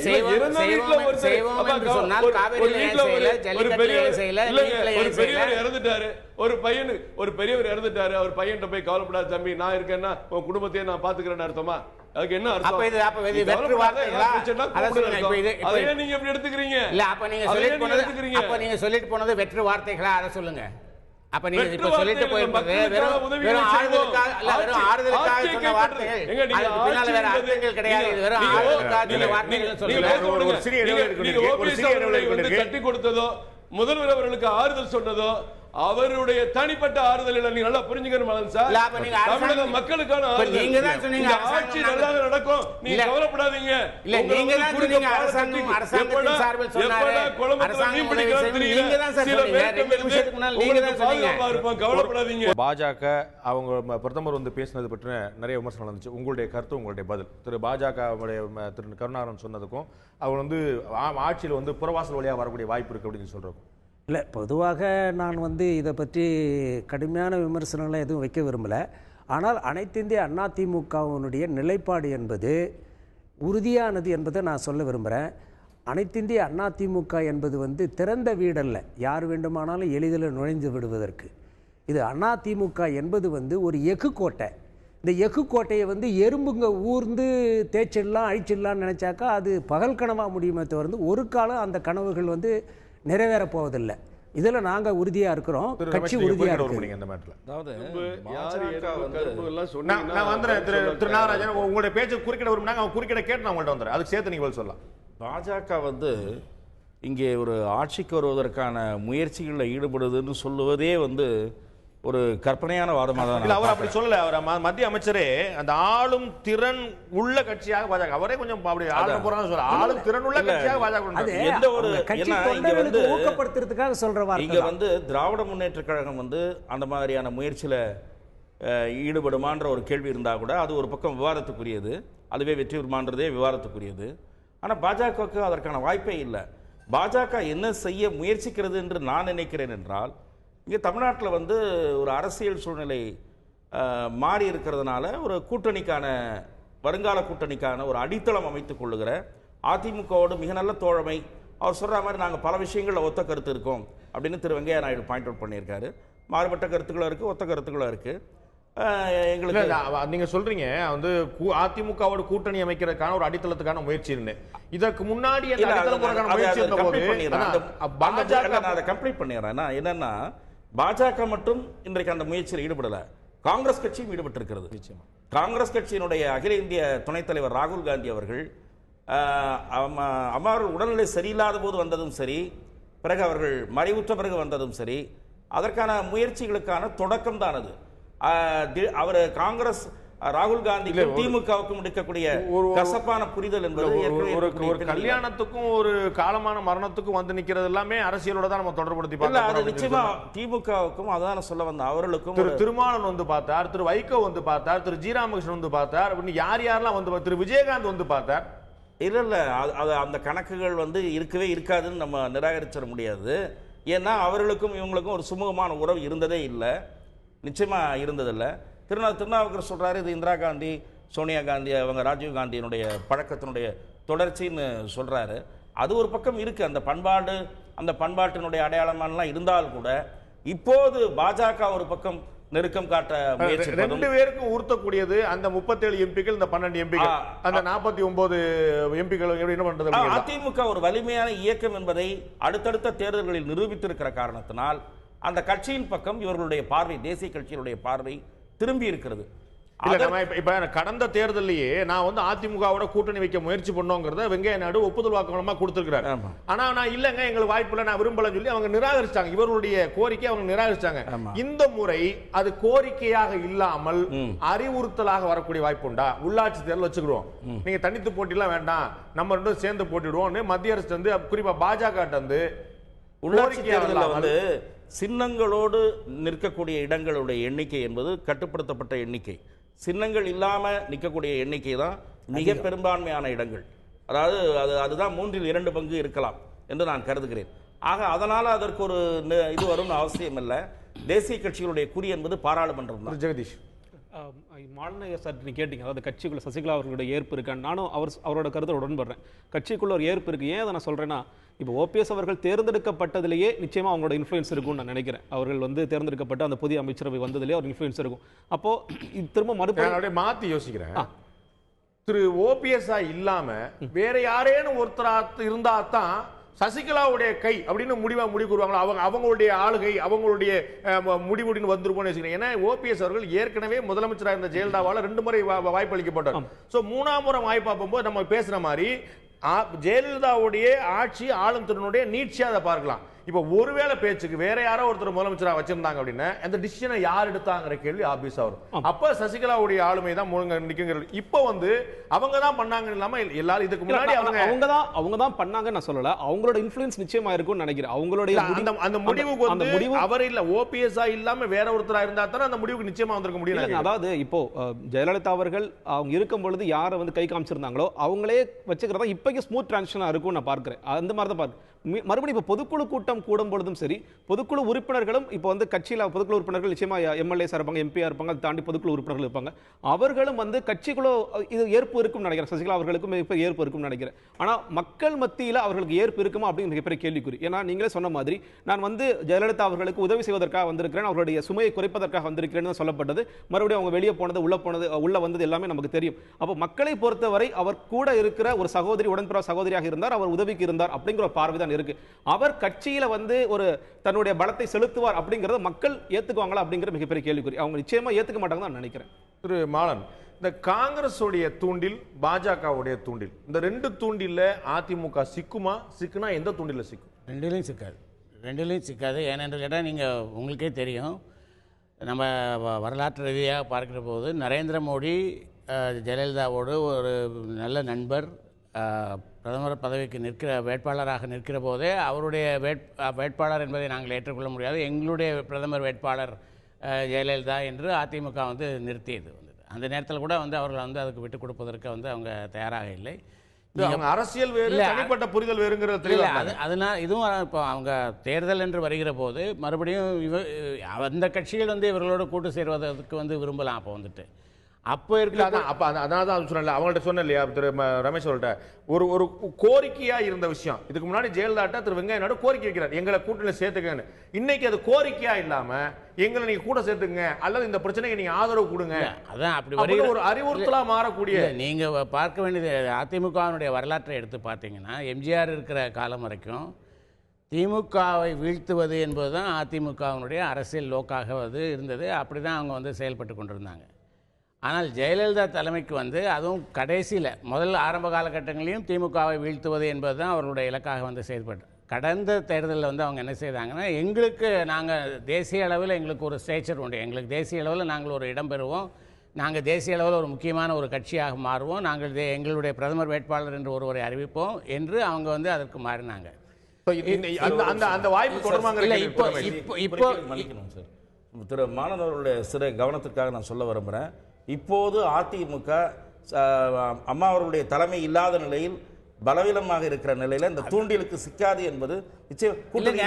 ஒரு பெரியவர் இறந்துட்டாரு, அவர் பையன் போய் கவலைப்படாத தம்பி நான் இருக்கேன்னா உன் குடும்பத்தையே நான் பாத்துக்கிறேன்னு அர்த்தமா? அதுக்கு என்ன அர்த்தம்? நீங்க எப்படி எடுத்துக்கிறீங்க? இல்ல அப்ப நீங்க சொல்லிட்டு போனது வெற்று வார்த்தைகளா? அதை சொல்லுங்க. அப்ப நீங்க இப்ப சொல்லிட்டு போயிருப்பது வெறும் ஆறுதலுக்காக சொன்ன வார்த்தைகள், அதுக்கு பின்னால வேற அர்த்தங்கள் கிடையாது. இது வெறும் ஆறுதலுக்காக சொன்ன வார்த்தைகள் சொல்லுங்க. ஒரு சிறிய இடைவெளி தட்டி கொடுத்ததோ, முதல்வர் அவர்களுக்கு ஆறுதல் சொன்னதோ அவருடைய தனிப்பட்ட ஆறுதல் இல்ல. நீங்க நல்லா புரிஞ்சுக்கணும் சார். தமிழக மக்களுக்கான நீங்க தான் சொன்னீங்க ஆட்சி நல்லா நடக்கும், நீங்க கவலைப்படாதீங்க. இல்ல நீங்க தான் சொன்னீங்க அரசாங்கத்தின் சார்பில் சொன்னாரு, அரசாங்கம் நீங்க தான் சார் சொன்னீங்க. 2 நிமிஷத்துக்கு முன்னால நீங்க தான் சொன்னீங்க கவலைப்படாதீங்க. பாஜக அவங்க பிரதமர் வந்து பேசினது பற்றி நிறைய விமர்சனம் நடந்துச்சு. உங்களுடைய கருத்து, உங்களுடைய பதில். பாஜக திரு கருணாகரன் சொன்னதுக்கும் அவங்க வந்து ஆட்சியில் வந்து புறவாசல் வழியாக வரக்கூடிய வாய்ப்பு இருக்கு அப்படின்னு சொல்றோம். இல்லை, பொதுவாக நான் வந்து இதை பற்றி கடுமையான விமர்சனங்களை எதுவும் வைக்க விரும்பலை. ஆனால் அனைத்திந்திய அண்ணா திமுகவினுடைய நிலைப்பாடு என்பது உறுதியானது என்பதை நான் சொல்ல விரும்புகிறேன். அனைத்திந்திய அண்ணா திமுக என்பது வந்து திறந்த வீடல்ல, யார் வேண்டுமானாலும் எளிதில் நுழைந்து விடுவதற்கு. இது அண்ணா திமுக என்பது வந்து ஒரு எஃகு கோட்டை. இந்த எஃகு கோட்டையை வந்து எறும்புங்க ஊர்ந்து தேய்ச்சிடலாம் அழிச்சிடலான்னு நினச்சாக்கா அது பகல் கனவாக முடியுமே தவிர்த்து ஒரு காலம் அந்த கனவுகள் வந்து நிறைவேற போவதில்லை. இதுல நாங்க உறுதியா இருக்கிறோம், கட்சி உறுதியா இருக்கு. அதாவது நான் வந்துறேன் திரு நாகராஜன், உங்களுடைய பேச்சை குறுக்கிட விரும்பினாங்க, அவங்க குறுக்கிட கேட்டு நான் உங்கள்ட்ட வந்துறேன், அதுக்கு சேர்த்து நீங்க சொல்லலாம். பாஜக வந்து இங்கே ஒரு ஆட்சிக்கு வருவதற்கான முயற்சிகளில் ஈடுபடுதுன்னு சொல்லுவதே வந்து ஒரு கற்பனையான வாதமாக தான். அவர் அப்படி சொல்லல. அவர் மத்திய அமைச்சரே அந்த ஆளும் திறன் உள்ள கட்சியாக பாஜக, அவரே கொஞ்சம் அப்படி ஆளும் போறாங்க சொல்ல, ஆளும் திறன் உள்ள கட்சியாக பாஜக எந்த ஒரு இங்க வந்து ஊக்கப்படுத்துறதுக்காக சொல்ற வார்த்தை. இங்க வந்து திராவிட முன்னேற்ற கழகம் வந்து அந்த மாதிரியான முயற்சியில ஈடுபடுமான்ற ஒரு கேள்வி இருந்தா கூட அது ஒரு பக்கம் விவாதத்துக்குரியது, அதுவே வெற்றி பெறுமான்றதே விவாதத்துக்குரியது. ஆனா பாஜகவுக்கு அதற்கான வாய்ப்பே இல்லை. பாஜக என்ன செய்ய முயற்சிக்கிறது என்று நான் நினைக்கிறேன் என்றால், இங்கே தமிழ்நாட்டில் வந்து ஒரு அரசியல் சூழ்நிலை மாறி இருக்கிறதுனால ஒரு கூட்டணிக்கான வருங்கால கூட்டணிக்கான ஒரு அடித்தளம் அமைத்துக் கொள்ளுகிற அதிமுகவோடு மிக நல்ல தோழமை. அவர் சொல்கிற மாதிரி நாங்கள் பல விஷயங்களில் ஒத்த கருத்து இருக்கோம் அப்படின்னு திரு வெங்கையா நாயுடு பாயிண்ட் அவுட் பண்ணியிருக்காரு. மாறுபட்ட கருத்துக்களும் இருக்குது, ஒத்த கருத்துக்களும் இருக்குது. எங்களுக்கு நீங்க சொல்றீங்க வந்து அதிமுகவோட கூட்டணி அமைக்கிறதுக்கான ஒரு அடித்தளத்துக்கான முயற்சி இருந்து, இதற்கு முன்னாடி கம்ப்ளீட் பண்ணிடுறேன். என்னன்னா பாஜக மட்டும் இன்றைக்கு அந்த முயற்சியில் ஈடுபடல, காங்கிரஸ் கட்சியும் ஈடுபட்டிருக்கிறது. நிச்சயமா காங்கிரஸ் கட்சியினுடைய அகில இந்திய துணைத் தலைவர் ராகுல் காந்தி அவர்கள் அவர்கள் உடல்நிலை சரியில்லாத போது வந்ததும் சரி, பிறகு அவர்கள் மறைவுற்ற பிறகு வந்ததும் சரி, அதற்கான முயற்சிகளுக்கான தொடக்கம் தான் அது. அவர் காங்கிரஸ் ராகுல் காந்திக்கும் திமுகவுக்கும் இருக்கக்கூடிய கசப்பான புரிதல் என்பது ஒரு கல்யாணத்துக்கும் ஒரு காலமான மரணத்துக்கும் வந்து நிக்கிறது எல்லாமே அரசியலோட தான் நம்ம தொடர்புபடுத்தி பார்க்கலாம். நிச்சயமா திமுகவுக்கும் அதான் சொல்ல வந்த அவர்களுக்கும் திரு திருமாவளவன் வந்து பார்த்தார், திரு வைகோ வந்து பார்த்தார், திரு ஜி ராமகிருஷ்ணன் வந்து பார்த்தார், அப்படின்னு யார் யாரெல்லாம் வந்து, திரு விஜயகாந்த் வந்து பார்த்தார். இல்ல அது அந்த கணக்குகள் வந்து இருக்கவே இருக்காதுன்னு நம்ம நிராகரிச்சிட முடியாது. ஏன்னா அவர்களுக்கும் இவங்களுக்கும் ஒரு சுமூகமான உறவு இருந்ததே இல்லை, நிச்சயமா இருந்ததில்லை. திருநாவுக்கரசர் சொல்றாரு இது இந்திரா காந்தி, சோனியா காந்தி, அவங்க ராஜீவ் காந்தியினுடைய பழக்கத்தினுடைய தொடர்ச்சின்னு சொல்றாரு. அது ஒரு பக்கம் இருக்கு, அந்த பண்பாடு அந்த பண்பாட்டினுடைய அடையாளமானலாம் இருந்தால் கூட இப்போது பாஜக ஒரு பக்கம் நெருக்கம் காட்ட முயற்சிப்பதும் 2 பேருக்கும் உறுத்தக்கூடியது அந்த 37 எம்பிக்கள், இந்த 12 எம்பிக்கள், அந்த 49 எம்பிக்கள் என்ன பண்றது? அதிமுக ஒரு வலிமையான இயக்கம் என்பதை அடுத்தடுத்த தேர்தல்களில் நிரூபித்திருக்கிற காரணத்தினால் அந்த கட்சியின் பக்கம் இவர்களுடைய பார்வை, தேசிய கட்சியினுடைய பார்வை திரும்பி இருக்கிறது. இப்ப கடந்த தேர்தலையே நான் வந்து அதிமுகவோட கூட்டணி வைக்க முயற்சி பண்ணோங்கிறத வெங்கைய நாயுடு ஒப்புதல் வாக்குமூலமா கொடுத்திருக்கிறார். ஆனா நான் இல்லங்க, எங்களுக்கு வாய்ப்பு இல்லை, நான் விரும்பலன்னு சொல்லி அவங்க நிராகரிச்சாங்க. இவர்களுடைய கோரிக்கை அவங்க நிராகரிச்சாங்க. இந்த முறை அது கோரிக்கையாக இல்லாமல் அறிவுறுத்தலாக வரக்கூடிய வாய்ப்பு உண்டா? உள்ளாட்சி தேர்தல் வச்சுக்கிடுவோம், நீங்க தனித்து போட்டிலாம் வேண்டாம், நம்ம ரெண்டும் சேர்ந்து போட்டிடுவோம். மத்திய அரசு வந்து குறிப்பா பாஜக வந்து உள்ளாட்சி தேர்தலில் வந்து சின்னங்களோடு நிற்கக்கூடிய இடங்களுடைய எண்ணிக்கை என்பது கட்டுப்படுத்தப்பட்ட எண்ணிக்கை. சின்னங்கள் இல்லாம நிற்கக்கூடிய எண்ணிக்கை தான் மிக பெரும்பான்மையான இடங்கள். அதாவது அதுதான் 3/2 பங்கு இருக்கலாம் என்று நான் கருதுகிறேன். ஆக அதனால அதற்கு ஒரு இது வரும்னு அவசியம் இல்லை. தேசிய கட்சிகளுடைய குறி என்பது பாராளுமன்றம் தான். ஜெகதீஷ், மாநில சார் நீ கேட்டீங்க, அதாவது கட்சிக்குள்ள சசிகலா அவர்களுடைய ஏற்பு இருக்கான்னு. நானும் அவரோட கருத்தை உடன்படுறேன். கட்சிக்குள்ள ஒரு ஏற்பு இருக்கு. ஏன் அதை நான் சொல்றேன்னா, இப்போ ஓபிஎஸ் அவர்கள் தேர்ந்தெடுக்கப்பட்டதிலேயே நிச்சயமா அவங்களோட இன்ஃப்ளூயன்ஸ் இருக்கும்னு நான் நினைக்கிறேன். அவர்கள் வந்து தேர்ந்தெடுக்கப்பட்ட அந்த புதிய அமைச்சரவை வந்ததிலேயே ஒரு இன்ஃப்ளூயன்ஸ் இருக்கும். அப்போ திரும்ப மறுபடியும் மாத்தி யோசிக்கிறேன். திரு ஓபிஎஸ் இல்லாம வேற யாரேனும் ஒருத்தரா இருந்தா தான் சசிகலாவுடைய கை அப்படின்னு முடிவு கூறுவாங்களா? அவங்களுடைய ஆளுகை, அவங்களுடைய முடிவுன்னு வந்துருக்கும். ஏன்னா ஓபிஎஸ் அவர்கள் ஏற்கனவே முதலமைச்சராக இருந்த ஜெயலலிதாவால 2 முறை வாய்ப்பு அளிக்கப்பட்டார். சோ 3ஆம் முறை வாய்ப்பு பார்க்கும்போது நம்ம பேசுற மாதிரி ஜெயலலிதாவுடைய ஆட்சி ஆளும் திறனுடைய நீட்சியா அதை பார்க்கலாம். இப்ப ஒருவேளை பேச்சுக்கு வேற யாரோ ஒருத்தர் முதலமைச்சரா வச்சிருந்தாங்க அப்படின்னா அந்த டிசிஷனை யார் எடுத்தாங்கிற கேள்வி ஆபீஸா வரும். அப்ப சசிகலாவுடைய ஆளுமை தான் முழுங்க நிக்குங்கிறது. இப்ப வந்து அவங்க தான் பண்ணாங்க இல்லாம எல்லாரும் இதுக்கு முன்னாடி அவங்க தான் பண்ணாங்க நான் சொல்லல. அவங்களோட இன்ஃப்ளூயன்ஸ் நிச்சயமா இருக்கும்னு நினைக்கிறேன். அவங்களுடைய அந்த முடிவுக்கு வந்து அவர் இல்ல ஓபிஎஸ் இல்லாம வேற ஒருத்தரா இருந்தா தான் அந்த முடிவுக்கு நிச்சயமா வந்திருக்க முடியும். அதாவது இப்போ ஜெயலலிதா அவர்கள் அவங்க இருக்கும் பொழுது யாரை வந்து கை காமிச்சிருந்தாங்களோ அவங்களே வச்சுக்கிறதா இப்போக்கு ஸ்மூத் டிரான்சிஷனா இருக்கும் நான் பார்க்கிறேன். அந்த மாதிரி தான் பார்க்கிறேன். மறுபடியும் இப்போ பொதுக்குழு கூட்டம் கூடும் பொழுதும் சரி, பொதுக்குழு உறுப்பினர்களும் இப்போ வந்து கட்சியில் பொதுக்குழு உறுப்பினர்கள் நிச்சயமா எம்எல்ஏ இருப்பாங்க, எம்பியா இருப்பாங்க, அதை தாண்டி பொதுக்குழு உறுப்பினர்கள் இருப்பாங்க. அவர்களும் வந்து கட்சிக்குழு இது ஏற்பு இருக்கும் நினைக்கிறேன். சசிகலா அவர்களுக்கும் மிகப்பெரிய ஏற்பு இருக்கும் நினைக்கிறேன். ஆனால் மக்கள் மத்தியில் அவர்களுக்கு ஏற்பு இருக்குமா அப்படின்னு மிகப்பெரிய கேள்விக்குறி. ஏன்னா நீங்களே சொன்ன மாதிரி நான் வந்து ஜெயலலிதா அவர்களுக்கு உதவி செய்வதற்காக வந்திருக்கிறேன், அவருடைய சுமையை குறைப்பதற்காக வந்திருக்கிறேன்னு சொல்லப்பட்டது. மறுபடியும் அவங்க வெளியே போனது, உள்ள வந்தது எல்லாமே நமக்கு தெரியும். அப்போ மக்களை பொறுத்தவரை அவர் கூட இருக்கிற ஒரு சகோதரி, உடன்பிறந்த சகோதரியாக இருந்தார், அவர் உதவிக்கு இருந்தார் அப்படிங்கிற ஒரு பார்வை தான் இருக்கு. அவர் கட்சியில வந்து ஒரு தன்னுடைய பலத்தை செலுத்துவார் அப்படிங்கறத மக்கள் ஏத்துக்குவாங்களா அப்படிங்கிற மிகப்பெரிய கேள்விக்குறி. அவங்க நிச்சயமா ஏத்துக்க மாட்டாங்க தான் நினைக்கிறேன். திரு மாலன், இந்த காங்கிரஸ் உடைய தூண்டில், பாஜகவுடைய தூண்டில், இந்த 2 தூண்டில்ல அதிமுக சிக்குமா? சிக்குனா எந்த தூண்டில சிக்கும்? ரெண்டுலையும் சிக்காது. ஏனென்று கேட்டால் நீங்கள் உங்களுக்கே தெரியும், நம்ம வரலாற்று ரீதியாக பார்க்கிற போது நரேந்திர மோடி ஜெயலலிதாவோடு ஒரு நல்ல நண்பர், பிரதமர் பதவிக்கு வேட்பாளராக நிற்கிற போதே அவருடைய வேட்பாளர் என்பதை நாங்கள் ஏற்றுக்கொள்ள முடியாது, எங்களுடைய பிரதமர் வேட்பாளர் ஜெயலலிதா என்று அதிமுக வந்து நிறுத்தியது. அந்த நேரத்தில் கூட வந்து அவர்கள் வந்து அதுக்கு விட்டுக் கொடுப்பதற்கு வந்து அவங்க தயாராக இல்லை. அரசியல் வேறு, தனிப்பட்ட புரிதல் வேறுங்கிறது. அதனால் இதுவும் இப்போ அவங்க தேர்தல் என்று வருகிற போது மறுபடியும் அந்த கட்சிகள் வந்து இவர்களோட கூட்டு சேர்வதற்கு வந்து விரும்பலாம். அப்போ வந்துட்டு அப்போ இருக்கல. அப்ப அதனால தான் சொன்னல, அவங்கள்ட்ட சொன்ன இல்லையா திரு ரமேஷ் அவர்கள்ட்ட, ஒரு கோரிக்கையா இருந்த விஷயம். இதுக்கு முன்னாடி ஜெயலலிதா திரு வெங்கைய நாயுடு கோரிக்கை வைக்கிறார், எங்களை கூட்டணியில் சேர்த்துக்கன்னு. இன்னைக்கு அது கோரிக்கையா இல்லாம எங்களை நீங்க கூட சேர்த்துங்க அல்லது இந்த பிரச்சனைக்கு நீங்க ஆதரவு கொடுங்க, அதான் அப்படி ஒரு அறிவுறுத்தலா மாறக்கூடிய. நீங்க பார்க்க வேண்டியது அதிமுகவினுடைய வரலாற்றை எடுத்து பார்த்தீங்கன்னா, எம்ஜிஆர் இருக்கிற காலம் வரைக்கும் திமுகவை வீழ்த்துவது என்பதுதான் அதிமுகவினுடைய அரசியல் நோக்காக வந்து இருந்தது. அப்படிதான் அவங்க வந்து செயல்பட்டு கொண்டிருந்தாங்க. ஆனால் ஜெயலலிதா தலைமைக்கு வந்து அதுவும் கடைசியில் முதல் ஆரம்ப காலகட்டங்களையும் திமுகவை வீழ்த்துவது என்பது தான் அவர்களுடைய இலக்காக வந்து செயல்பட்டு, கடந்த தேர்தலில் வந்து அவங்க என்ன செய்தாங்கன்னா, எங்களுக்கு நாங்கள் தேசிய அளவில் எங்களுக்கு ஒரு ஸ்டேச்சர் உண்டு, எங்களுக்கு தேசிய அளவில் நாங்கள் ஒரு இடம் பெறுவோம், நாங்கள் தேசிய அளவில் ஒரு முக்கியமான ஒரு கட்சியாக மாறுவோம், நாங்கள் எங்களுடைய பிரதமர் வேட்பாளர் என்று ஒருவரை அறிவிப்போம் என்று அவங்க வந்து அதற்கு மாறினாங்க. அந்த வாய்ப்பு தொடர்பாங்க. இப்போ திரு மாணவர்களுடைய சிறு கவனத்திற்காக நான் சொல்ல விரும்புகிறேன். இப்போது அதிமுக அம்மா அவர்களுடைய தலைமை இல்லாத நிலையில் பலவீனமாக இருக்கிற நிலையில இந்த தூண்டிலுக்கு சிக்காது என்பது நிச்சயம். கூட்டணி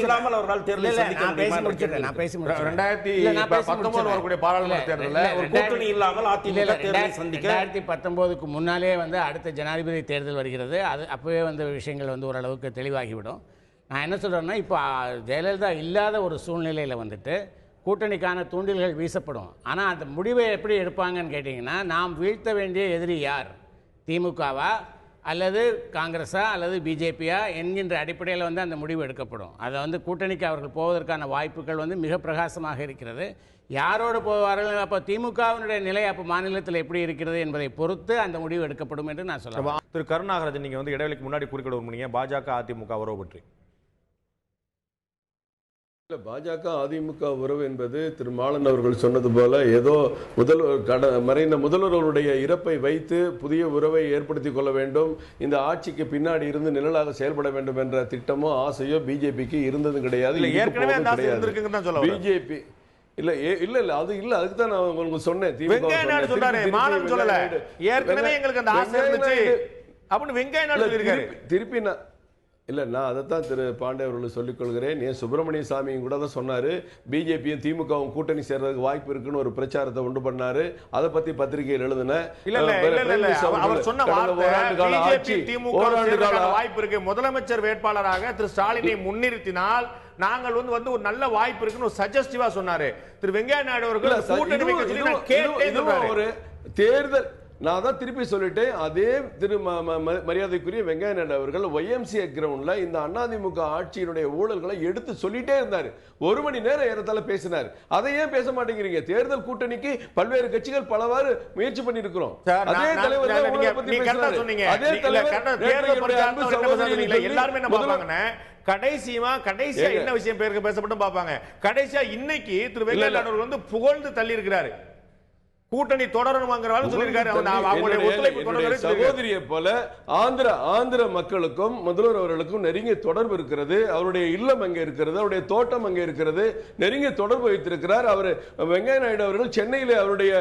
இல்லாமல் அவர்கள் தேர்தலை சந்திக்க முடியுமா? நான் பேசி முடிச்சேன். 2019 வரக்கூடிய பாராளுமன்ற தேர்தலில் ஒரு கூட்டணி இல்லாமல் அதிமுக தேர்தலை சந்திக்க 2019க்கு முன்னாலே வந்து அடுத்த ஜனாதிபதி தேர்தல் வருகிறது. அது அப்பவே வந்து விஷயங்கள் வந்து ஓரளவுக்கு தெளிவாகிவிடும். நான் என்ன சொல்றேன்னா, இப்போ ஜெயலலிதா இல்லாத ஒரு சூழ்நிலையில் வந்துட்டு கூட்டணிக்கான தூண்டில்கள் வீசப்படும். ஆனால் அந்த முடிவை எப்படி எடுப்பாங்கன்னு கேட்டிங்கன்னா, நாம் வீழ்த்த வேண்டிய எதிரி யார், திமுகவா அல்லது காங்கிரஸா அல்லது பிஜேபியா என்கின்ற அடிப்படையில் வந்து அந்த முடிவு எடுக்கப்படும். அதை வந்து கூட்டணிக்கு அவர்கள் போவதற்கான வாய்ப்புகள் வந்து மிக பிரகாசமாக இருக்கிறது. யாரோடு போவார்கள், அப்போ திமுகவினுடைய நிலை அப்போ மாநிலத்தில் எப்படி இருக்கிறது என்பதை பொறுத்து அந்த முடிவு எடுக்கப்படும் என்று நான் சொல்லுவேன். திரு கருணாகரன், நீங்க வந்து இடைவெளிக்கு முன்னாடி குறுக்கிட விரும்புனீங்க பாஜக அதிமுக உறவு பற்றி. பாஜக அதிமுக உறவு என்பது திரு மாலன் அவர்கள் சொன்னது போல ஏதோ மறைந்த முதல்வர்களுடைய இறப்பை வைத்து புதிய உறவை ஏற்படுத்திக் கொள்ள வேண்டும், இந்த ஆட்சிக்கு பின்னாடி இருந்து நிழலாக செயல்பட வேண்டும் என்ற திட்டமோ ஆசையோ பிஜேபிக்கு இருந்ததும் கிடையாது. பிஜேபி இல்ல இல்ல இல்ல அது இல்ல, அதுக்கு தான் நான் உங்களுக்கு சொன்னேன். திருப்பி நான் இல்லை, நான் அதைத்தான் திரு பாண்டே அவர்கள் சொல்லிக் கொள்கிறேன். ஏன் சுப்பிரமணிய சாமியும் கூட தான் சொன்னார், பிஜேபியும் திமுகவும் கூட்டணி சேர்றதுக்கு வாய்ப்பு இருக்குன்னு ஒரு பிரச்சாரத்தை உண்டு பண்ணாரு. அதை பத்தி பத்திரிகையில் எழுதினேன். வாய்ப்பு இருக்கு, முதலமைச்சர் வேட்பாளராக திரு ஸ்டாலினை முன்னிறுத்தினால் நாங்கள் வந்து ஒரு நல்ல வாய்ப்பு இருக்குன்னு ஒரு சஜஸ்டிவா சொன்னாரு திரு வெங்கையா நாயுடு அவர்கள். ஒரு தேர்தல் நான் தான் திருப்பி சொல்லிட்டேன். அதே திரு மரியாதைக்குரிய வெங்கையா நாயுடு அவர்கள் YMCA கிரவுண்ட்ல இந்த அதிமுக ஆட்சியினுடைய ஊழல்களை எடுத்து சொல்லிட்டே இருந்தார். 1 மணி நேரம் ஏறத்தால பேசினார். அதை ஏன் பேச மாட்டேங்கிறீங்க? தேர்தல் கூட்டணிக்கு பல்வேறு கட்சிகள் பலவாறு முயற்சி பண்ணி இருக்கிறோம். அதே தலைவர் எல்லாருமே என்ன பார்ப்பாங்கன்னா, கடைசியா என்ன விஷயம் பேருக்கு பேசப்பட்டு பார்ப்பாங்க. கடைசியா இன்னைக்கு திரு வெங்கையா நாயுடு அவர்கள் வந்து புகழ்ந்து தள்ளி இருக்கிறாரு, கூட்டணி தொடரணுமாங்கிறவாறு சொல்லியிருக்காரு. சகோதரியை போல ஆந்திர மக்களுக்கும் முதல்வர் அவர்களுக்கும் நெருங்கிய தொடர்பு இருக்கிறது. அவருடைய இல்லம் அங்கே இருக்கிறது, அவருடைய தோட்டம் அங்கே இருக்கிறது, நெருங்கிய தொடர்பு வைத்திருக்கிறார். அவர் வெங்கையா நாயுடு அவர்கள் சென்னையில் அவருடைய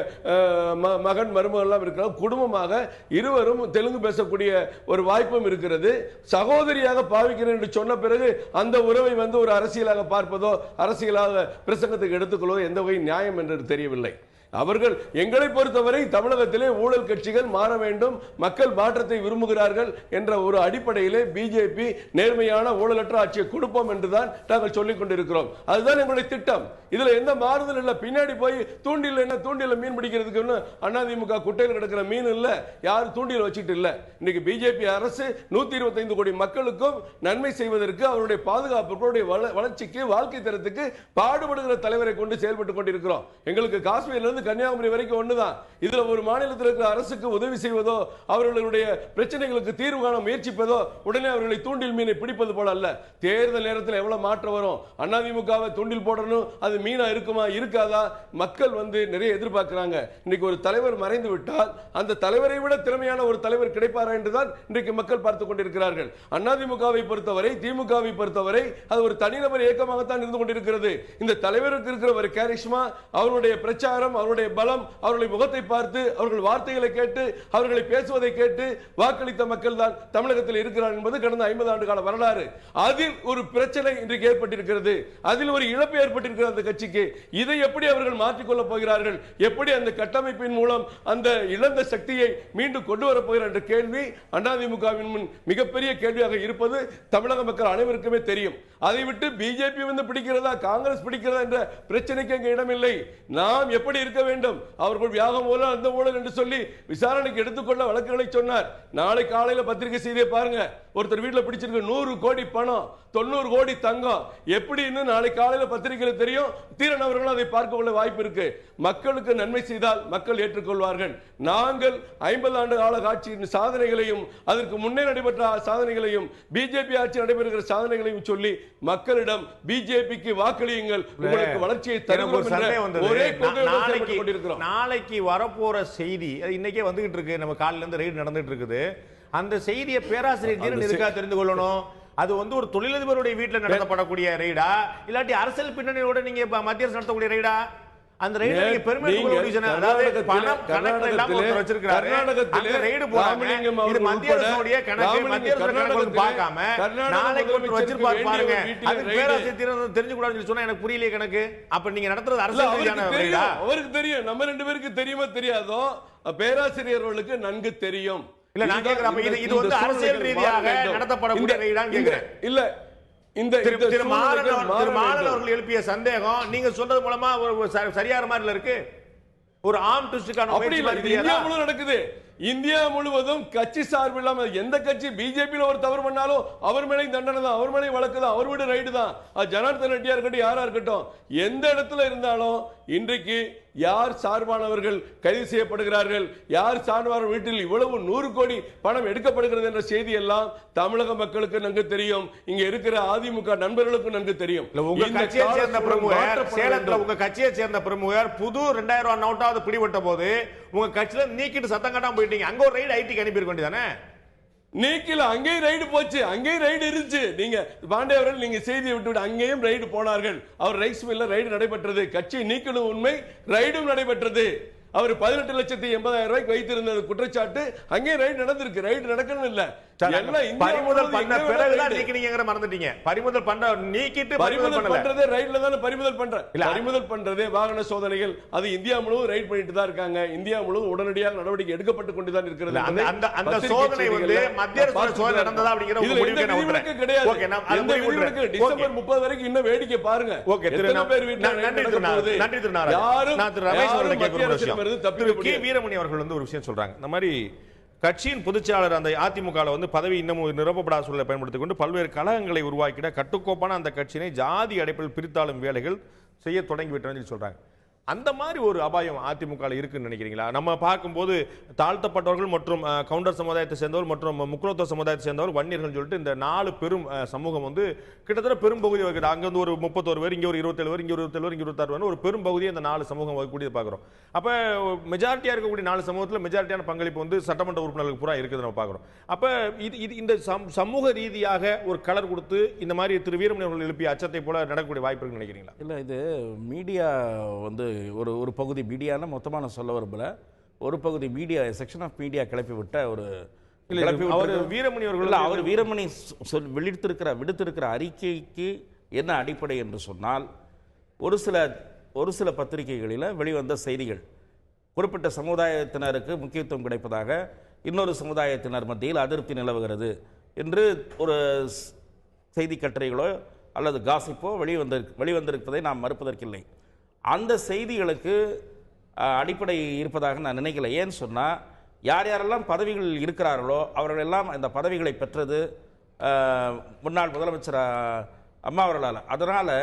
மகன் மருமகள் எல்லாம் இருக்கிறார். குடும்பமாக இருவரும் தெலுங்கு பேசக்கூடிய ஒரு வாய்ப்பும் இருக்கிறது. சகோதரியாக பாவிக்கிறேன் என்று சொன்ன பிறகு அந்த உறவை வந்து ஒரு அரசியலாக பார்ப்பதோ அரசியலாக பிரசங்கத்துக்கு எடுத்துக்கொள்வதோ எந்த வகை நியாயம் என்று தெரியவில்லை. அவர்கள் எங்களை பொறுத்தவரை தமிழகத்திலே ஊழல் கட்சிகள் மாற வேண்டும், மக்கள் மாற்றத்தை விரும்புகிறார்கள் என்ற ஒரு அடிப்படையிலே பிஜேபி நேர்மையான ஊழலற்ற ஆட்சியை கொடுப்போம் என்றுதான் நாங்கள் சொல்லிக் கொண்டிருக்கிறோம். அதுதான் எங்களுடைய திட்டம். இதுல எந்த மாறுதல் இல்லை. பின்னாடி போய் தூண்டில் என்ன, தூண்டில மீன் பிடிக்கிறதுக்கு அதிமுக குட்டையில் கிடக்கிற மீன் இல்ல, யாரும் தூண்டில் வச்சுட்டு இல்ல. இன்னைக்கு பிஜேபி அரசு 125 கோடி மக்களுக்கும் நன்மை செய்வதற்கு, அவருடைய பாதுகாப்புடைய வளர்ச்சிக்கு, வாழ்க்கை தரத்துக்கு பாடுபடுகிற தலைவரை கொண்டு செயல்பட்டுக் கொண்டிருக்கிறோம். எங்களுக்கு காஷ்மீர்ல இருந்து கன்னியாகுமரி வரைக்கும் ஒண்ணுதான். இதுல ஒரு மாநிலத்தில் இருக்கிற அரசுக்கு உதவி செய்வதோ அவர்களுடைய பிரச்சனைகளுக்கு தீர்வு காண முயற்சிப்பதோ உடனே அவர்களை தூண்டில் மீனை பிடிப்பது போல அல்ல. தேர்தல் நேரத்தில் எவ்வளவு மாற்றம் வரும், அதிமுகவை தூண்டில் போடணும், அது மீனா இருக்குமா இருக்காதா, மக்கள் வந்து நிறைய எதிர்பார்க்கிறாங்க. இன்னைக்கு ஒரு தலைவர் மறைந்து விட்டால் அந்த தலைவரை விட திறமையான ஒரு தலைவர் கிடைப்பாரா என்றுதான் இன்றைக்கு மக்கள் பார்த்துக் கொண்டிருக்கிறார்கள். அதிமுகவை பொறுத்தவரை, திமுகவை பொறுத்தவரை அது ஒரு தனிநபர் இயக்கமாகத்தான் இருந்து கொண்டிருக்கிறது. இந்த தலைவருக்கு இருக்கிற ஒரு கேரிஷ்மா, அவருடைய பிரச்சாரம், அவருடைய பலம், அவர்களை முகத்தை பார்த்து, அவர்கள் வார்த்தைகளை கேட்டு, அவர்களை பேசுவதை கேட்டு வாக்களித்த மக்கள் தான் தமிழகத்தில் இருக்கிறார் என்பது கடந்த 50 ஆண்டு கால வரலாறு. அதில் ஒரு பிரச்சனை இன்றைக்கு ஏற்பட்டிருக்கிறது, அதில் ஒரு இழப்பு ஏற்பட்டிருக்கிறது அந்த கட்சிக்கு. இதை எப்படி அவர்கள் மாற்றிக்கொள்ள போகிறார்கள், எப்படி அந்த கட்டமைப்பின் மூலம் அந்த இழந்த சக்தியை மீண்டும் கொண்டு வரப் போகிறார் என்ற கேள்வி அதிமுகவின் முன் மிகப்பெரிய கேள்வியாக இருப்பது தமிழக மக்கள் அனைவருக்குமே தெரியும். அதை விட்டு பிஜேபி வந்து பிடிக்கிறதா, காங்கிரஸ் பிடிக்கிறதா என்ற பிரச்சனைக்கு அங்கே இடமில்லை. நாம் எப்படி இருக்க வேண்டும், அவர்கள் வியாகம் போல அந்த ஊழல் என்று சொல்லி விசாரணைக்கு எடுத்துக்கொள்ள வழக்குகளை சொன்னார். நாளை காலையில் பத்திரிகை செய்தியை பாருங்க, ஒருத்தர் வீட்டில் பிடிச்சிருக்க 100 கோடி பணம், 90 கோடி தங்கம், எப்படின்னு நாளை காலையில் பத்திரிகையில் தெரியும். தீரன் அவர்களும் அதை பார்க்க உள்ள வாய்ப்பு இருக்கு. மக்களுக்கு நன்மை செய்தால் மக்கள் ஏற்றுக்கொள்வார்கள். நாங்கள் 50 ஆண்டு கால ஆட்சியின் சாதனைகளையும், அதற்கு முன்னே நடைபெற்ற சாதனைகளையும், பிஜேபி ஆட்சி நடைபெறுகிற சாதனைகளையும் சொல்லி மக்களிடம் பிஜேபிக்கு வாக்களியுங்கள், உங்களுக்கு வளர்ச்சியை தருவோம் என்ற ஒரே கொண்டிருக்கிறோம். நாளைக்கு வரப்போற செய்தி இன்னைக்கே வந்துகிட்டு இருக்கு, நம்ம காலையில இருந்து ரைடு நடந்துட்டு இருக்குது. அந்த செய்தியை பேராசிரியர் இருக்கா தெரிந்து கொள்ளணும். அது வந்து ஒரு தொழிலதிபருடைய வீட்டில் நடத்தப்படக்கூடிய ரைடா, இல்லாட்டி அரசியல் பின்னணியோட நீங்க மத்திய அரசு நடத்தக்கூடிய ரைடா? அந்த ரைடு நீங்க பெருமை, அதாவது பணம் கணக்கு எல்லாம் வச்சிருக்காரு. அந்த ரைடு போறாங்க, இது மத்திய அரசுடைய கணக்கு, மத்திய அரசு கணக்கு பார்க்காம நாளைக்கு ஒன்று வச்சிருப்பாரு பாருங்க. அது பேராசிரியர் தெரிஞ்சு கூடாதுன்னு சொன்னா எனக்கு புரியலையே கணக்கு. அப்ப நீங்க நடத்துறது அரசியல் ரைடா? அவருக்கு தெரியும், நம்ம 2 பேருக்கு தெரியுமா தெரியாதோ? பேராசிரியர்களுக்கு நன்கு தெரியும். இல்ல நான் கேக்குறேன், இது வந்து அரசியல் ரீதியாக நடத்தப்படக்கூடிய ரைடான்னு கேக்குறேன். இல்ல திரு மாறன் அவர்கள் எழுப்பிய சந்தேகம் நீங்க சொல்றது மூலமா சரியான மாதிரி இருக்கு. ஒரு ஆம் ட்விஸ்டுக்கான இந்தியா முழுவதும் நடக்குது. இந்தியா முழுவதும் கட்சி சார்பு இல்லாம எந்த கட்சி பிஜேபியில ஒரு தவறு பண்ணாலும் அவர் மேலே தண்டனை தான், அவர் மேலே வழக்கு தான், அவர் வீடு ரைடு தான். ஜனார்தன் ரெட்டியா இருக்கட்டும், யாரா இருக்கட்டும், எந்த இடத்துல இருந்தாலும் இன்றைக்கு யார் சார்பானவர்கள் கைது செய்யப்படுகிறார்கள், யார் சார்பான வீட்டில் இவ்வளவு 100 கோடி பணம் எடுக்கப்படுகிறது என்ற செய்தி எல்லாம் தமிழக மக்களுக்கு நன்கு தெரியும். இங்க இருக்கிற அதிமுக நண்பர்களுக்கு நன்கு தெரியும். உங்க கட்சியை சேர்ந்த பிரமுகர் சேலத்துல உங்க கட்சியை சேர்ந்த பிரமுகர் புது 2000 ரூபாய் நோட்டாவது பிடிபட்ட போது உங்க கட்சியில நீக்கிட்டு சத்தம் கட்டாம போயிட்டீங்க. அங்க ஒரு ரைடு ஐடிக்கு அனுப்பி இருக்க வேண்டியதானே? நீக்கல, அங்கேயும் ரைடு போச்சு, அங்கேயும் ரைடு இருந்துச்சு. நீங்க பாண்டே அவர்கள் நீங்க செய்தியை விட்டு அங்கேயும் ரைடு போனார்கள். அவர் ரைஸ் மில்ல ரைடு நடைபெற்றது. கட்சி நீக்கலும் உண்மை, ரைடும் நடைபெற்றது. அவர் 18,80,000 வைத்திருந்த குற்றச்சாட்டு அங்கே ரைடு நடந்திருக்கு. ரைடு நடக்கணும் இல்ல, பறிமுதல் பண்ண பிறகுதான் நீக்கினீங்கங்கற மறந்துட்டீங்க. பறிமுதல் பண்ண நீக்கிட்டு பறிமுதல் பண்றதே ரைட்ல தான பறிமுதல் பண்ற. பறிமுதல் பண்றதே வாகன சோதனைகள் அது இந்தியா முழுவதும் ரைட் பண்ணிட்டு தான் இருக்காங்க. இந்தியா முழுவதும் உடனடியாக நடவடிக்கை எடுக்கப்பட்டு கொண்டு தான் இருக்கிறது. அந்த சோதனை வந்து மத்திய அரசு சோதனை நடந்ததா அப்படிங்கற ஒரு முடிவு எனக்கு கிடையாது. ஓகே, நான் அந்த முடிவுக்கு டிசம்பர் 30 வரைக்கும் இன்னும் வேடிக்கை பாருங்க. ஓகே, எத்தனை பேர் வீட்ல நன்றி திரு நாராயணன். நான் திரு ரமேஷ் அவர்களை கேட்கிற ஒரு விஷயம். கே வீரமணி அவர்கள் வந்து ஒரு விஷயம் சொல்றாங்க. இந்த மாதிரி கட்சியின் பொதுச்செயலாளர் அந்த அதிமுக வந்து பதவி இன்னமும் நிரப்பப்படாத சூழலை பயன்படுத்திக் கொண்டு பல்வேறு கழகங்களை உருவாக்கிட கட்டுக்கோப்பான அந்த கட்சியினை ஜாதி அடிப்படையில் பிரித்தாளும் வேலைகள் செய்ய தொடங்கிவிட்டோம்னு சொல்றாங்க. அந்த மாதிரி ஒரு அபாயம் அதிமுக இருக்குன்னு நினைக்கிறீங்களா? நம்ம பார்க்கும்போது தாழ்த்தப்பட்டவர்கள் மற்றும் கவுண்டர் சமுதாயத்தை சேர்ந்தவர் மற்றும் முக்குலத்துவ சமுதாயத்தை சேர்ந்தவர் வன்னியர்கள் சொல்லிட்டு இந்த 4 பெரும் சமூகம் வந்து கிட்டத்தட்ட பெரும் பகுதி வகுது. அங்க வந்து ஒரு 31 பேர், இங்க ஒரு 27 பேர், இங்க ஒரு 27 பேர், இங்க 26 பேர், ஒரு பெரும் பகுதியை இந்த 4 சமூகம் வகுக்கூடியது பார்க்குறோம். அப்ப மெஜாரிட்டியா இருக்கக்கூடிய 4 சமூகத்தில் மெஜாரிட்டியான பங்களிப்பு வந்து சட்டமன்ற உறுப்பினர்களுக்கு பூரா இருக்குது நம்ம பார்க்குறோம். அப்ப இது இந்த சமூக ரீதியாக ஒரு கலர் கொடுத்து இந்த மாதிரி திரு வீரமணி அவர்கள் எழுப்பிய அச்சத்தை போல நடக்கக்கூடிய வாய்ப்பு இருக்குன்னு நினைக்கிறீங்களா? இல்லை, இது மீடியா வந்து ஒரு பகுதி மீடியானா மொத்தமாக நான் சொல்ல விரும்பல, ஒரு பகுதி மீடியா செக்ஷன் ஆஃப் மீடியா கிளப்பி விட்ட ஒரு அவர் வீரமணி அவர்கள் அவர் வீரமணி விடுத்திருக்கிற அறிக்கைக்கு என்ன அடிப்படை என்று சொன்னால், ஒரு சில பத்திரிகைகளில் வெளிவந்த செய்திகள் குறிப்பிட்ட சமுதாயத்தினருக்கு முக்கியத்துவம் கிடைப்பதாக இன்னொரு சமுதாயத்தினர் மத்தியில் அதிருப்தி நிலவுகிறது என்று ஒரு செய்தி கட்டுரைகளோ அல்லது காசிப்போ வெளிவந்திருப்பதை நாம் மறுப்பதற்கில்லை. அந்த செய்திகளுக்கு அடிப்படை இருப்பதாக நான் நினைக்கல. ஏன்னு சொன்னால், யார் யாரெல்லாம் பதவிகள் இருக்கிறார்களோ அவர்களெல்லாம் அந்த பதவிகளை பெற்றது முன்னாள் முதலமைச்சர் அம்மா அவர்களால். அதனால்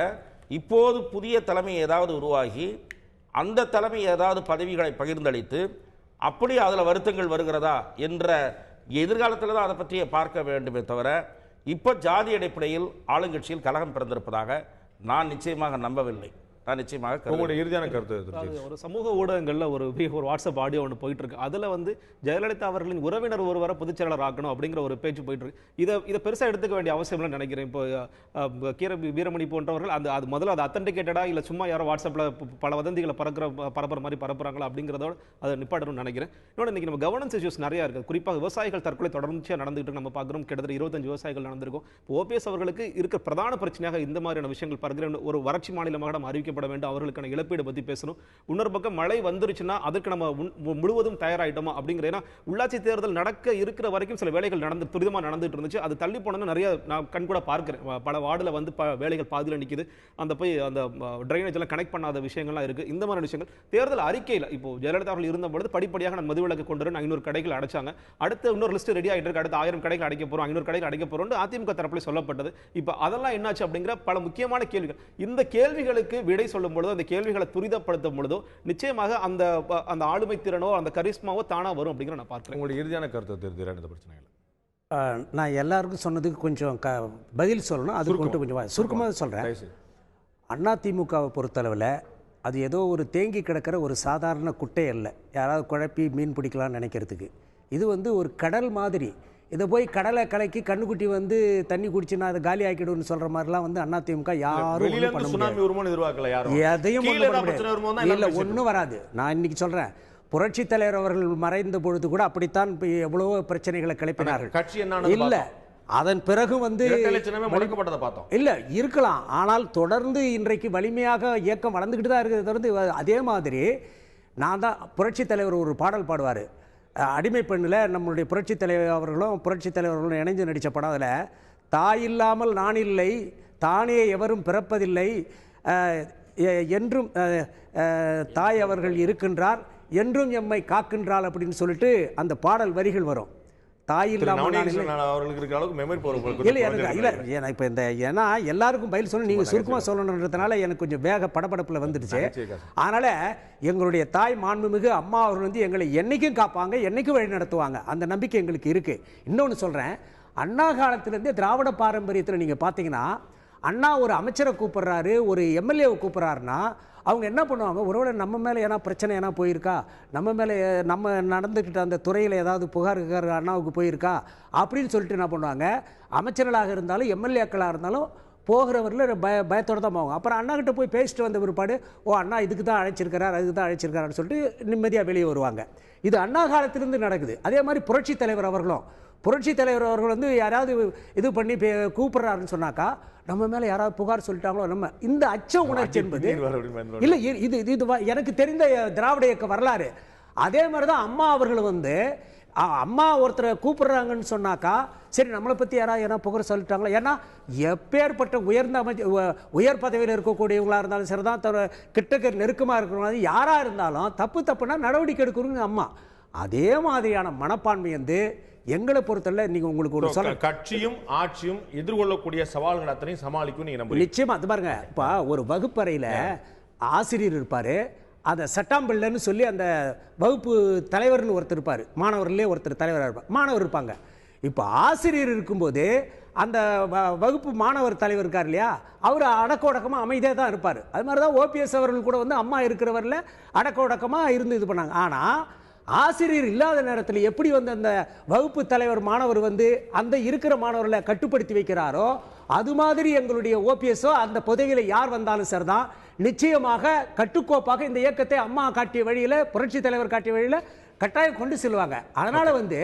இப்போது புதிய தலைமை ஏதாவது உருவாகி அந்த தலைமை ஏதாவது பதவிகளை பகிர்ந்தளித்து அப்படி அதில் வருத்தங்கள் வருகிறதா என்ற எதிர்காலத்தில் தான் அதை பற்றிய பார்க்க வேண்டுமே தவிர, இப்போ ஜாதி அடிப்படையில் ஆளுங்கட்சியில் கலகம் பிறந்திருப்பதாக நான் நிச்சயமாக நம்பவில்லை. நிச்சயமாக உங்களுடைய இறுதியான கருத்து. ஒரு சமூக ஊடகங்களில் ஒரு வாட்ஸ்அப் ஆடியோ ஒன்று போயிட்டு இருக்கு. அதில் வந்து ஜெயலலிதா அவர்களின் உறவினர் ஒருவரை பொதுச் செயலாளர் ஆக்கணும் அப்படிங்கிற ஒரு பேச்சு போயிட்டு இருக்கு. இதை பெருசாக எடுத்துக்க வேண்டிய அவசியம் இல்லை நினைக்கிறேன். இப்போ வீரமணி போன்றவர்கள் அது முதல்ல அது அத்தன்டிகேட்டடா இல்லை சும்மா யாரோ வாட்ஸ்அப்பில் பல வதந்திகளை பரப்புற மாதிரி பரப்புறாங்களா அப்படிங்கிறதோட அதை நிப்பாட்டணும்னு நினைக்கிறேன். இன்னொன்று, இன்னைக்கு நம்ம கவர்னன்ஸ் இஷ்யூஸ் நிறையா இருக்குது. குறிப்பாக விவசாயிகள் தற்கொலை தொடர்ச்சியாக நடந்துகிட்டு நம்ம பார்க்குறோம். கிட்டத்தட்ட 25 விவசாயிகள் நடந்திருக்கும். ஓபிஎஸ் அவர்களுக்கு இருக்கிற பிரதான பிரச்சனையாக இந்த மாதிரியான விஷயங்கள் பார்க்கிறேன். ஒரு வறட்சி மாநிலமாக நம்ம அறிவிக்கப்பட வேண்டும், அவர்களுக்கான இழப்பீடு பற்றி பேசணும். இன்னொரு பக்கம் மழை வந்துருச்சுன்னா அதுக்கு நம்ம முழுவதும் தயாராகிட்டோமா அப்படிங்கிற, ஏன்னா உள்ளாட்சி தேர்தல் நடக்க இருக்கிற வரைக்கும் சில வேலைகள் துரிதமாக நடந்துட்டு இருந்துச்சு. அது தள்ளி போனோன்னு நிறைய நான் கண் கூட பார்க்கிறேன். பல வார்டில் வந்து வேலைகள் பாதியில் நிற்குது. அந்த ட்ரைனேஜ் எல்லாம் கனெக்ட் பண்ணாத விஷயங்கள்லாம் இருக்கு. இந்த மாதிரி விஷயங்கள் தேர்தல் அறிக்கையில் இப்போ ஜெயலலிதா அவர்கள் இருந்தபொழுது படிப்படியாக நான் மதுவிலக்கு கொண்டு வர 500 கடைகள் அடைச்சாங்க. அடுத்து இன்னொரு லிஸ்ட் ரெடி ஆகிட்டு இருக்கு. அடுத்து 1000 கடைகள் அடைக்க போறோம், 500 கடைகள் அடைக்க போறோம் அதிமுக தரப்பில் சொல்லப்பட்டது. இப்போ அதெல்லாம் என்னாச்சு அப்படிங்கிற பல முக்கியமான கேள்விகள். இந்த கேள்விகளுக்கு விடை சொல்லும் பொழுதோ, அந்த கேள்விகளை துரிதப்படுத்தும் பொழுதோ நிச்சயமாக அந்த ஆளுமை திறனோ அந்த கரிஸ்மாவோ தானா வரும் அப்படிங்கிற நான் பார்க்கிறேன். உங்களுடைய இறுதியான கருத்து தெரிஞ்சுக்கிறேன் இந்த பிரச்சனைகள். நான் எல்லாருக்கும் சொன்னதுக்கு கொஞ்சம் பதில் சொல்லணும். அது கொஞ்சம் சுருக்கமாக சொல்கிறேன். அதிமுகவை பொறுத்தளவில் அது ஏதோ ஒரு தேங்கி கிடக்கிற ஒரு சாதாரண குட்டை அல்ல, யாராவது குழப்பி மீன் பிடிக்கலாம்னு நினைக்கிறதுக்கு. இது வந்து ஒரு கடல் மாதிரி. இதை போய் கடலை கலக்கி கண்ணுக்குட்டி வந்து தண்ணி குடிச்சுன்னா அதை காலி ஆக்கிடுன்னு சொல்ற மாதிரிலாம் வந்து அதிமுக யாரும் எதையும் இல்லை, ஒன்றும் வராது. நான் இன்னைக்கு சொல்றேன், புரட்சி தலைவர் அவர்கள் மறைந்த பொழுது கூட அப்படித்தான் எவ்வளவோ பிரச்சனைகளை கிளப்பினார்கள். கட்சி என்ன இல்லை, அதன் பிறகு வந்து இல்ல இருக்கலாம். ஆனால் தொடர்ந்து இன்றைக்கு வலிமையாக இயக்கம் வளர்ந்துக்கிட்டு தான் இருக்கிறது. தொடர்ந்து அதே மாதிரி நான் தான் புரட்சி தலைவர் ஒரு பாடல் பாடுவார், அடிமை பெண்ணில் நம்மளுடைய புரட்சி தலைவர் அவர்களும் புரட்சி தலைவர்களும் இணைஞ்சு நடித்த படம். அதில் தாய் இல்லாமல் நான் இல்லை, தானே எவரும் பிறப்பதில்லை, என்றும் தாய் அவர்கள் இருக்கின்றார், என்றும் எம்மை காக்கின்றாள் அப்படின்னு சொல்லிட்டு அந்த பாடல் வரிகள் வரும். தாய் இல்லாமல் அவர்களுக்கு இருக்கிற அளவுக்கு மெமரி இல்லை எனக்கு இல்லை ஏன்னா இப்போ இந்த ஏன்னா எல்லாருக்கும் பதில் சொல்லணும், நீங்கள் சுருக்கமாக சொல்லணுன்றதுனால எனக்கு கொஞ்சம் வேக படபடப்பில் வந்துடுச்சு. அதனால் எங்களுடைய தாய் மாண்புமிகு அம்மா அவர்கள் வந்து எங்களை என்றைக்கும் காப்பாங்க, என்றைக்கும் வழி நடத்துவாங்க, அந்த நம்பிக்கை எங்களுக்கு இருக்குது. இன்னொன்று சொல்கிறேன், அண்ணா காலத்திலேருந்தே திராவிட பாரம்பரியத்தில் நீங்கள் பார்த்தீங்கன்னா அண்ணா ஒரு அமைச்சரை கூப்பிட்றாரு, ஒரு எம்எல்ஏவை கூப்பிட்றாருன்னா அவங்க என்ன பண்ணுவாங்க, ஒருவேளை நம்ம மேலே ஏன்னா பிரச்சனை ஏன்னா போயிருக்கா, நம்ம மேலே நம்ம நடந்துக்கிட்ட அந்த துறையில் ஏதாவது புகார் அண்ணாவுக்கு போயிருக்கா அப்படின்னு சொல்லிட்டு என்ன பண்ணுவாங்க, அமைச்சர்களாக இருந்தாலும் எம்எல்ஏக்களாக இருந்தாலும் போகிறவரில் பயத்தோடு தான் போவாங்க. அப்புறம் அண்ணாக்கிட்ட போய் பேசிட்டு வந்த பிற்பாடு அண்ணா இதுக்கு தான் அழைச்சிருக்கிறார், அதுக்கு தான் அழைச்சிருக்காருன்னு சொல்லிட்டு நிம்மதியாக வெளியே வருவாங்க. இது அண்ணா காலத்திலிருந்து நடக்குது. அதே மாதிரி புரட்சி தலைவர் அவர்கள் வந்து யாராவது இது பண்ணி கூப்பிட்றாருன்னு சொன்னாக்கா நம்ம மேலே யாராவது புகார் சொல்லிட்டாங்களோ நம்ம இந்த அச்ச உணர்ச்சி என்பது இல்லை. இது எனக்கு தெரிந்த திராவிட இயக்க வரலாறு. அதே மாதிரி தான் அம்மா அவர்கள் வந்து அம்மா ஒருத்தரை கூப்பிடுறாங்கன்னு சொன்னாக்கா சரி நம்மளை பற்றி யாராவது புகார் சொல்லிட்டாங்களோ, ஏன்னா எப்பேற்பட்ட உயர் பதவியில் இருக்கக்கூடியவங்களாக இருந்தாலும் சரி தான், கிட்டக்க நெருக்கமாக இருக்கிறவங்க யாராக இருந்தாலும் தப்புனா நடவடிக்கை எடுக்கணுங்க அம்மா. அதே மாதிரியான மனப்பான்மை வந்து எங்களை பொறுத்தவரை நீங்க உங்களுக்கு ஒரு சொல்ல கட்சியும் ஆட்சியும் எதிர்கொள்ளக்கூடிய சவால்கள் அத்தனையும் சமாளிக்கும் நீங்க நம்புறீங்க? நிச்சயமா. அது பாருங்க, இப்போ ஒரு வகுப்பறையில் ஆசிரியர் இருப்பாரு, அதை சட்டாம்பிள்ளைன்னு சொல்லி அந்த வகுப்பு தலைவர்னு ஒருத்தர் இருப்பார், மாணவர்களே ஒருத்தர் தலைவராக இருப்பார், மாணவர் இருப்பாங்க. இப்போ ஆசிரியர் இருக்கும்போது அந்த வகுப்பு மாணவர் தலைவர் இருக்கார் இல்லையா, அவர் அடக்க ஒடக்கமாக அமைதியாக தான் இருப்பார். அது மாதிரி தான் ஓபிஎஸ் அவர்கள் கூட வந்து அம்மா இருக்கிறவரில் அடக்க ஒடக்கமாக இருந்து இது பண்ணாங்க. ஆனால் ஆசிரியர் இல்லாத நேரத்தில் எப்படி வந்து அந்த வகுப்பு தலைவர் மாணவர் வந்து அந்த இருக்கிற மாணவர்களை கட்டுப்படுத்தி வைக்கிறாரோ அது மாதிரி எங்களுடைய ஓபிஎஸ்ஓ அந்த பதவியில் யார் வந்தாலும் சரிதான், நிச்சயமாக கட்டுக்கோப்பாக இந்த இயக்கத்தை அம்மா காட்டிய வழியில், புரட்சி தலைவர் காட்டிய வழியில் கட்டாயம் கொண்டு செல்வாங்க. அதனால வந்து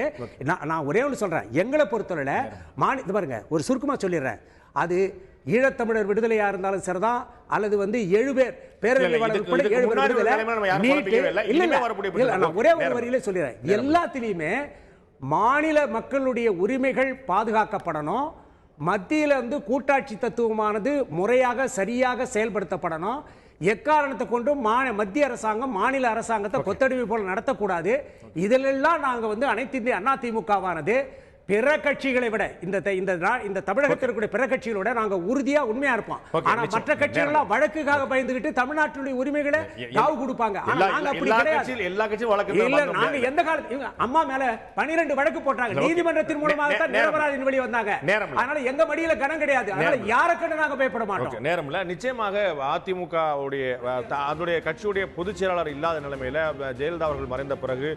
நான் ஒரே ஒன்று சொல்றேன், எங்களை பொறுத்தவரை இது பாருங்க, ஒரு சுருக்கமாக சொல்லிடுறேன், அது ஈழத்தமிழர் விடுதலையா இருந்தாலும் சரிதான், அல்லது வந்து 7 பேர் பேரறிவாளர் உட்பட 7 பேர் விடுதலை, ஒரே ஒரு வரியிலே சொல்லிடுறேன், எல்லாத்திலையுமே மாநில மக்களுடைய உரிமைகள் பாதுகாக்கப்படணும், மத்தியில் வந்து கூட்டாட்சி தத்துவமானது முறையாக சரியாக செயல்படுத்தப்படணும், எக்காரணத்தை கொண்டும் மத்திய அரசாங்கம் மாநில அரசாங்கத்தை கொத்தடிமை போல நடத்தக்கூடாது. இதிலெல்லாம் நாங்கள் வந்து அனைத்து இந்திய அண்ணா திமுகவானது பிற கட்சிகளை விட இந்த தமிழகத்தில் இருக்கிற பிற கட்சிகளை விட நாங்க உறுதியா உண்மையா இருப்போம். ஆனா மற்ற கட்சிகள் வழக்குக்காக பயந்துகிட்டு தமிழ்நாட்டுடைய உரிமைகளை காவு கொடுப்பாங்க. ஆனா நாங்க அப்படி கிடையாது. எல்லா கட்சியும் வழக்கு இல்ல, நாங்க எந்த காலத்துல அம்மா மேல 12 வழக்கு போட்டாங்க, நீதிமன்றத்தின் மூலமாக தான் நிரபராதியின் வெளியே வந்தாங்க. அதனால எங்க மடியில கணம் கிடையாது. அதனால யாருக்கும் நாங்க பயப்பட மாட்டோம். நேரம் இல்ல. நிச்சயமாக அதிமுக அதனுடைய கட்சியுடைய பொதுச் செயலாளர் இல்லாத நிலைமையில ஜெயலலிதா அவர்கள் மறைந்த பிறகு,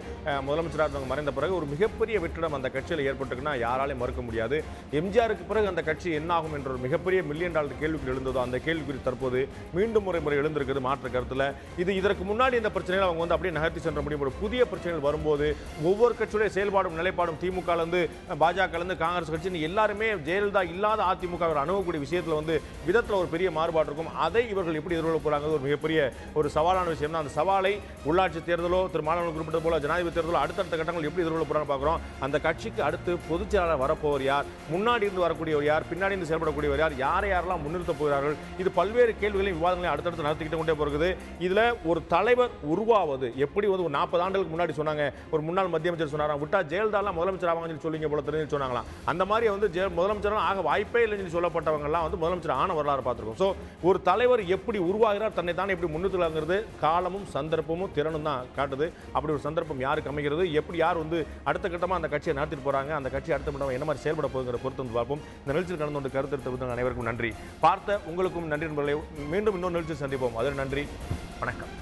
முதலமைச்சர் மறைந்த பிறகு ஒரு மிகப்பெரிய வெற்றிடம் அந்த கட்சியில் ஏற்பட்டு யாராலையும் மறுக்க முடியாது. எம்ஜிஆருக்கு பிறகு அந்த கட்சி என்ன ஆகும் என்ற ஒரு மிகப்பெரிய $1 மில்லியன் கேள்விக்குறி எழுந்ததோ அந்த கேள்விக்குறி தற்போது மீண்டும் முறை எழுந்திருக்கிறது மாற்று கருத்துல. இதற்கு முன்னாடி இந்த பிரச்சனைகள் அவங்க வந்து அப்படியே நகர்த்தி சென்ற முடியும். ஒரு புதிய பிரச்சனைகள் வரும்போது ஒவ்வொரு கட்சியுடைய செயல்பாடும் நிலைப்பாடும் திமுக இருந்து பாஜக இருந்து காங்கிரஸ் கட்சி எல்லாருமே ஜெயலலிதா இல்லாத அதிமுக அணுகக்கூடிய விஷயத்துல வந்து விதத்துல ஒரு பெரிய மாறுபாடு இருக்கும். அதை இவர்கள் எப்படி எதிர்கொள்ள போறாங்க ஒரு மிகப்பெரிய ஒரு சவாலான விஷயம் தான். அந்த சவாலை உள்ளாட்சி தேர்தலோ மாநில குறிப்பிட்டது போல ஜனாதிபதி தேர்தலோ அடுத்தடுத்த கட்டங்கள் எப்படி எதிர்கொள்ள போறாங்க பார்க்கிறோம். அந்த கட்சிக்கு அடுத்து பொதுச் செயலாளர் வரப்போவர் யார், முன்னாடி இருந்து வரக்கூடியவர் யார், பின்னாடி இருந்து செயல்படக்கூடியவர் யார், யாரெல்லாம் முன்னிறுத்த போகிறார்கள், இது பல்வேறு கேள்விகளையும் விவாதங்களையும் அடுத்தடுத்து நடத்திக்கிட்டு கொண்டே போகிறது. இதுல ஒரு தலைவர் உருவாவது எப்படி வந்து ஒரு 40 ஆண்டுகளுக்கு முன்னாடி சொன்னாங்க, ஒரு முன்னாள் மத்திய அமைச்சர் சொன்னாராம், விட்டா ஜெயலலிதா முதலமைச்சர் ஆவாங்கன்னு சொல்லிங்க போல தெரிஞ்சு சொன்னாங்களாம். அந்த மாதிரி வந்து முதலமைச்சர் ஆக வாய்ப்பே இல்லைன்னு சொல்லப்பட்டவங்க எல்லாம் வந்து முதலமைச்சர் ஆன வரலாறு பார்த்திருக்கோம். சோ ஒரு தலைவர் எப்படி உருவாகிறார், தன்னை தானே எப்படி முன்னிறுத்தலாங்கிறது காலமும் சந்தர்ப்பமும் திறனும் தான் காட்டுது. அப்படி ஒரு சந்தர்ப்பம் யாருக்கு அமைகிறது, எப்படி யார் வந்து அடுத்த கட்டமா அந்த கட்சியை நடத்திட்டு போறாங்க, அந்த கட்சி அடுத்த என்ன மாதிரி செயல்பட போகுங்கிற பொறுத்து வந்து பார்ப்போம். இந்த நிகழ்ச்சியில் கலந்து கொண்டு கருத்து தெரிவித்த அனைவருக்கும் நன்றி. பார்த்த உங்களுக்கும் நன்றி நண்பர்களே. மீண்டும் இன்னொரு நிகழ்ச்சியில் சந்திப்போம். அதில் நன்றி, வணக்கம்.